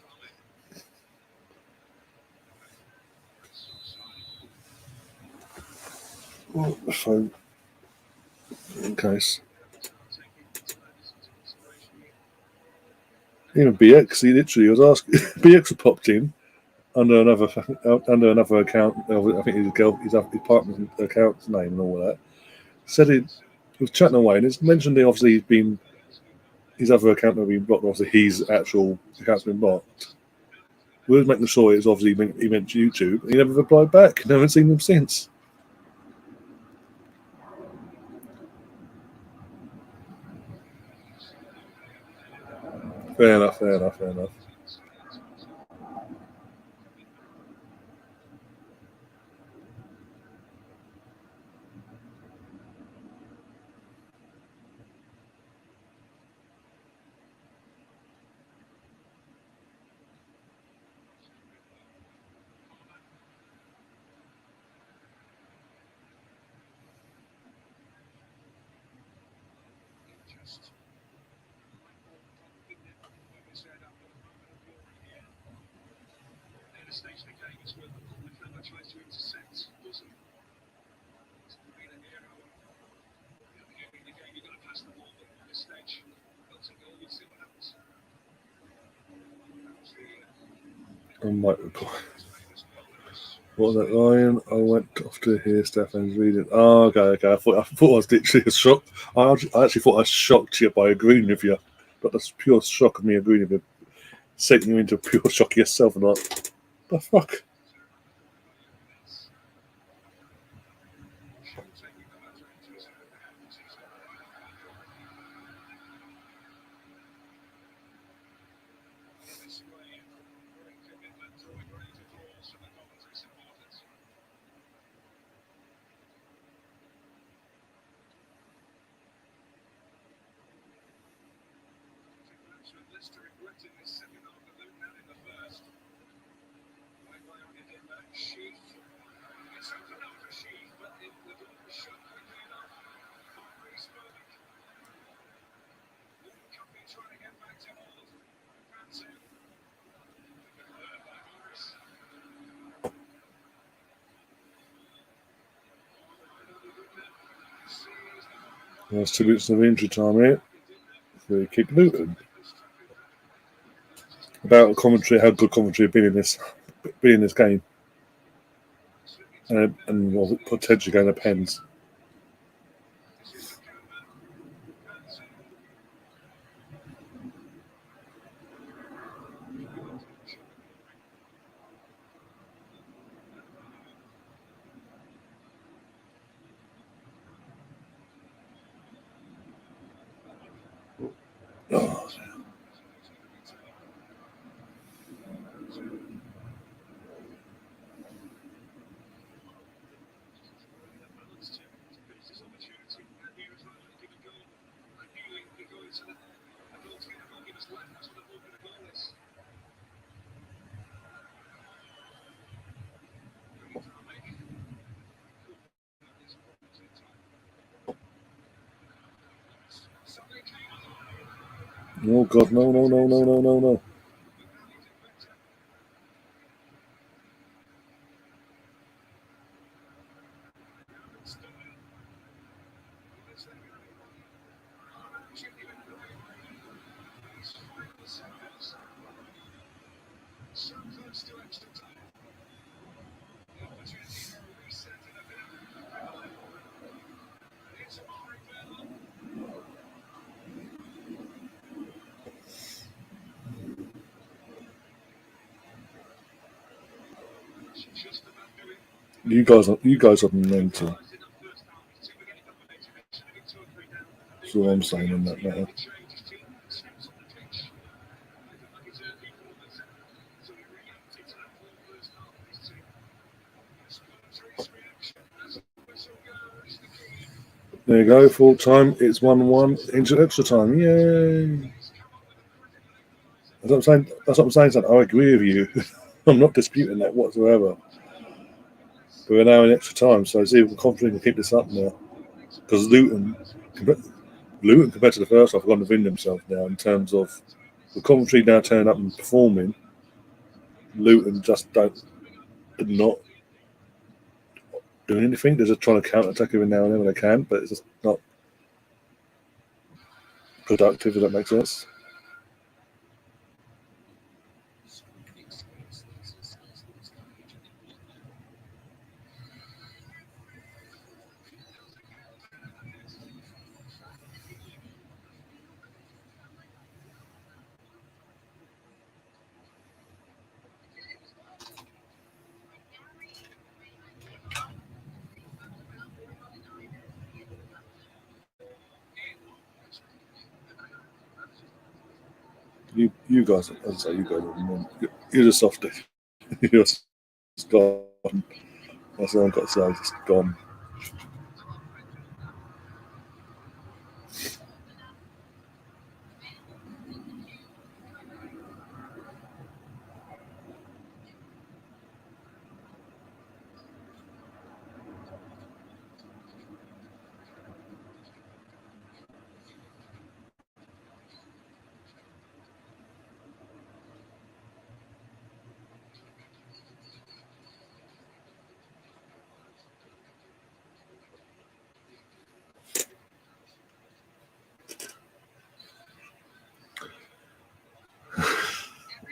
Well, the phone. In case. Even BX, he literally was asking. BX popped in under another account. I think his partner's account's name and all that. Said he was chatting away and it's mentioned that obviously he's been his other account has been blocked. Obviously his actual account's been blocked. We were making sure it's obviously he meant YouTube. He never replied back. Never seen him since. Fair enough. Fair enough. Fair enough. I might reply. What was that line? I went off to hear Stefan's reading. Oh, okay. I thought I was literally shocked. I actually thought I was shocked you by agreeing with you. But that's pure shock of me agreeing with you. Setting you into pure shock yourself and like, the fuck? There's 2 minutes of injury time here. Free kick Luton. About Coventry, how good Coventry have been in this game, and was potentially going to pens. Oh. Oh God, no. You guys are mental. That's all I'm saying in that matter. There you go, full time. It's 1-1 into extra time. Yay! That's what I'm saying. Son. I agree with you. I'm not disputing that whatsoever. But we're now in extra time, so see if we're confident to keep this up now. Because Luton, compared to the first half, have gone to win themselves now in terms of the Coventry now turning up and performing. Luton just not doing anything. They're just trying to counter attack every now and then when they can, but it's just not productive. If that makes sense. You guys, as I say, you guys, you're just softy. You're just gone. That's all I've got to say. Just gone.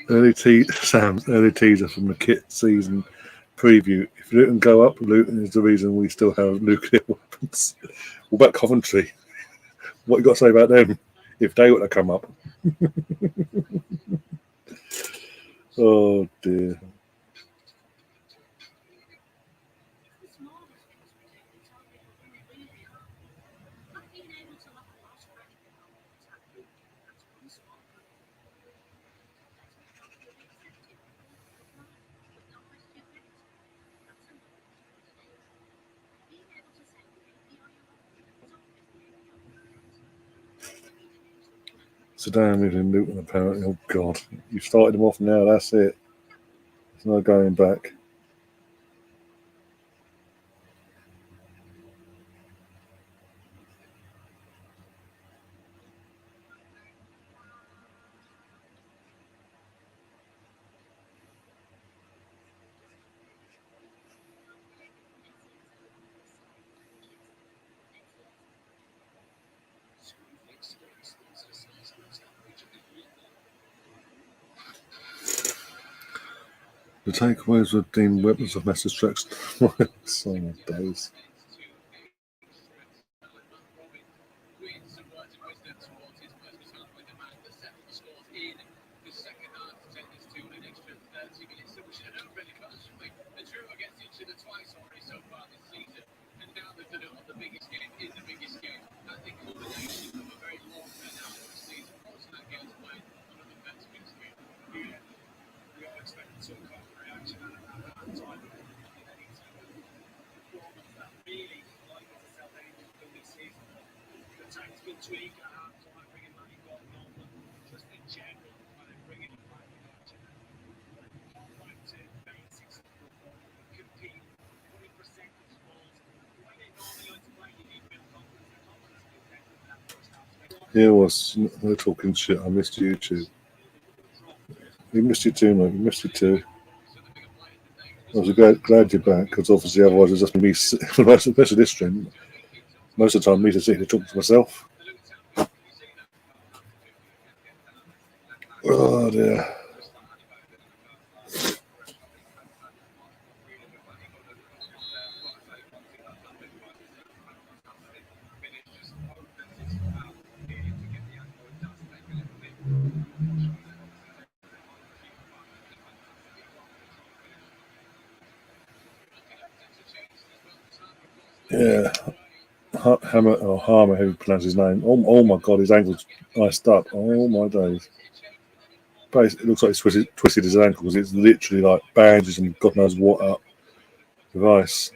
Early teaser from the kit season preview. If Luton go up, Luton is the reason we still have nuclear weapons. What about Coventry? What you got to say about them? If they were to come up, oh dear. Sudan in Luton apparently. Oh God, you've started them off now. That's it. There's no going back. The takeaways were deemed weapons of mass destruction. So many days. Here was no talking shit. I missed you too. We missed you too, mate. We missed you too. I was glad you're back because obviously otherwise it's just me, especially this stream. Most of the time, me to sitting and talking to myself. Oh dear. Yeah. Hammer or Harmer, who pronounced his name. Oh my God, his ankle's iced up. Oh my days. It looks like he's twisted his ankle because it's literally like bandages and God knows what up with ice.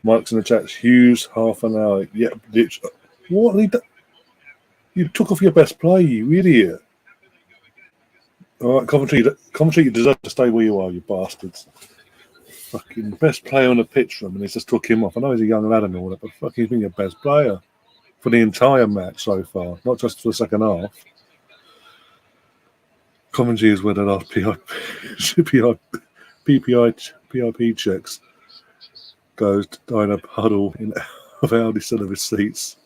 Mike's in the chat. Hughes, half an hour. Yeah, literally. What? You took off your best play, you idiot. All right, Coventry, you deserve to stay where you are, you bastards. Fucking best player on the pitch for him, and he's just took him off. I know he's a young lad and all that, but fucking he's been your best player for the entire match so far, not just for the second half. Coventry is where the last PIP checks goes to dine up huddle in of Audi of his seats.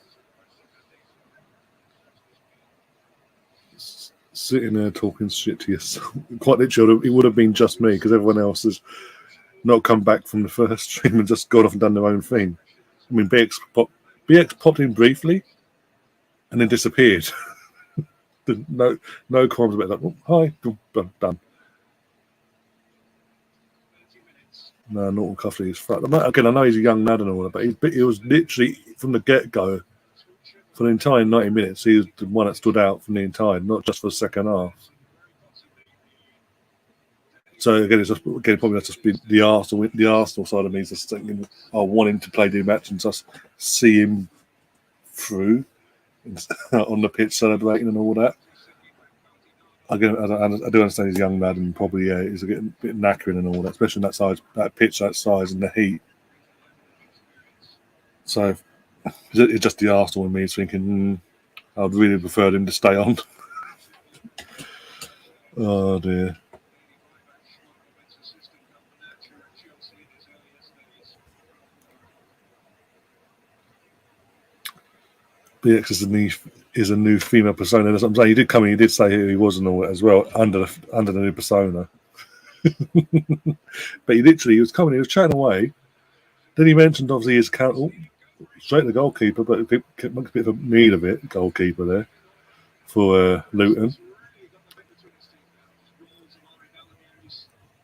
Sitting there talking shit to yourself. Quite literally, it would have been just me because everyone else has not come back from the first stream and just gone off and done their own thing. I mean, BX popped in briefly and then disappeared. no qualms about that. Oh, hi, done. No, Norton Cuffley is fucked. Again, I know he's a young lad and all that, but he was literally from the get-go For the entire 90 minutes, he was the one that stood out from the entire, not just for the second half. So again, it's just probably that's just been the Arsenal side of me is just thinking, I want him to play the match and just see him through on the pitch celebrating and all that. I do understand he's a young lad and probably he's a bit knackering and all that, especially in that pitch, that size and the heat. So it's just the Arsenal in me thinking, I'd really prefer him to stay on. Oh dear. BX is a new female persona. That's what I'm saying. He did come in. He did say who he was and all that as well under the new persona. But he was coming. He was chatting away. Then he mentioned obviously his account. Oh, straight to the goalkeeper, but a bit of a need of it. Goalkeeper there for Luton.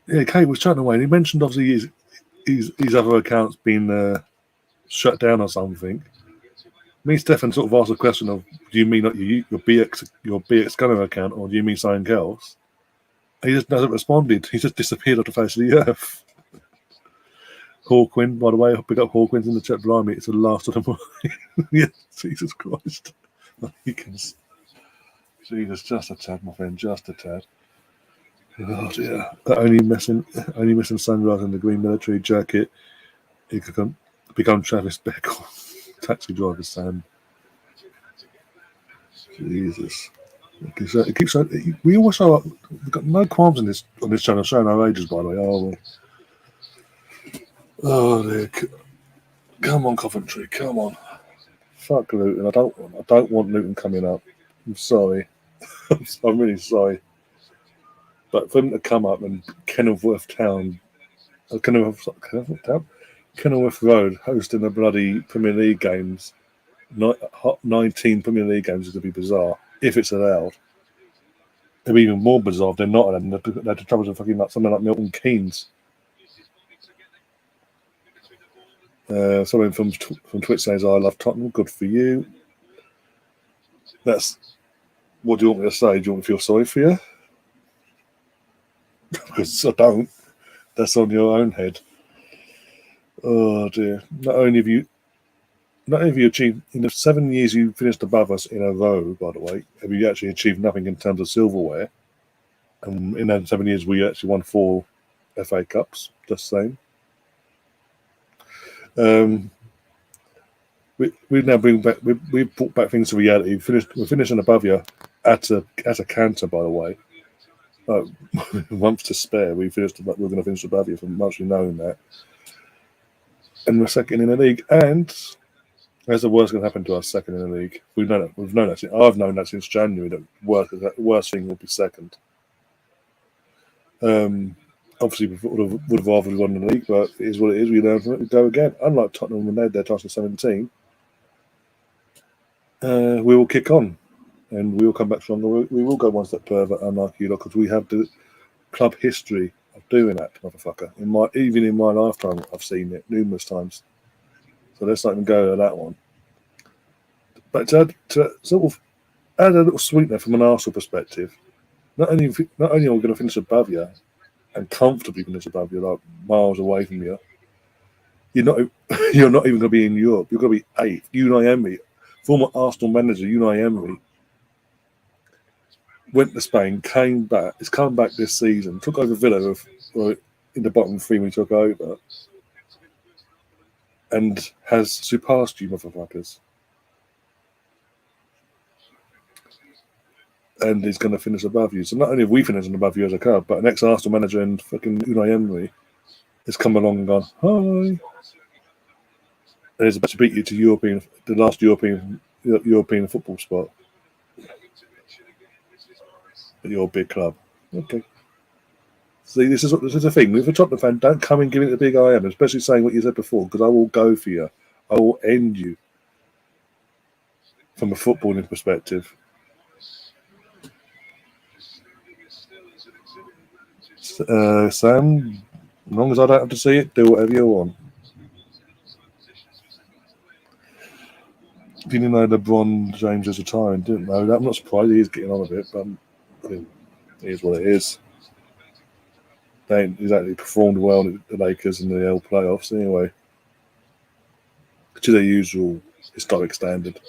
Yeah, Kate was chatting away. And he mentioned obviously his other accounts being shut down or something. Me and Stefan sort of asked the question of, do you mean not your BX Gunner account, or do you mean something else? And he just hasn't responded. He just disappeared off the face of the earth. Hawkwind, by the way, I pick up Hawkwind's in the chat behind me. It's the last of them. Yeah, Jesus Christ. Jesus, just a tad, my friend, just a tad. Oh dear. Only missing sunglasses and the green military jacket. He could become Travis Bickle. Taxi driver Sam. Jesus. It keeps we also we've got no qualms on this channel showing our ages, by the way, are we? Oh dear. Come on, Coventry, come on. Fuck Luton. I don't want Luton coming up. I'm sorry. I'm really sorry. But for them to come up and Kenilworth Road hosting the bloody Premier League games, 19 Premier League games is to be bizarre, if it's allowed. It'd be even more bizarre if they're not allowed. They had to travel to fucking something like Milton Keynes. Someone from Twitch says, I love Tottenham. Good for you. That's what do you want me to say? Do you want me to feel sorry for you? Because I don't. That's on your own head. Oh dear. Not only have you achieved, in the 7 years you finished above us in a row, by the way, have you actually achieved nothing in terms of silverware? And in those 7 years we actually won 4 FA Cups, just saying. We now we brought back things to reality. We're finishing above you at a canter, by the way. Months to spare. We're going to finish above you from mostly knowing that. And we're second in the league. And there's the worst going to happen to us second in the league. We've known that. I've known that since January. That worst thing will be second. Obviously, we would have rather won the league, but it is what it is. We learn from it. We go again. Unlike Tottenham when they had their task in 17, we will kick on. And we will come back stronger. We will go one step further, unlike you lot, because we have the club history of doing that, motherfucker. Even in my lifetime, I've seen it numerous times. So let's not even go to that one. But to sort of add a little sweetener from an Arsenal perspective, not only are we going to finish above you and comfortably finish above you, like miles away from you, you're not even going to be in Europe. You're going to be 8th. Unai Emery, former Arsenal manager Unai Emery, went to Spain, came back. He's come back this season. Took over Villa in the bottom 3 when he took over, and has surpassed you, motherfuckers. And he's going to finish above you. So not only have we finished above you as a club, but an ex-Arsenal manager and fucking Unai Emery has come along and gone, hi. And he's about to beat you to the last European football spot. At your big club. Okay. See, this is the thing. If a Tottenham fan, don't come and give it the big I am, especially saying what you said before, because I will go for you. I will end you from a footballing perspective. Sam, as long as I don't have to see it, do whatever you want. didn't know LeBron James is retiring. Didn't know that. I'm not surprised he is getting on a bit, but it is what it is. They ain't exactly performed well at the Lakers in the L playoffs anyway, to their usual historic standard.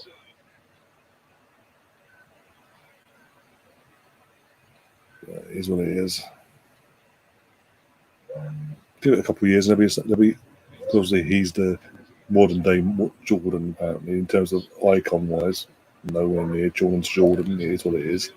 It is what it is. Give it a couple of years, and there'll be obviously he's the modern day Jordan apparently in terms of icon wise. Nowhere near Jordan's Jordan. It is what it is.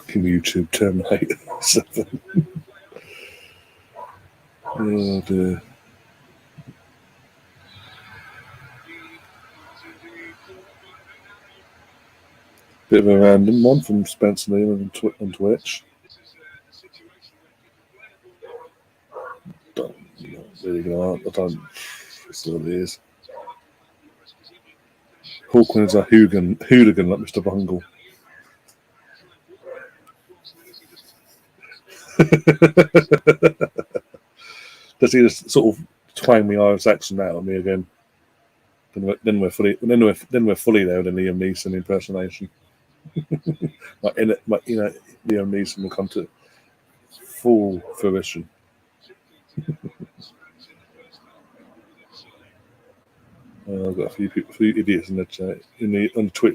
Can YouTube terminate? Oh dear. Bit of a random one from Spencer Neal on Twitch. Don't really go out. I don't. That's what it is. Hawkman is a hooligan like Mr. Bungle. Does he just sort of twang the Irish accent out on me again? Then we're fully there with the Liam Neeson impersonation. Liam Neeson will come to full fruition. I've got a few idiots in the chat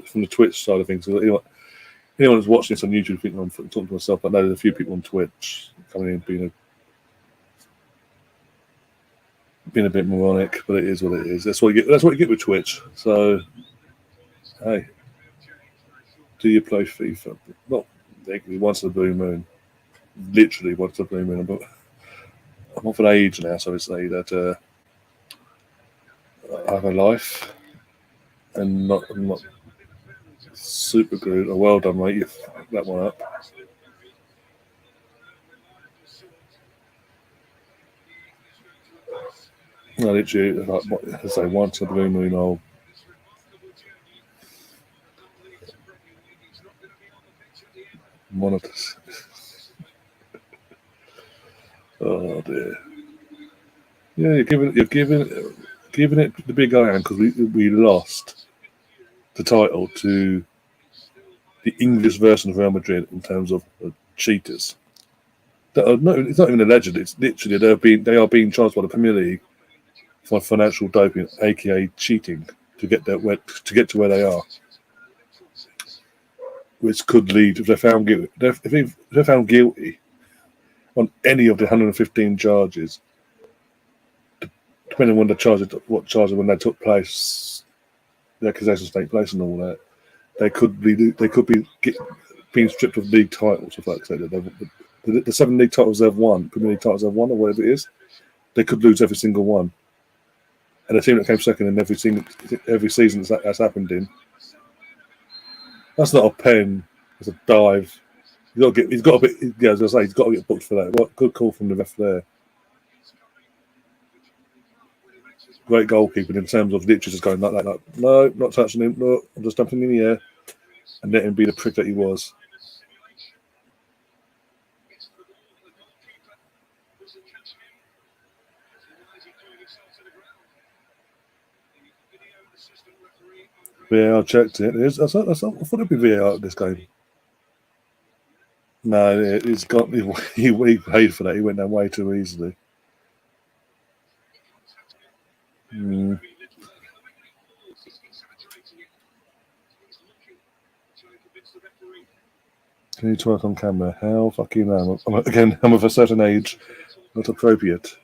from the Twitch side of things. So anyone who's watching this on YouTube, thinking I'm talking to myself, but no, there's a few people on Twitch coming in being a bit moronic, but it is what it is. That's what you get with Twitch. So, hey, do you play FIFA? Not regularly, once in a blue moon. Literally once in a blue moon. But I'm of an age now, so I say that I have a life, and I'm not super good. Oh, well done, mate. You've that one up. No, literally, like I say, once in a blue moon, I'll. Monitor. Oh dear. Yeah, you're giving it the big iron because we lost the title to the English version of Real Madrid in terms of cheaters. It's not even alleged. It's literally they are being charged by the Premier League for financial doping, aka cheating, to get to where they are, which could lead if they're found guilty. If they're found guilty on any of the 115 charges, depending on what charges when they took place, the accusations take place and all that, they could be being stripped of league titles. If like I said, the 7 league titles they've won, Premier League titles they've won, or whatever it is, they could lose every single one. And the team that came second in every season that's happened in, that's not a pen, it's a dive. He's got to get booked for that. What good call from the ref there. Great goalkeeping in terms of literally just going like that, like, no, not touching him, no, I'm just dumping in the air, and let him be the prick that he was. VAR checked it. I thought it'd be VAR at this game. No, he's got he paid for that. He went down way too easily. Mm. Can you twerk on camera? How fucking I'm of a certain age, not appropriate.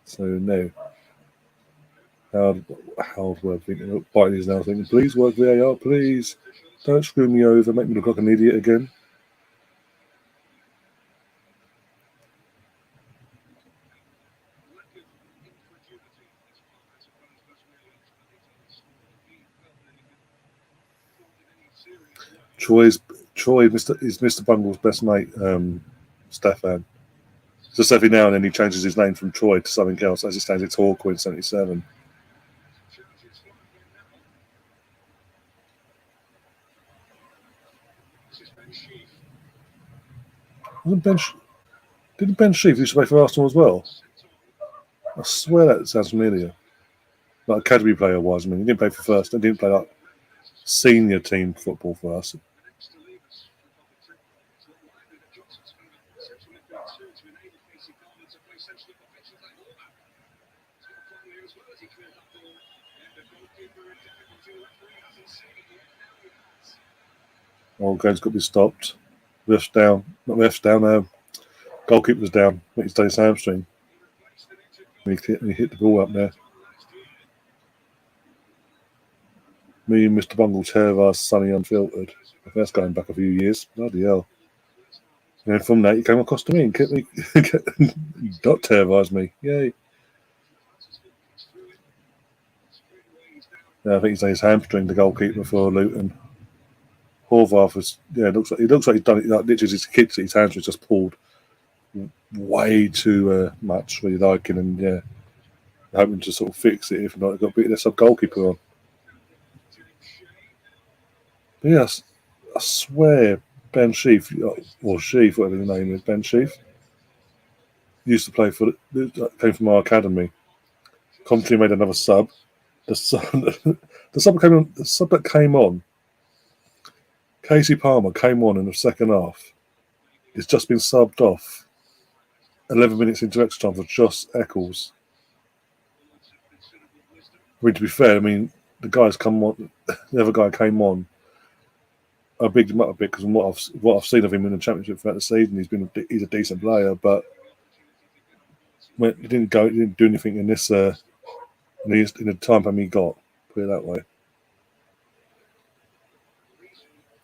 So no. Howard were thinking, Biden is now thinking, please work VAR, please. Don't screw me over, make me look like an idiot again. Troy's Troy is Mr. Bungle's best mate, Stefan. Just every now and then he changes his name from Troy to something else. As it stands, it's Hawkwood 77. Didn't Ben Sheaf used to play for Arsenal as well? I swear that sounds familiar. Like academy player wise, I mean, he didn't play for first. He didn't play like senior team football for us. Oh, game's got to be stopped. Ref's down. Not ref's down. Goalkeeper's down. I think he's done his hamstring. He hit the ball up there. Me and Mr. Bungle's hair of our sunny unfiltered. I think that's going back a few years. Bloody hell. And then from that, he came across to me and kept me, not terrorised me. Yay. Yeah, I think he's done his hamstring, the goalkeeper for Luton. Horvath was, it looks like he's done it. Like, literally, his kicked his hamstring just pulled way too much, really liking, and hoping to sort of fix it. If not, got beat their sub goalkeeper on. But yes, I swear Ben Sheaf, or Sheaf, whatever the name is, Ben Sheaf, used to play for, came from our academy. Coventry made another sub. The sub that came on, Casey Palmer came on in the second half. It's just been subbed off 11 minutes into extra time for Josh Eccles. I mean, to be fair, the guy's come on. The other guy came on. I bigged him up a bit because what I've seen of him in the Championship throughout the season, he's a decent player, but he didn't do anything in this in the time frame he got. Put it that way.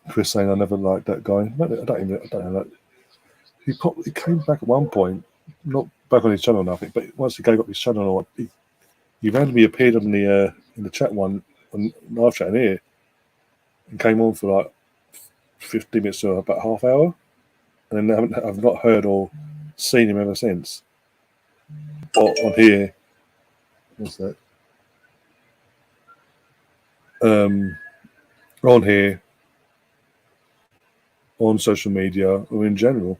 Chris saying I never liked that guy. I don't know that. He came back at one point, not back on his channel or nothing, but once he gave up his channel, he randomly appeared on the in the chat one on live chat in here, and came on for like 15 minutes to about half hour, and then I've not heard or seen him ever since. Or on here, what's that? On here, on social media, or in general.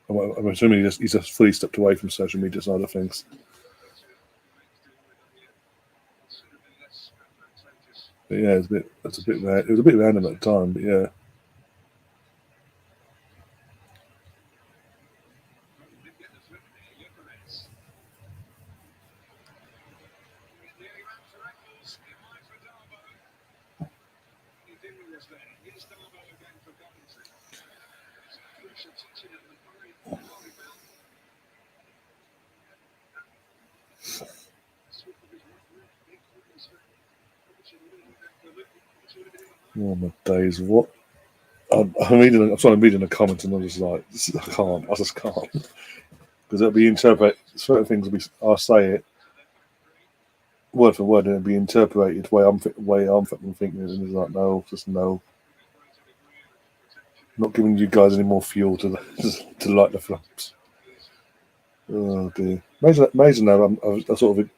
I'm assuming he's just fully stepped away from social media side of things. But yeah, it was a bit random at the time, but yeah. Oh my days! What? I'm reading the comments, and I'm just like, I just can't, because it'll be interpreted. Certain things will be. I'll say it word for word, and it'll be interpreted the way I'm thinking, and it's like, no, just no. Not giving you guys any more fuel to light the flames. Oh dear! Amazing now. I sort of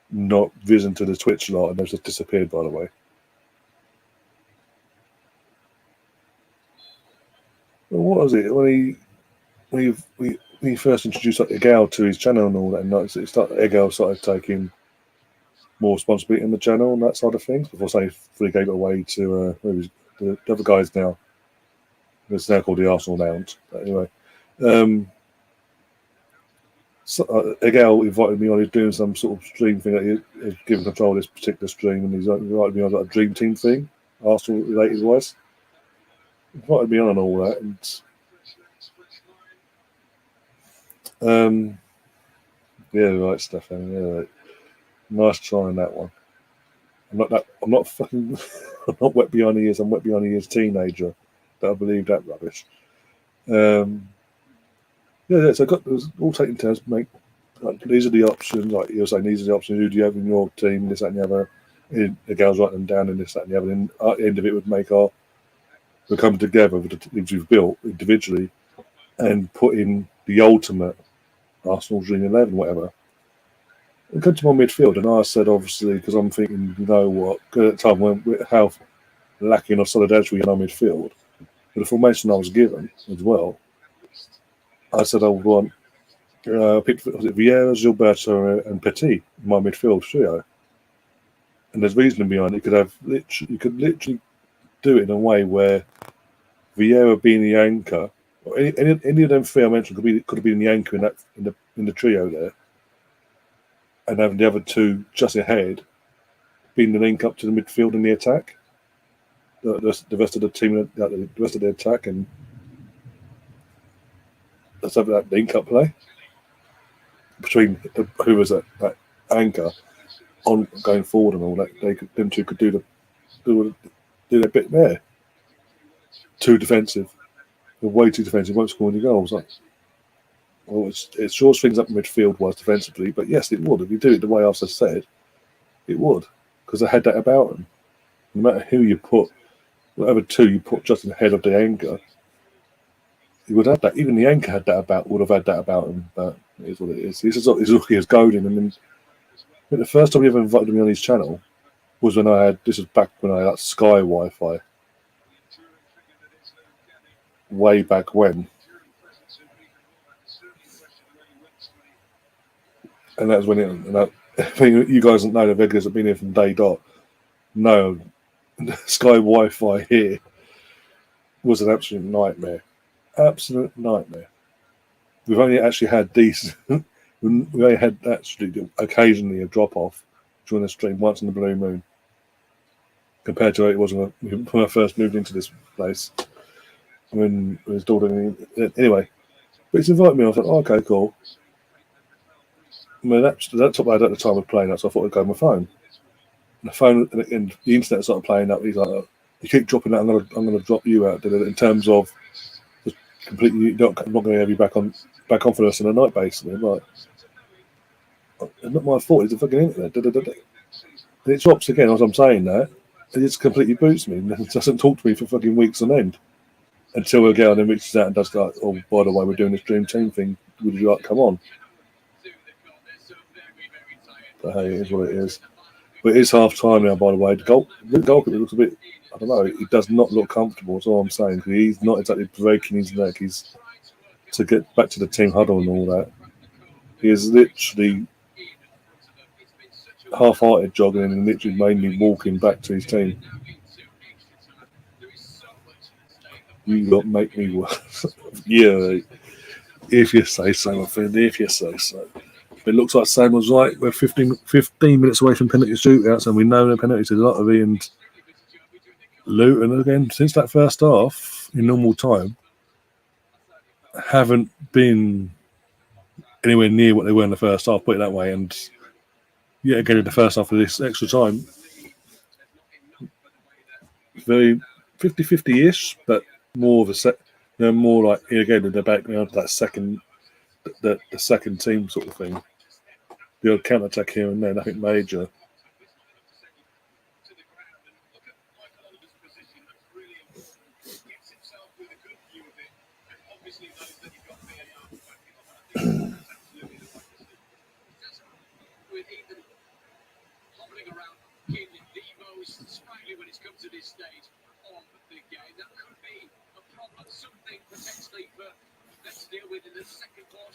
not risen to the Twitch a lot, and they've just disappeared. By the way. Well, what was it when he first introduced like Egal to his channel and all that? And Egal started taking more responsibility in the channel and that side of things before saying fully gave it away to the other guys now. It's now called the Arsenal Lounge. But anyway, Egal invited me on. He's doing some sort of stream thing that he's given control of this particular stream, and he's invited me on like a dream team thing, Arsenal related wise. Invited me on and all that, and yeah, right, Stefan. Yeah, right. Nice try on that one. I'm not fucking. I'm not wet behind the ears. I'm wet behind the ears teenager. But I believe that rubbish. Yeah. So it was all taken turns. These are the options. Like you're saying, these are the options. Who do you have in your team? This, that, and the other. The girls write them down, and this, that, and the other. And at the end of it, would make our We're coming together with the teams we've built individually and put in the ultimate Arsenal Dream 11, whatever. It came to my midfield, and I said, obviously, because I'm thinking, you know what, at the time when how lacking of solidarity in our midfield, with the formation I was given as well, I said I would want I picked Vieira, Gilberto, and Petit in my midfield trio. And there's reasoning behind it. You could literally do it in a way where Vieira being the anchor, or any of them three I mentioned could have been the anchor in the trio there, and having the other two just ahead, being the link up to the midfield and the attack. The rest of the team, the rest of the attack, and let's have that link up play between who was that anchor on going forward and all that. Them two could do their bit there. Too defensive. They're way too defensive. Won't score any goals. Well, it shores things up midfield wise defensively, but yes, it would. If you do it the way I've just said, it would, because they had that about them. No matter who you put, whatever two you put just ahead of the anchor, you would have that. Even the anchor would have had that about him. But it is what it is. This is looking as goading. And then the first time he ever invited me on his channel was when this was back when I had Sky Wi-Fi. Way back when. And that was when I think you guys don't know, the regulars have been here from day dot. No, Sky Wi-Fi here was an absolute nightmare. Absolute nightmare. We've only actually had decent. We only had actually occasionally a drop off during the stream once in the blue moon, compared to it was when I first moved into this place. When it was installed anyway, but it's invited me. I was like, oh, okay, cool. I mean, that top I had at the time was playing up, so I thought I'd go on my phone. And the phone and the internet started playing up. He's like, oh, you keep dropping that, I'm gonna drop you out. In terms of just completely, I'm not going to have you back on for the rest of the night, basically. I'm like, it's not my fault. It's the fucking internet. And it drops again as I'm saying that. It just completely boots me and doesn't talk to me for fucking weeks on end. Until a girl then reaches out and does like, oh, by the way, we're doing this dream team thing. Would you like to come on? But hey, it is what it is. But it is half time now, by the way. The goalkeeper looks a bit, I don't know, he does not look comfortable, that's all I'm saying. He's not exactly breaking his neck. He's to get back to the team huddle and all that. He is literally half-hearted jogging and literally mainly walking back to his team. You got to make me work. Yeah, if you say so, my friend, if you say so. It looks like Sam was right. We're 15 minutes away from penalty shootouts, and we know the penalties is a lot of it. And Luton, again, since that first half, in normal time, haven't been anywhere near what they were in the first half, put it that way. And yet again, in the first half of this extra time, very 50-50-ish, but more of a more like, again, they're back down to that second team sort of thing. The odd counter attack here and there, nothing major.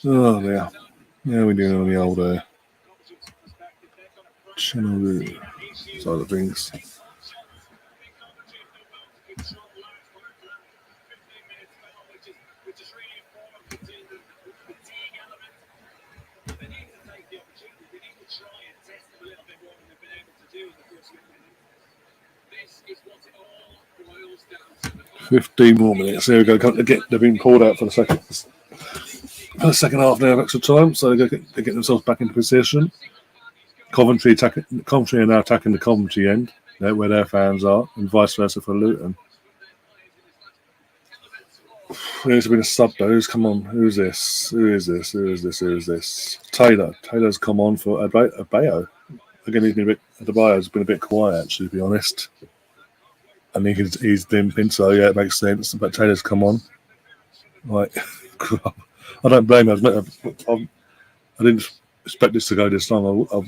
Oh, yeah. Yeah, we're doing on the old channel side of things. to try and test them a little bit more than they've been able to do in the first 50 minutes. This is what it all boils down to. 15 more minutes. There we go. They've been pulled out for the second half now of extra time, so they're getting themselves back into position. Coventry are now attacking the Coventry end, where their fans are, and vice versa for Luton. There's been a sub though. Come on, who's this? Who is this? Taylor. Taylor's come on for Adebayo. Again, he's been Adebayo's been a bit quiet, actually, to be honest. I think he's limping, so yeah, it makes sense. But Taylor's come on. Like, I don't blame him. I didn't expect this to go this long. I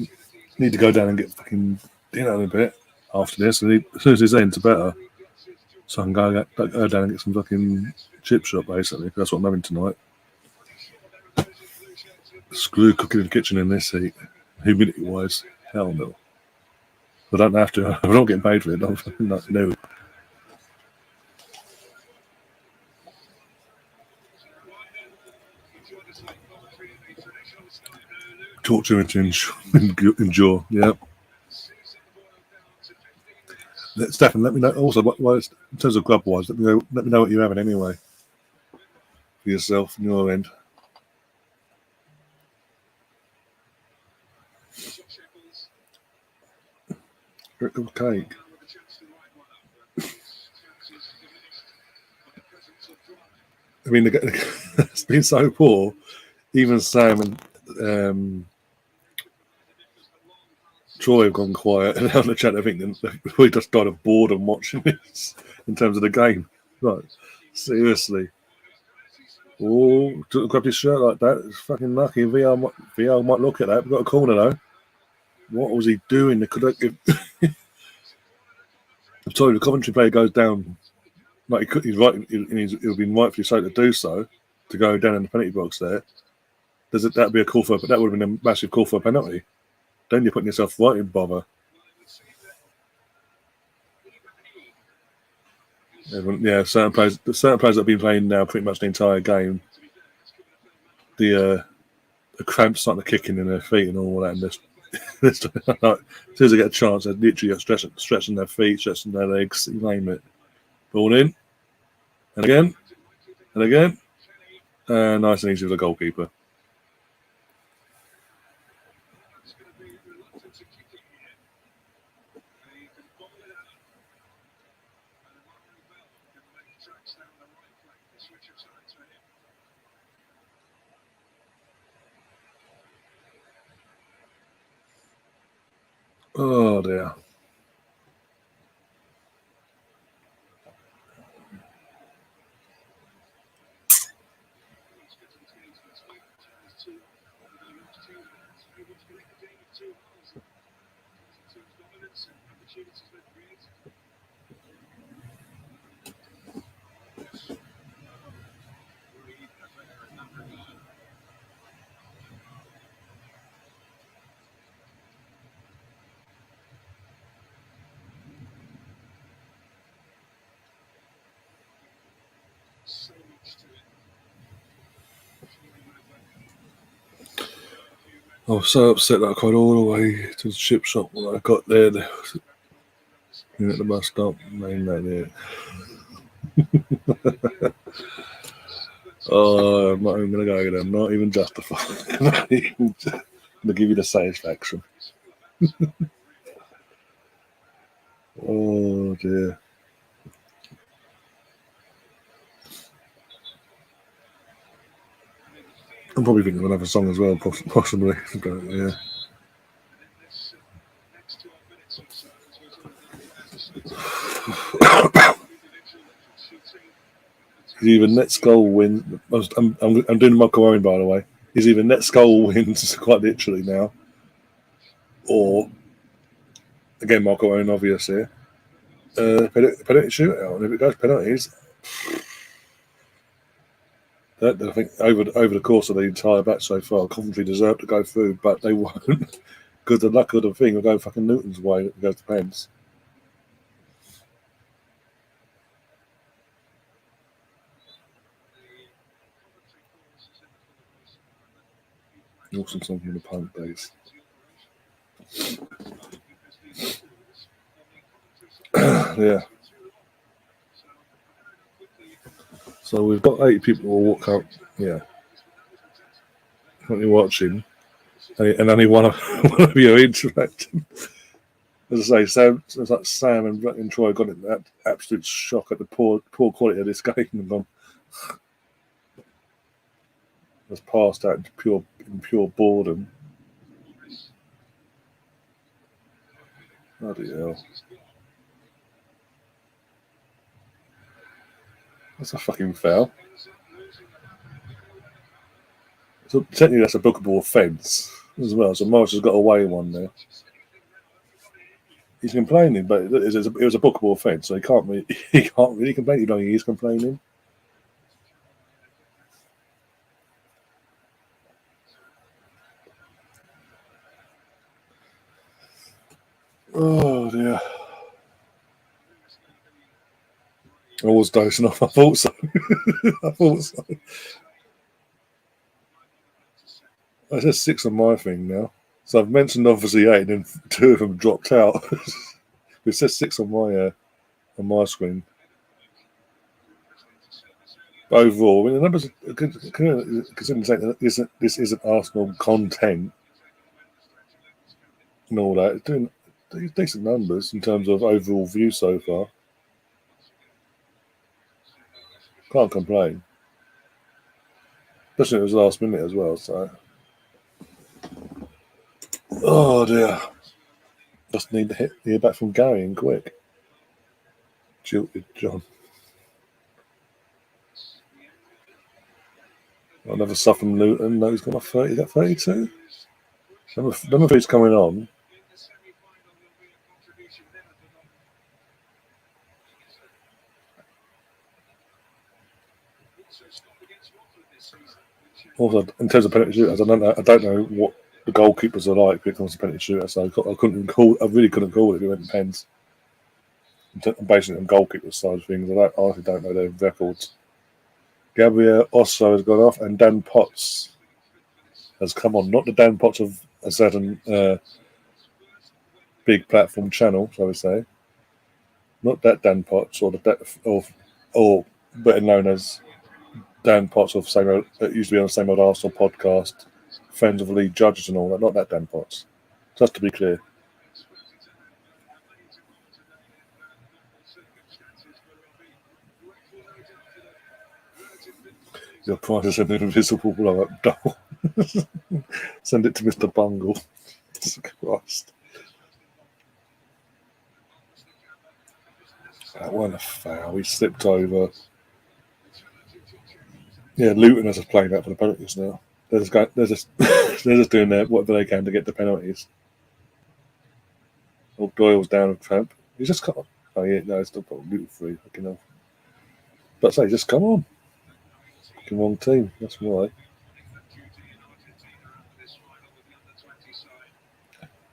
need to go down and get fucking dinner in a bit after this. As soon as it's ends, better. So I can go down and get some fucking chip shop, basically. That's what I'm having tonight. Screw cooking in the kitchen in this heat. Humidity-wise, hell no. I don't have to. I'm not getting paid for it. No. Torture and to endure. Yeah. Stefan, let me know. Also, in terms of grub-wise, let me know what you're having anyway for yourself and your end. Cake. I mean, it's been so poor. Even Sam and Troy have gone quiet, and on the chat, I think we just died of boredom watching this in terms of the game. Like, seriously. Oh, grab his shirt like that. It's fucking lucky. VR might look at that. We've got a corner though. What was he doing? They could have. I'm sorry, the Coventry player goes down. Like he's right. He'll be rightfully so to do so, to go down in the penalty box there. That'd be a call for? But that would have been a massive call for a penalty. Then you're putting yourself right in bother. Yeah, certain players that have been playing now pretty much the entire game. The cramps starting to kick in their feet and all that. And this, as soon as they get a chance, they're literally stretching their feet, stretching their legs, you name it. Ball in, and again, and again. Nice and easy for the goalkeeper. Oh dear. I was so upset that I cried all the way to the chip shop when I got there. At the bus stop, man, oh, I'm not even going to go there. I'm not even justified. I'm not even going to give you the satisfaction. Oh dear. I'm probably thinking of another song as well, possibly. But yeah. Is either net goal win. I'm doing Michael Owen, by the way. Is either net goal wins quite literally now, or again Michael Owen obvious here. Penalty shootout, and if it goes penalties, I think over the course of the entire match so far, Coventry deserve to go through, but they won't because the luck of the thing will go fucking Luton's way. It goes to pens. Also something in the punt days. Yeah. So we've got 8 people who walk out. Yeah. Currently watching, and only one of you are interacting. As I say, Sam and Troy got in that absolute shock at the poor quality of this game, and was passed out in pure boredom. Bloody hell. That's a fucking foul. So technically, that's a bookable offence as well. So Morris has got away one there. He's complaining, but it was a bookable offence, so he can't really complain. You know, he is complaining. Oh dear. I was dosing off. I thought so. I thought so. I said 6 on my thing now. So I've mentioned obviously 8, and then 2 of them dropped out. It says 6 on my screen. But overall, I mean, the numbers, considering this isn't Arsenal content and all that, it's doing decent numbers in terms of overall view so far. Can't complain. Especially it was last minute as well, so. Oh dear. Just need to hear back from Gary and quick. Jilted John. Another sub from Luton. No, he's got my 30. Is that 32? Number 3's coming on. Also, in terms of penalty shooters, I don't know what the goalkeepers are like when it comes to penalty shooters. So I really couldn't call it if it went in pens. Basically, on goalkeepers side of things, I honestly don't know their records. Gabriel Osso has gone off, and Dan Potts has come on. Not the Dan Potts of a certain big platform channel, shall we say. Not that Dan Potts, or better known as Dan Potts of same old, that used to be on the Same Old Arsenal podcast, friends of the league judges and all that. Not that Dan Potts. Just to be clear. Your price is an invisible blow-up doll. Send it to Mr. Bungle. Jesus Christ. That wasn't a foul. He slipped over. Yeah, Luton is playing that for the penalties now. They're just doing whatever they can to get the penalties. Oh, Doyle's down with cramp. He's just come on. Oh yeah, no, it's still probably Luton free. Fucking hell. But say, just come on. Fucking wrong team. That's why.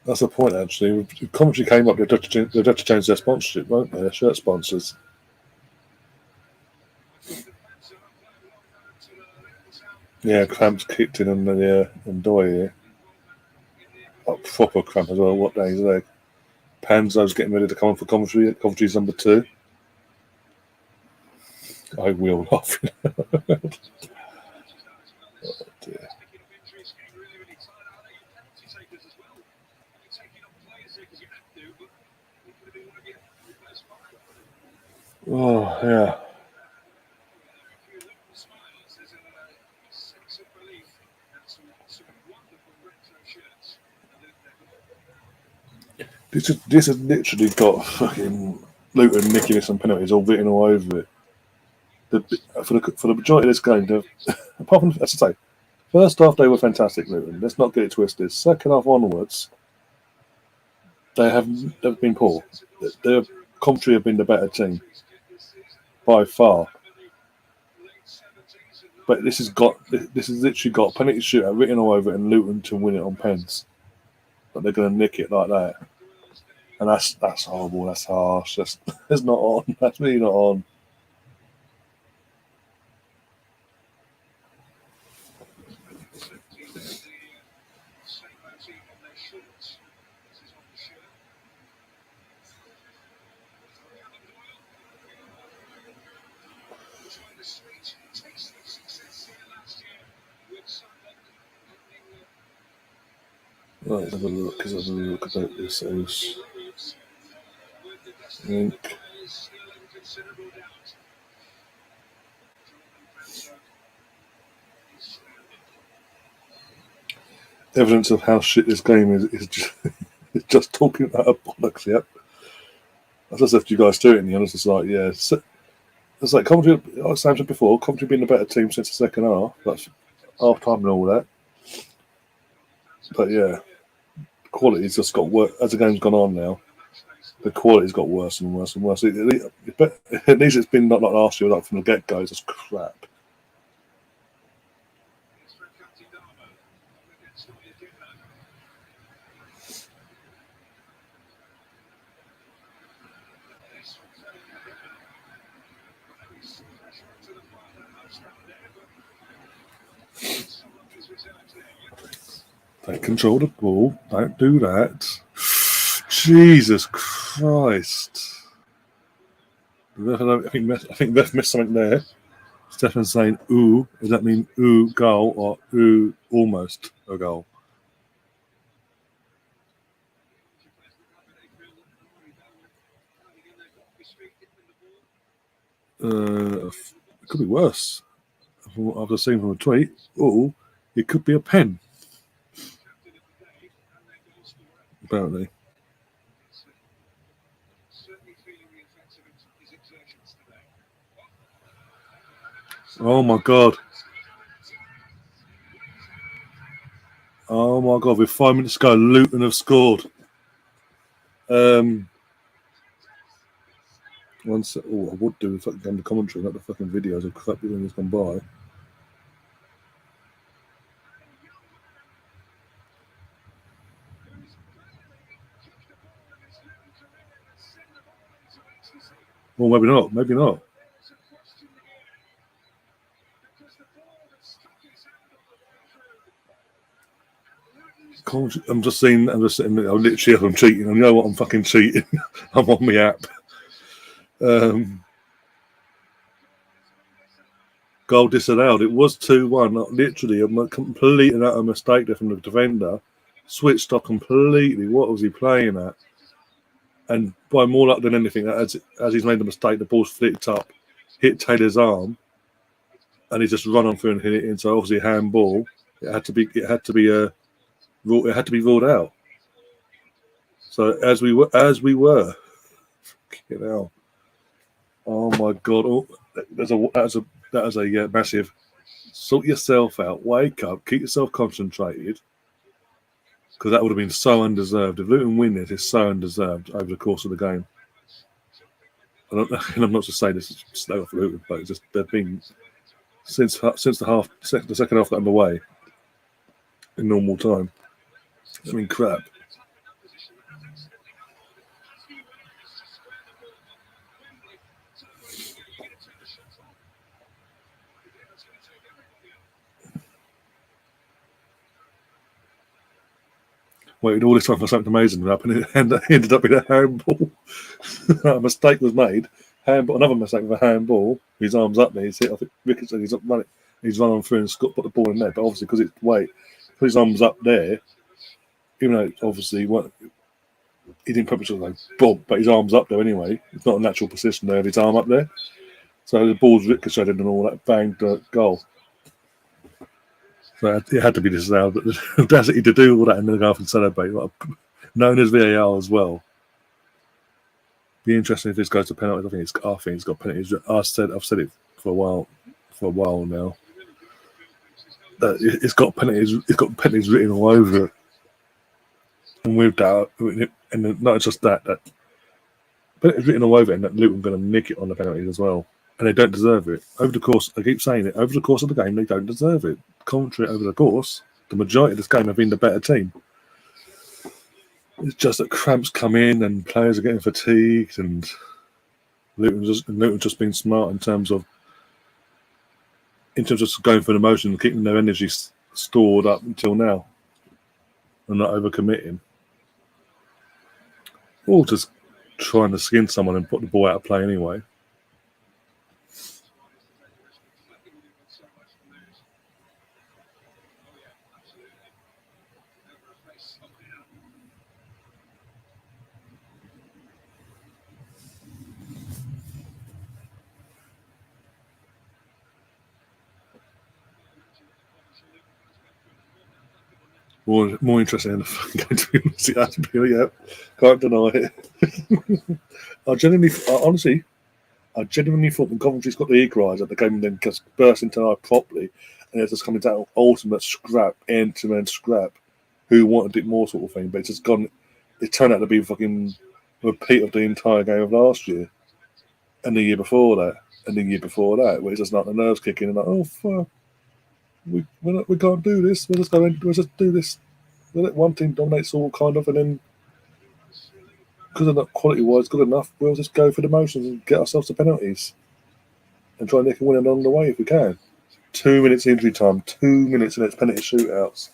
That's the point, actually. Coventry came up, they'd have to change their sponsorship, won't they? Their shirt sponsors. Yeah, Cramp's kicked in and Doy here. Oh, proper Cramp as well. What day is that? Panzo's getting ready to come on for Coventry. Coventry's number 2. I will laugh. Oh, dear. Oh, yeah. This has literally got fucking Luton nicking some penalties all written all over it. For the majority of this game, apart from, as I say, first half they were fantastic, Luton. Let's not get it twisted. Second half onwards, they've been poor. Their Coventry have been the better team by far. But this has literally got a penalty shootout written all over it and Luton to win it on pens. But they're going to nick it like that. And that's horrible. That's harsh. That's not on. That's really not on. Right, let's have a look. About this. Link. Evidence of how shit this game is just talking about a bollocks. Yep. I just left you guys to it, and the honest, it's like, yeah. It's like Coventry, like Sam said before, Coventry been the better team since the second half. That's half time and all that. But yeah, the quality's just got worse as the game's gone on now. The quality's got worse and worse and worse. At least it's been not like last year, like from the get go, it's just crap. Don't control the ball. Don't do that. Jesus Christ. I think Ref missed something there. Stefan's saying ooh. Does that mean ooh goal or ooh almost a goal? It could be worse. From what I've just seen from a tweet. Ooh, it could be a pen. Apparently. Oh my god. Oh my god, with 5 minutes to go, Luton have scored. One sec. Oh, I would do the fucking game of commentary, not the fucking videos of crap everything that's gone by. Well, maybe not. Maybe not. I'm just sitting there. I'm literally, I'm cheating. I know what I'm fucking cheating. I'm on my app. Goal disallowed. It was 2-1. Literally, a complete and utter mistake there from the defender. Switched off completely. What was he playing at? And by more luck than anything, as he's made the mistake, the ball's flicked up, hit Taylor's arm, and he's just run on through and hit it in. So obviously, handball. It had to be ruled out. So as we were, fucking hell. Oh my god! Oh, that is a massive. Sort yourself out. Wake up. Keep yourself concentrated. Because that would have been so undeserved. If Luton win this, it's so undeserved over the course of the game. And I'm not just saying this is slow off Luton, but it's just they've been since the second half got underway in normal time. It's been crap. Waited all this time for something amazing to happen, and it ended up in a handball. A mistake was made. Handball, another mistake with a handball. His arm's up there. He's hit off it. Ricketts, and he's up running. He's run on through and put the ball in there. But obviously, because his arm's up there, even though obviously he didn't purposely like bob, but his arm's up there anyway. It's not a natural position there of his arm up there. So the ball's ricocheted and all that, banged goal. So it had to be disallowed. But the audacity to do all that and then go off and celebrate, known as VAR as well. Be interesting if this goes to penalties. I think it's got penalties. I've said it for a while now. It's got penalties. It's got penalties written all over it. And with that, and not just that penalties written all over it, and that Luton going to nick it on the penalties as well. And they don't deserve it. Over the course, I keep saying it, over the course of the game, they don't deserve it. Coventry, over the course, the majority of this game have been the better team. It's just that cramps come in and players are getting fatigued, and Luton's just been smart in terms of just going for the motion and keeping their energy stored up until now and not overcommitting. Or just trying to skin someone and put the ball out of play anyway. More interesting than the fucking game, to be honest. Yeah, can't deny it. Honestly, I genuinely thought when Coventry's got the equaliser, the game then just burst into life properly, and it's just coming down to ultimate scrap, end-to-end scrap. Who wanted it more, sort of thing? But it's just gone. It turned out to be a fucking repeat of the entire game of last year, and the year before that, and the year before that, where it's just like the nerves kicking and like, oh fuck, we can't do this. We'll just do this. We'll let one team dominate all kind of, and then because they're not quality-wise good enough, we'll just go for the motions and get ourselves the penalties and try and nick a win along the way if we can. 2 minutes injury time, 2 minutes and it's penalty shootouts.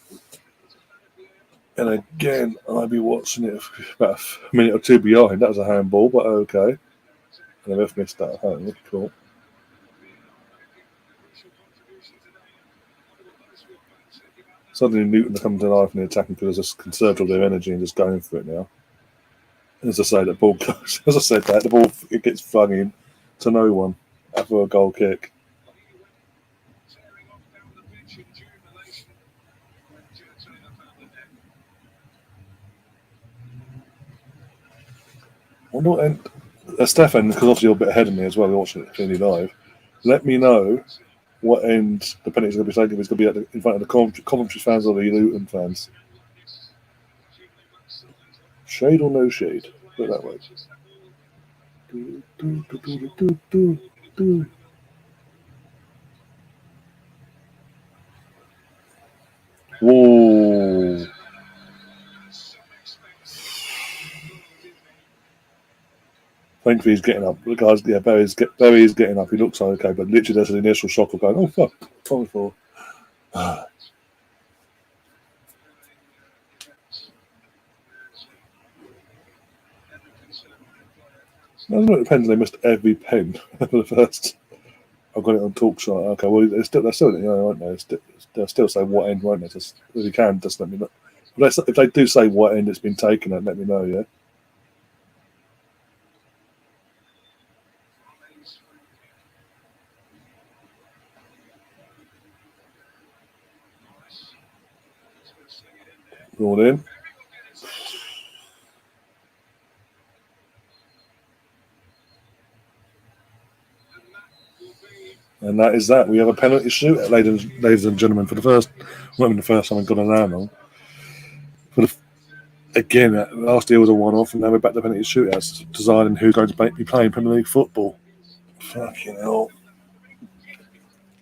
And again, I'll be watching it about a minute or two behind. That was a handball, but okay. And I've missed that at home. Cool. Suddenly Luton are coming to life in the attacking because they're just conserved all their energy and just going for it now. And as I say, that ball goes. As I said, that the ball it gets flung in to no one after a goal kick. And Stefan, because obviously you're a bit ahead of me as well, you're watching it clearly live. Let me know what end the penalties are going to be taken. If it's going to be in front of the Coventry fans or the Luton fans. Shade or no shade? Put it that way. Whoa. Thankfully, he's getting up. The guys, yeah, Barry's getting up. He looks okay, but literally there's an initial shock of going, oh, fuck, 5-4. I don't know, it depends. They missed every pen for the first. I've got it on talk shot. Okay, well, they're still aren't they? They'll still say what end, won't they? Just, if you can, just let me know. If they do say what end it's been taken at, let me know, yeah? All in. And that is that. We have a penalty shootout, ladies and gentlemen, for the first, not even the first time I've got an animal. Again, last year was a one-off, and now we're back to penalty shootouts, deciding who's going to be playing Premier League football. Fucking hell.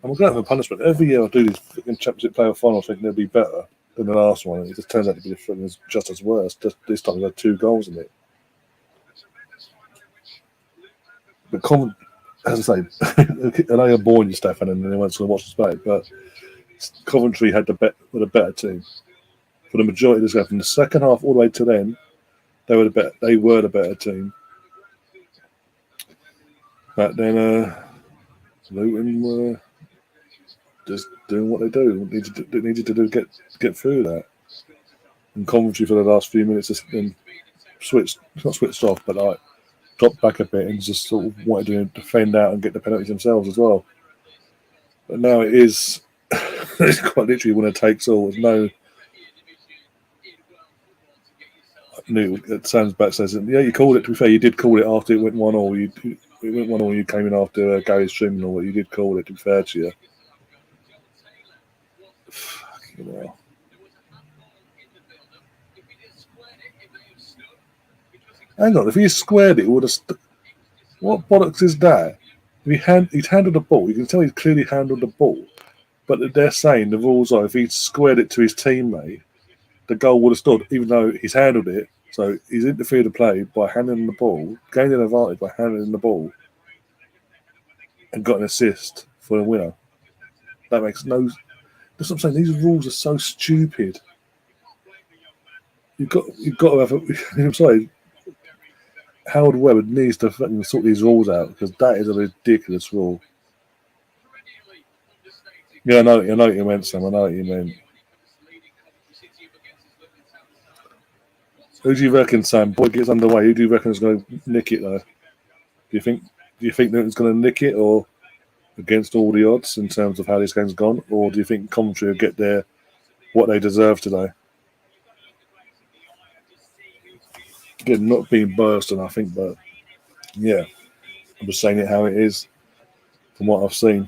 I'm going to have a punishment. Every year I do these Championship playoff finals thinking they'll be better than the last one, and it just turns out to be just as worse. Just this time we had 2 goals in it. But as I say, I know you're born, you Stefan, and anyone's going to watch this back, but Coventry had a better team. For the majority of this game, from the second half all the way to then, they were the better team. But then Luton were just doing what they do. They needed to do get through that. And Coventry for the last few minutes just then not switched off, but like dropped back a bit and just sort of wanted to defend out and get the penalties themselves as well. But now it is it's quite literally winner takes all. There's no. Sam's back says, yeah, you called it. To be fair, you did call it after it went 1-1. It went 1-1. You came in after Gary's streaming or what. You did call it. To be fair to you. Fucking hell. Hang on, if he squared it, would have. What bollocks is that? If he'd handled the ball, you can tell he clearly handled the ball. But they're saying the rules are if he squared it to his teammate, the goal would have stood, even though he's handled it. So he's interfered the play by handling the ball, gained an advantage by handling the ball, and got an assist for the winner. That makes no. That's what I'm saying. These rules are so stupid. You've got to have. I'm sorry. Howard Webb needs to fucking sort these rules out because that is a ridiculous rule. Yeah, I know what you meant, Sam. I know what you meant. Who do you reckon, Sam? Boy gets underway. Who do you reckon is going to nick it though? Do you think Newton's going to nick it, or against all the odds in terms of how this game's gone, or do you think Coventry will get their what they deserve today? Again, not being burst, and I think, but yeah. I'm just saying it how it is from what I've seen.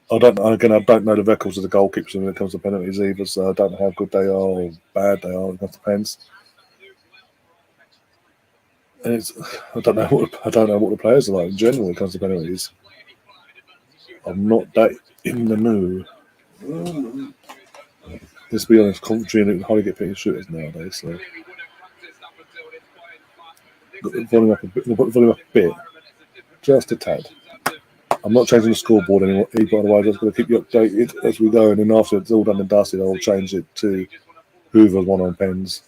I don't know the records of the goalkeepers when it comes to penalties either, so I don't know how good they are or bad they are. It depends. And I don't know what the players are like in general when it comes to penalties. I'm not that in the know. Let's be honest, Coventry and hardly get penalty shooters nowadays. So got the volume up a bit, just a tad. I'm not changing the scoreboard anymore either, otherwise I'm just going to keep you updated as we go, and then after it's all done and dusted, I'll change it to Hoover's one on pens.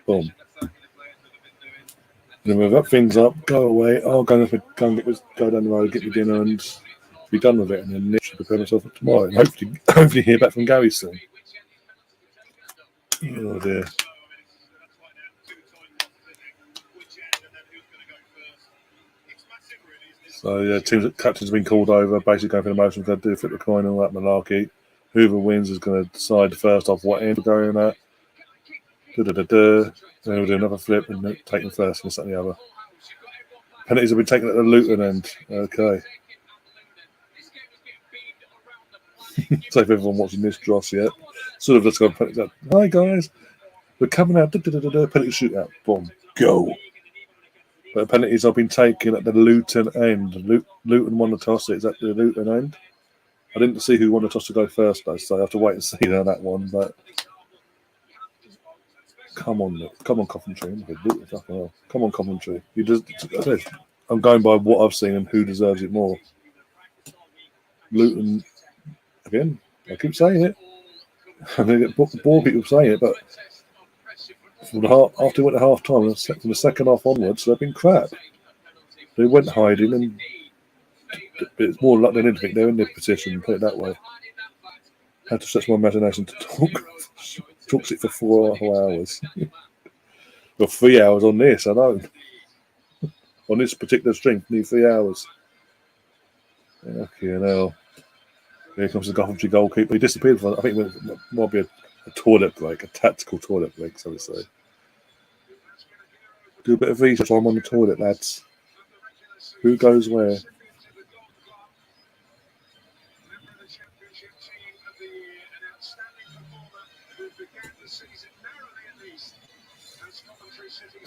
Boom. And then we'll wrap things up, go away, I'll go down the road, get my dinner and be done with it, and then literally prepare myself for tomorrow and hopefully hear back from Gary soon. Oh dear. So yeah, captains have been called over, basically going for the motions, going to do flip the coin and all that malarkey. Whoever wins is going to decide first off what end we're going at. Then we'll do another flip and take them first and this and the other. Penalties have been taken at the Luton end. Okay. So if everyone watching this dross yet, sort of let's go penalties out. Hi guys, we're coming out. Penalty shootout. Boom. Go. But the penalties have been taken at the Luton end. Luton won the toss. It's at the Luton end. I didn't see who won the toss to go first, though, so I have to wait and see that one. But come on, Coventry. Come on, Coventry. I'm going by what I've seen and who deserves it more. Luton, again, I keep saying it. I'm going to get bored people saying it, but after we went to half time, from the second half onwards, they've been crap. They went hiding, and it's more luck than anything. They're in their position, put it that way. I had to stretch my imagination to talk it for 4 hours. Well, 3 hours on this, I know. On this particular string, need 3 hours. Okay, now here comes the Coventry goalkeeper. He disappeared for, I think it might be a toilet break, a tactical toilet break, so to say. Do a bit of research while I'm on the toilet, lads. Who goes where?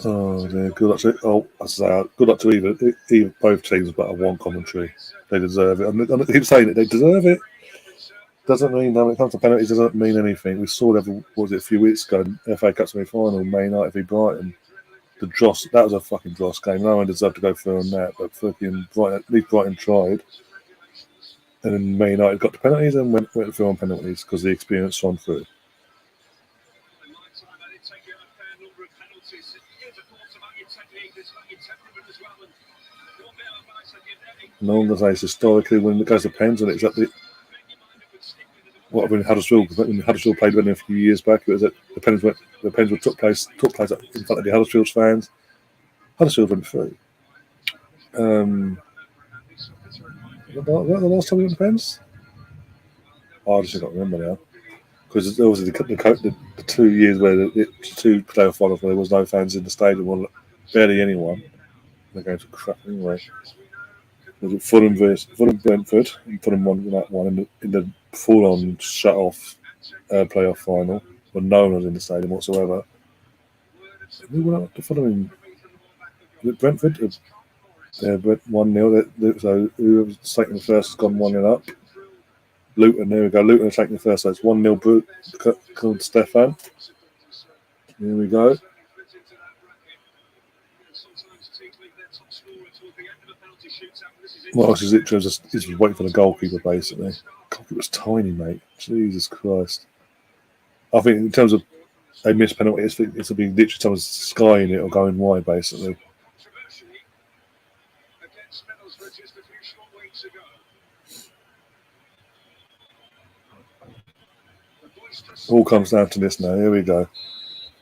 Oh, dear. Good luck to good luck to either both teams, but I want Coventry. They deserve it. I keep saying it. They deserve it. Doesn't mean when it comes to penalties, doesn't mean anything. We saw that a few weeks ago, FA Cup semi-final, May night v Brighton. The dross, that was a fucking dross game. No one deserved to go through on that, but fucking Brighton, at least Brighton tried. And then Man United got the penalties and went through on penalties because the experience shone through. No one says historically when it goes to pens and it's at the when Huddersfield played a few years back, it was that the pens took place in front of the Huddersfield fans. Huddersfield went through. Was that the last time we went to pens? Oh, I just don't remember now. Because there was the 2 years where the 2 playoff finals where there was no fans in the stadium, or barely anyone. They're going to crap anyway. Was it Fulham Brentford? And Fulham won that one in the full-on shut-off playoff final, when no one was in the stadium whatsoever. Who went up to Fulham? Was it Brentford? Yeah, 1-0. So whoever's taking the first has gone 1-0 up. Luton, there we go. Luton are taking the first, so it's 1-0 called Stefan. Here we go. Well, this is literally just waiting for the goalkeeper, basically. The goalkeeper's tiny, mate. Jesus Christ. I think in terms of a missed penalty, it's will be literally someone's skying it or going wide, basically. All comes down to this now. Here we go.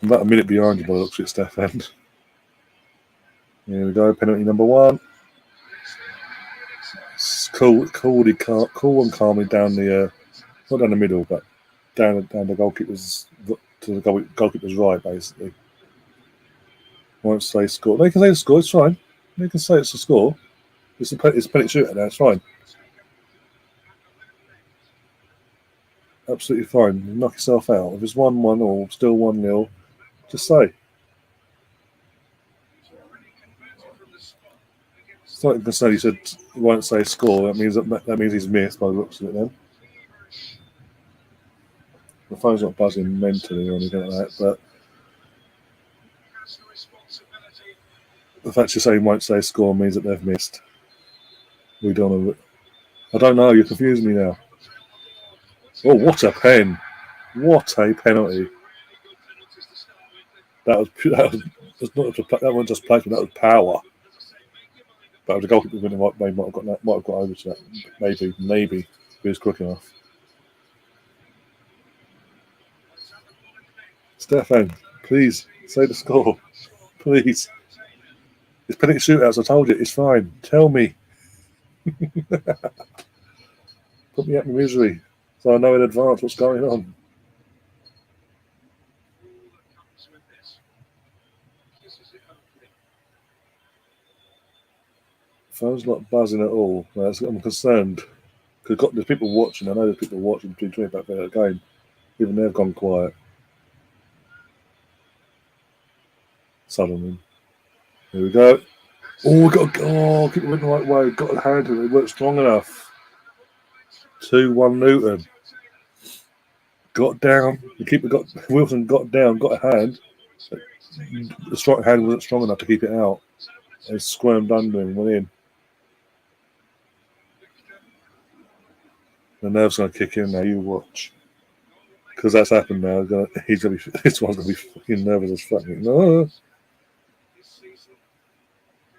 I'm about a minute behind you by the looks of it, Stefan. Here we go. Penalty number 1. Cool and calmly down the not down the middle, but down the goalkeeper's to the goalkeeper's right, basically. Won't say score. They can say the score. It's fine. They can say it's a score. It's a penalty shootout now. It's fine. Absolutely fine. You knock yourself out. If it's 1-1 or still 1-0, just say. It's not going to say he said he won't say score. That means he's missed by the looks of it. Then the phone's not buzzing mentally or anything like that, but the fact you say he won't say score means that they've missed. We don't know. I don't know. You're confusing me now. Oh, what a pen! What a penalty! That was not that wasn't just placement. That was power. But the goalkeeper might have got over to that. Maybe if he was quick enough. Stefan, please say the score, please. It's penalty shootouts. I told you, it's fine. Tell me. Put me out of misery, so I know in advance what's going on. Phone's not buzzing at all. I'm concerned. Because there's people watching. I know there's people watching between back there at the game. Even they've gone quiet. Suddenly. Here we go. Oh, keep it the right way. Got a hand to it. It worked strong enough. 2-1 Luton. Got down. Wilson got down, got a hand. The strong hand wasn't strong enough to keep it out. It squirmed under and went in. The nerve's going to kick in now. You watch. Because that's happened now. This one's going to be fucking nervous as fuck. No.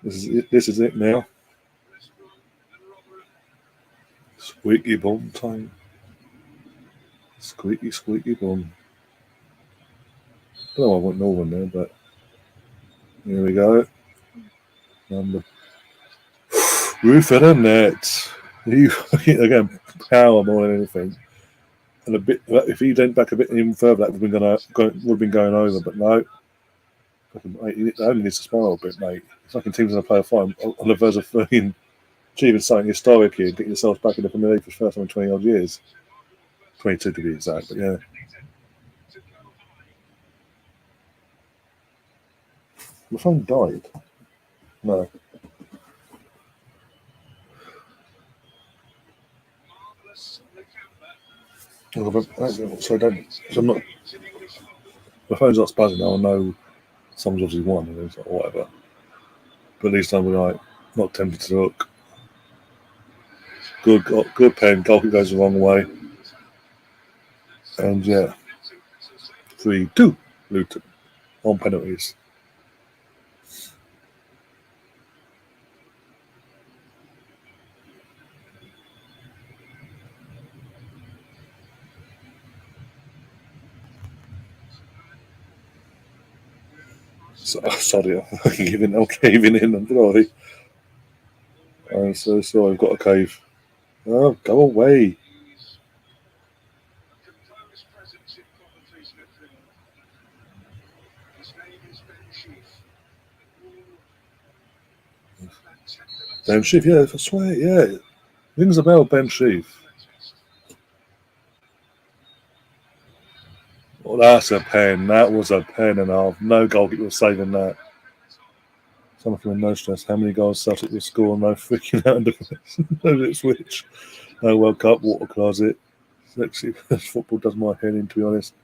This is it now. Squeaky bum time. Squeaky, squeaky bum. I don't know why I went Northern there, but here we go. Roof of the net. Again, power more than anything. And a bit. If he went back a bit even further, that would have been going over. But no, he only needs to smile a bit, mate. It's like teams going to play a fine on the verge of achieving something historic here, getting yourselves back in the Premier League for the first time in 20 odd years. 22 to be exact, but yeah. My phone died. No. So I'm not. My phone's not buzzing now. I know someone's obviously won or whatever. But at least I'm not tempted to look. Good pen. Goalkeeper goes the wrong way. And yeah. 3-2 Luton on penalties. Sorry, I'm caving in. I'm sorry. I'm so sorry. I've got a cave. Oh, go away. Ben Sheaf, yeah, I swear, yeah. Rings a bell, Ben Sheaf. Well, that's a pen. That was a pen and a half. No goalkeeper was saving that. Someone with no stress. How many goals Celtic will score? No freaking out no switch. No World Cup, water closet. Actually, football does my head in, to be honest.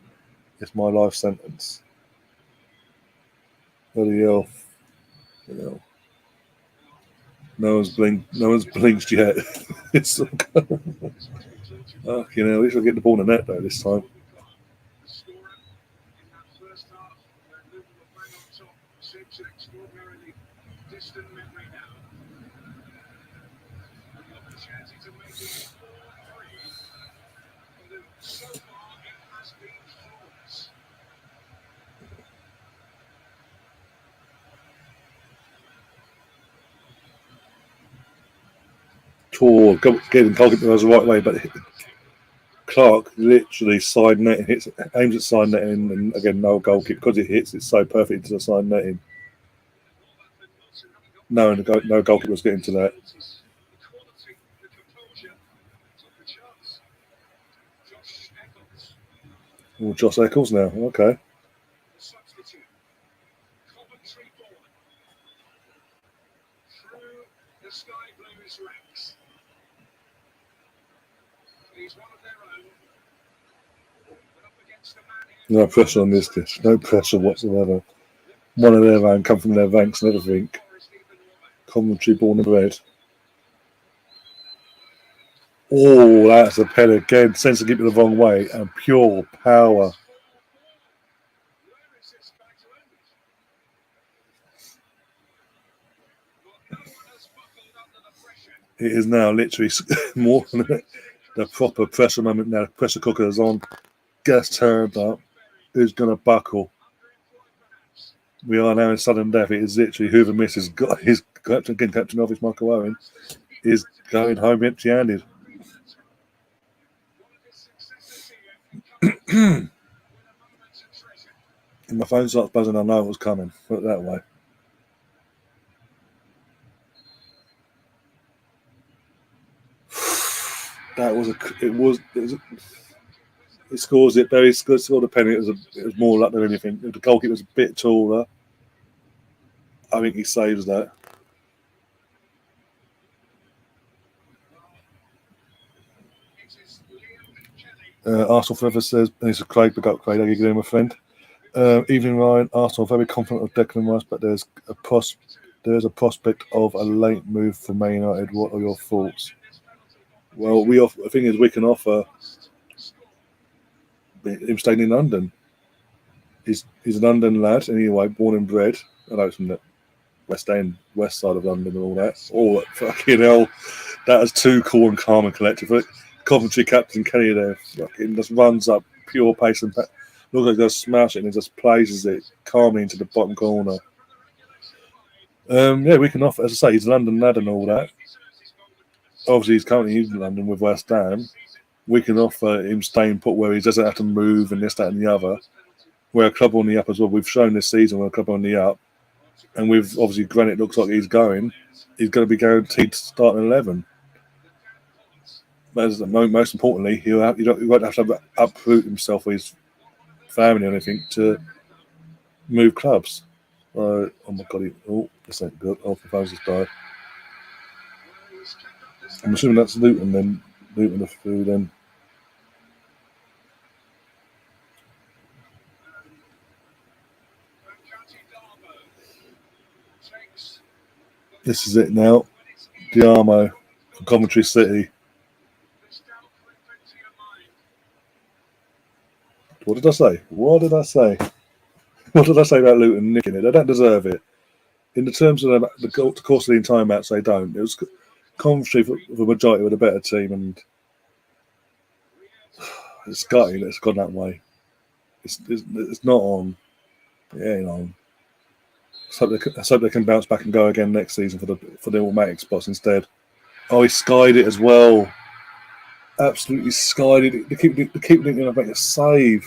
It's my life sentence. Bloody hell. No one's blinked yet. It's at least I'll get the ball in the net though this time. Getting goalkeeper goes the right way, but Clark literally side netting, aims at side netting, and again no goalkeeper because it hits it so perfect into the side netting. No, no goalkeeper was getting to that. Oh, Josh Eccles now. Okay. No pressure on this kid. No pressure whatsoever. One of their own come from their ranks and everything. Coventry born and bred. Oh, that's a pen again. Sends the keeper the wrong way and pure power. It is now literally more than the proper pressure moment now. The pressure cooker is on. Gas turned up. Who's going to buckle? We are now in sudden death. It is literally whoever misses his captain office, Michael Owen, is going home empty-handed. If my phone starts buzzing, I know it was coming. Put it that way. He scores it. Barry scored a penny. It was more luck than anything. If the goalkeeper was a bit taller, I think he saves that. Arsenal Forever says, and it's a Craig, but got Craig, how you doing, my friend? Evening, Ryan. Arsenal very confident of Declan Rice, but there's a prospect of a late move for Man United. What are your thoughts? Well, the thing is, we can offer him staying in London. He's a London lad anyway, born and bred. I know it's from the west side of London and all that. Oh, fucking hell. That is too cool and calm and collected. But Coventry captain Kenny there fucking just runs up pure pace and looks like he's going to smash it and he just places it calmly into the bottom corner. Yeah, we can offer, as I say, he's a London lad and all that. Obviously, he's currently in London with West Ham. We can offer him staying put where he doesn't have to move and this, that, and the other. We're a club on the up as well. We've shown this season we're a club on the up. And with obviously Granite looks like he's going to be guaranteed to start in 11. But most importantly, he won't have to uproot himself or his family or anything to move clubs. Oh my God! This ain't good. Oh, the phone's just died. I'm assuming that's Luton then. Luton are through then. This is it now. Diarmo for Coventry City. What did I say? What did I say about Luton nicking it? They don't deserve it. In the terms of the course of the entire match, they don't. It was Coventry for the majority were the better team, and it's gutting that it's gone that way. It's not on. It ain't on. I hope they can bounce back and go again next season for the automatic spots instead. Oh, he skied it as well. Absolutely skied it. The keeper didn't even make a save.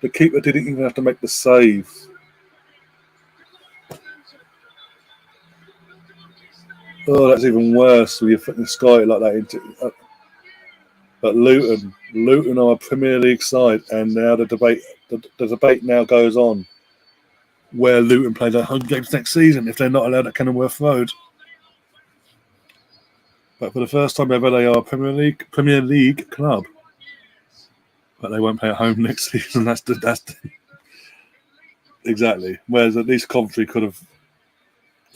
The keeper didn't even have to make the save. Oh, that's even worse. When you fucking sky it like that. But Luton are a Premier League side, and now the debate now goes on where Luton play their home games next season if they're not allowed at Kenilworth Road. But for the first time ever, they are a Premier League club. But they won't play at home next season. That's exactly. Whereas at least Coventry could have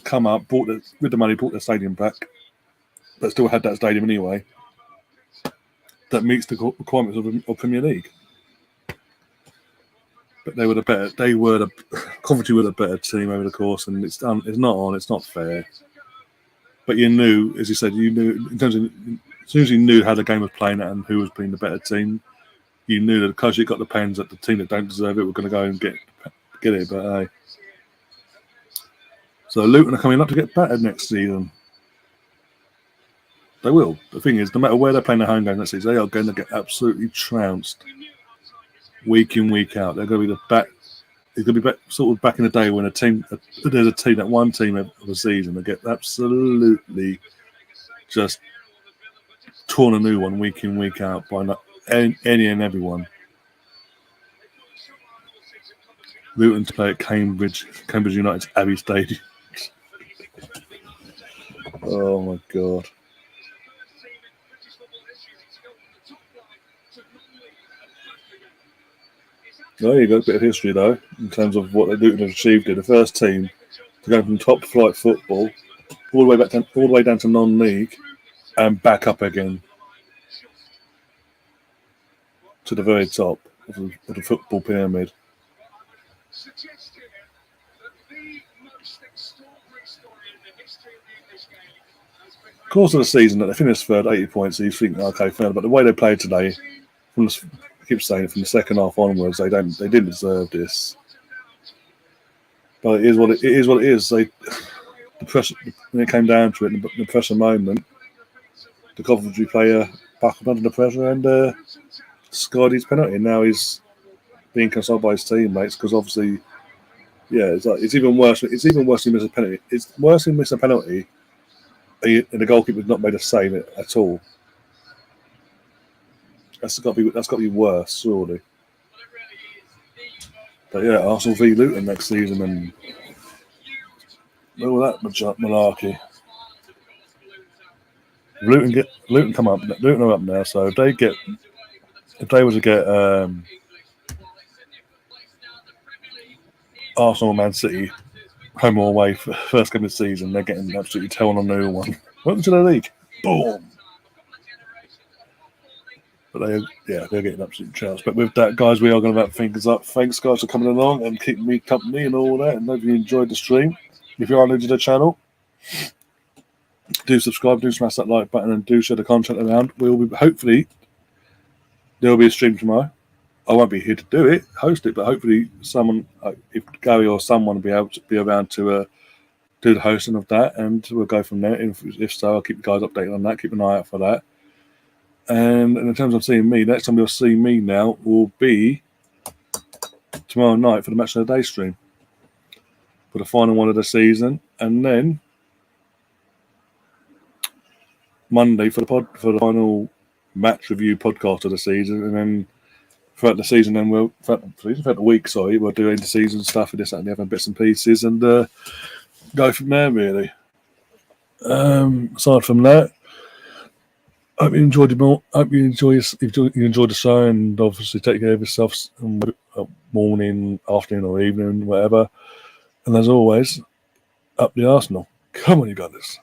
come up, with the money, bought their stadium back, but still had that stadium anyway. That meets the requirements of Premier League. But they were Coventry were the better team over the course, and it's not on. It's not fair. But you knew, as you said, in terms of as soon as you knew how the game was playing and who was being the better team, you knew that because you got the pens that the team that don't deserve it were going to go and get it. But hey, so Luton are coming up to get battered next season. They will. The thing is, no matter where they're playing their home game next season, they are going to get absolutely trounced week in, week out. They're going to be It's going to be sort of back in the day when there's a team, that one team of the season that get absolutely just torn a new one week in, week out by any and everyone. Luton to play at Cambridge United's Abbey Stadium. Oh my God. There you go, a bit of history though, in terms of what Luton have achieved here. The first team to go from top flight football all the way down to non-league and back up again to the very top of the football pyramid. Course of the season that they finished third, 80 points. So you think, okay, fair, but the way they played today, I keep saying it, from the second half onwards, they didn't deserve this. But it is what it is. The pressure, when it came down to it, the pressure moment, the Coventry player back up under the pressure and scored his penalty. And now he's being consoled by his teammates because obviously, yeah, it's even worse. It's even worse than miss a penalty. It's worse than miss a penalty, and the goalkeeper's not made a save at all. That's got to be worse, surely. But yeah, Arsenal v Luton next season, and all that malarkey. Luton come up. Luton are up now, so if they were to get Arsenal, Man City, home or away for first game of the season, they're getting absolutely torn on a new one. Welcome to the league. Boom. But they're getting an absolute chance. But with that, guys, we are going to wrap things up. Thanks, guys, for coming along and keeping me company and all that. And hope you enjoyed the stream. If you are new to the channel, do subscribe, do smash that like button, and do share the content around. Hopefully, there will be a stream tomorrow. I won't be here to host it, but hopefully someone, if Gary or someone, will be able to be around to do the hosting of that, and we'll go from there. If so, I'll keep you guys updated on that. Keep an eye out for that. And in terms of seeing me, next time you'll see me now will be tomorrow night for the Match of the Day stream for the final one of the season, and then Monday for the final match review podcast of the season, and then throughout the season, throughout the week, we'll do inter-season stuff and this, that, and the other bits and pieces, and go from there. Really. Aside from that, hope you enjoyed the show, and obviously take care of yourself. Morning, afternoon, or evening, whatever. And as always, up the Arsenal. Come on, you got this.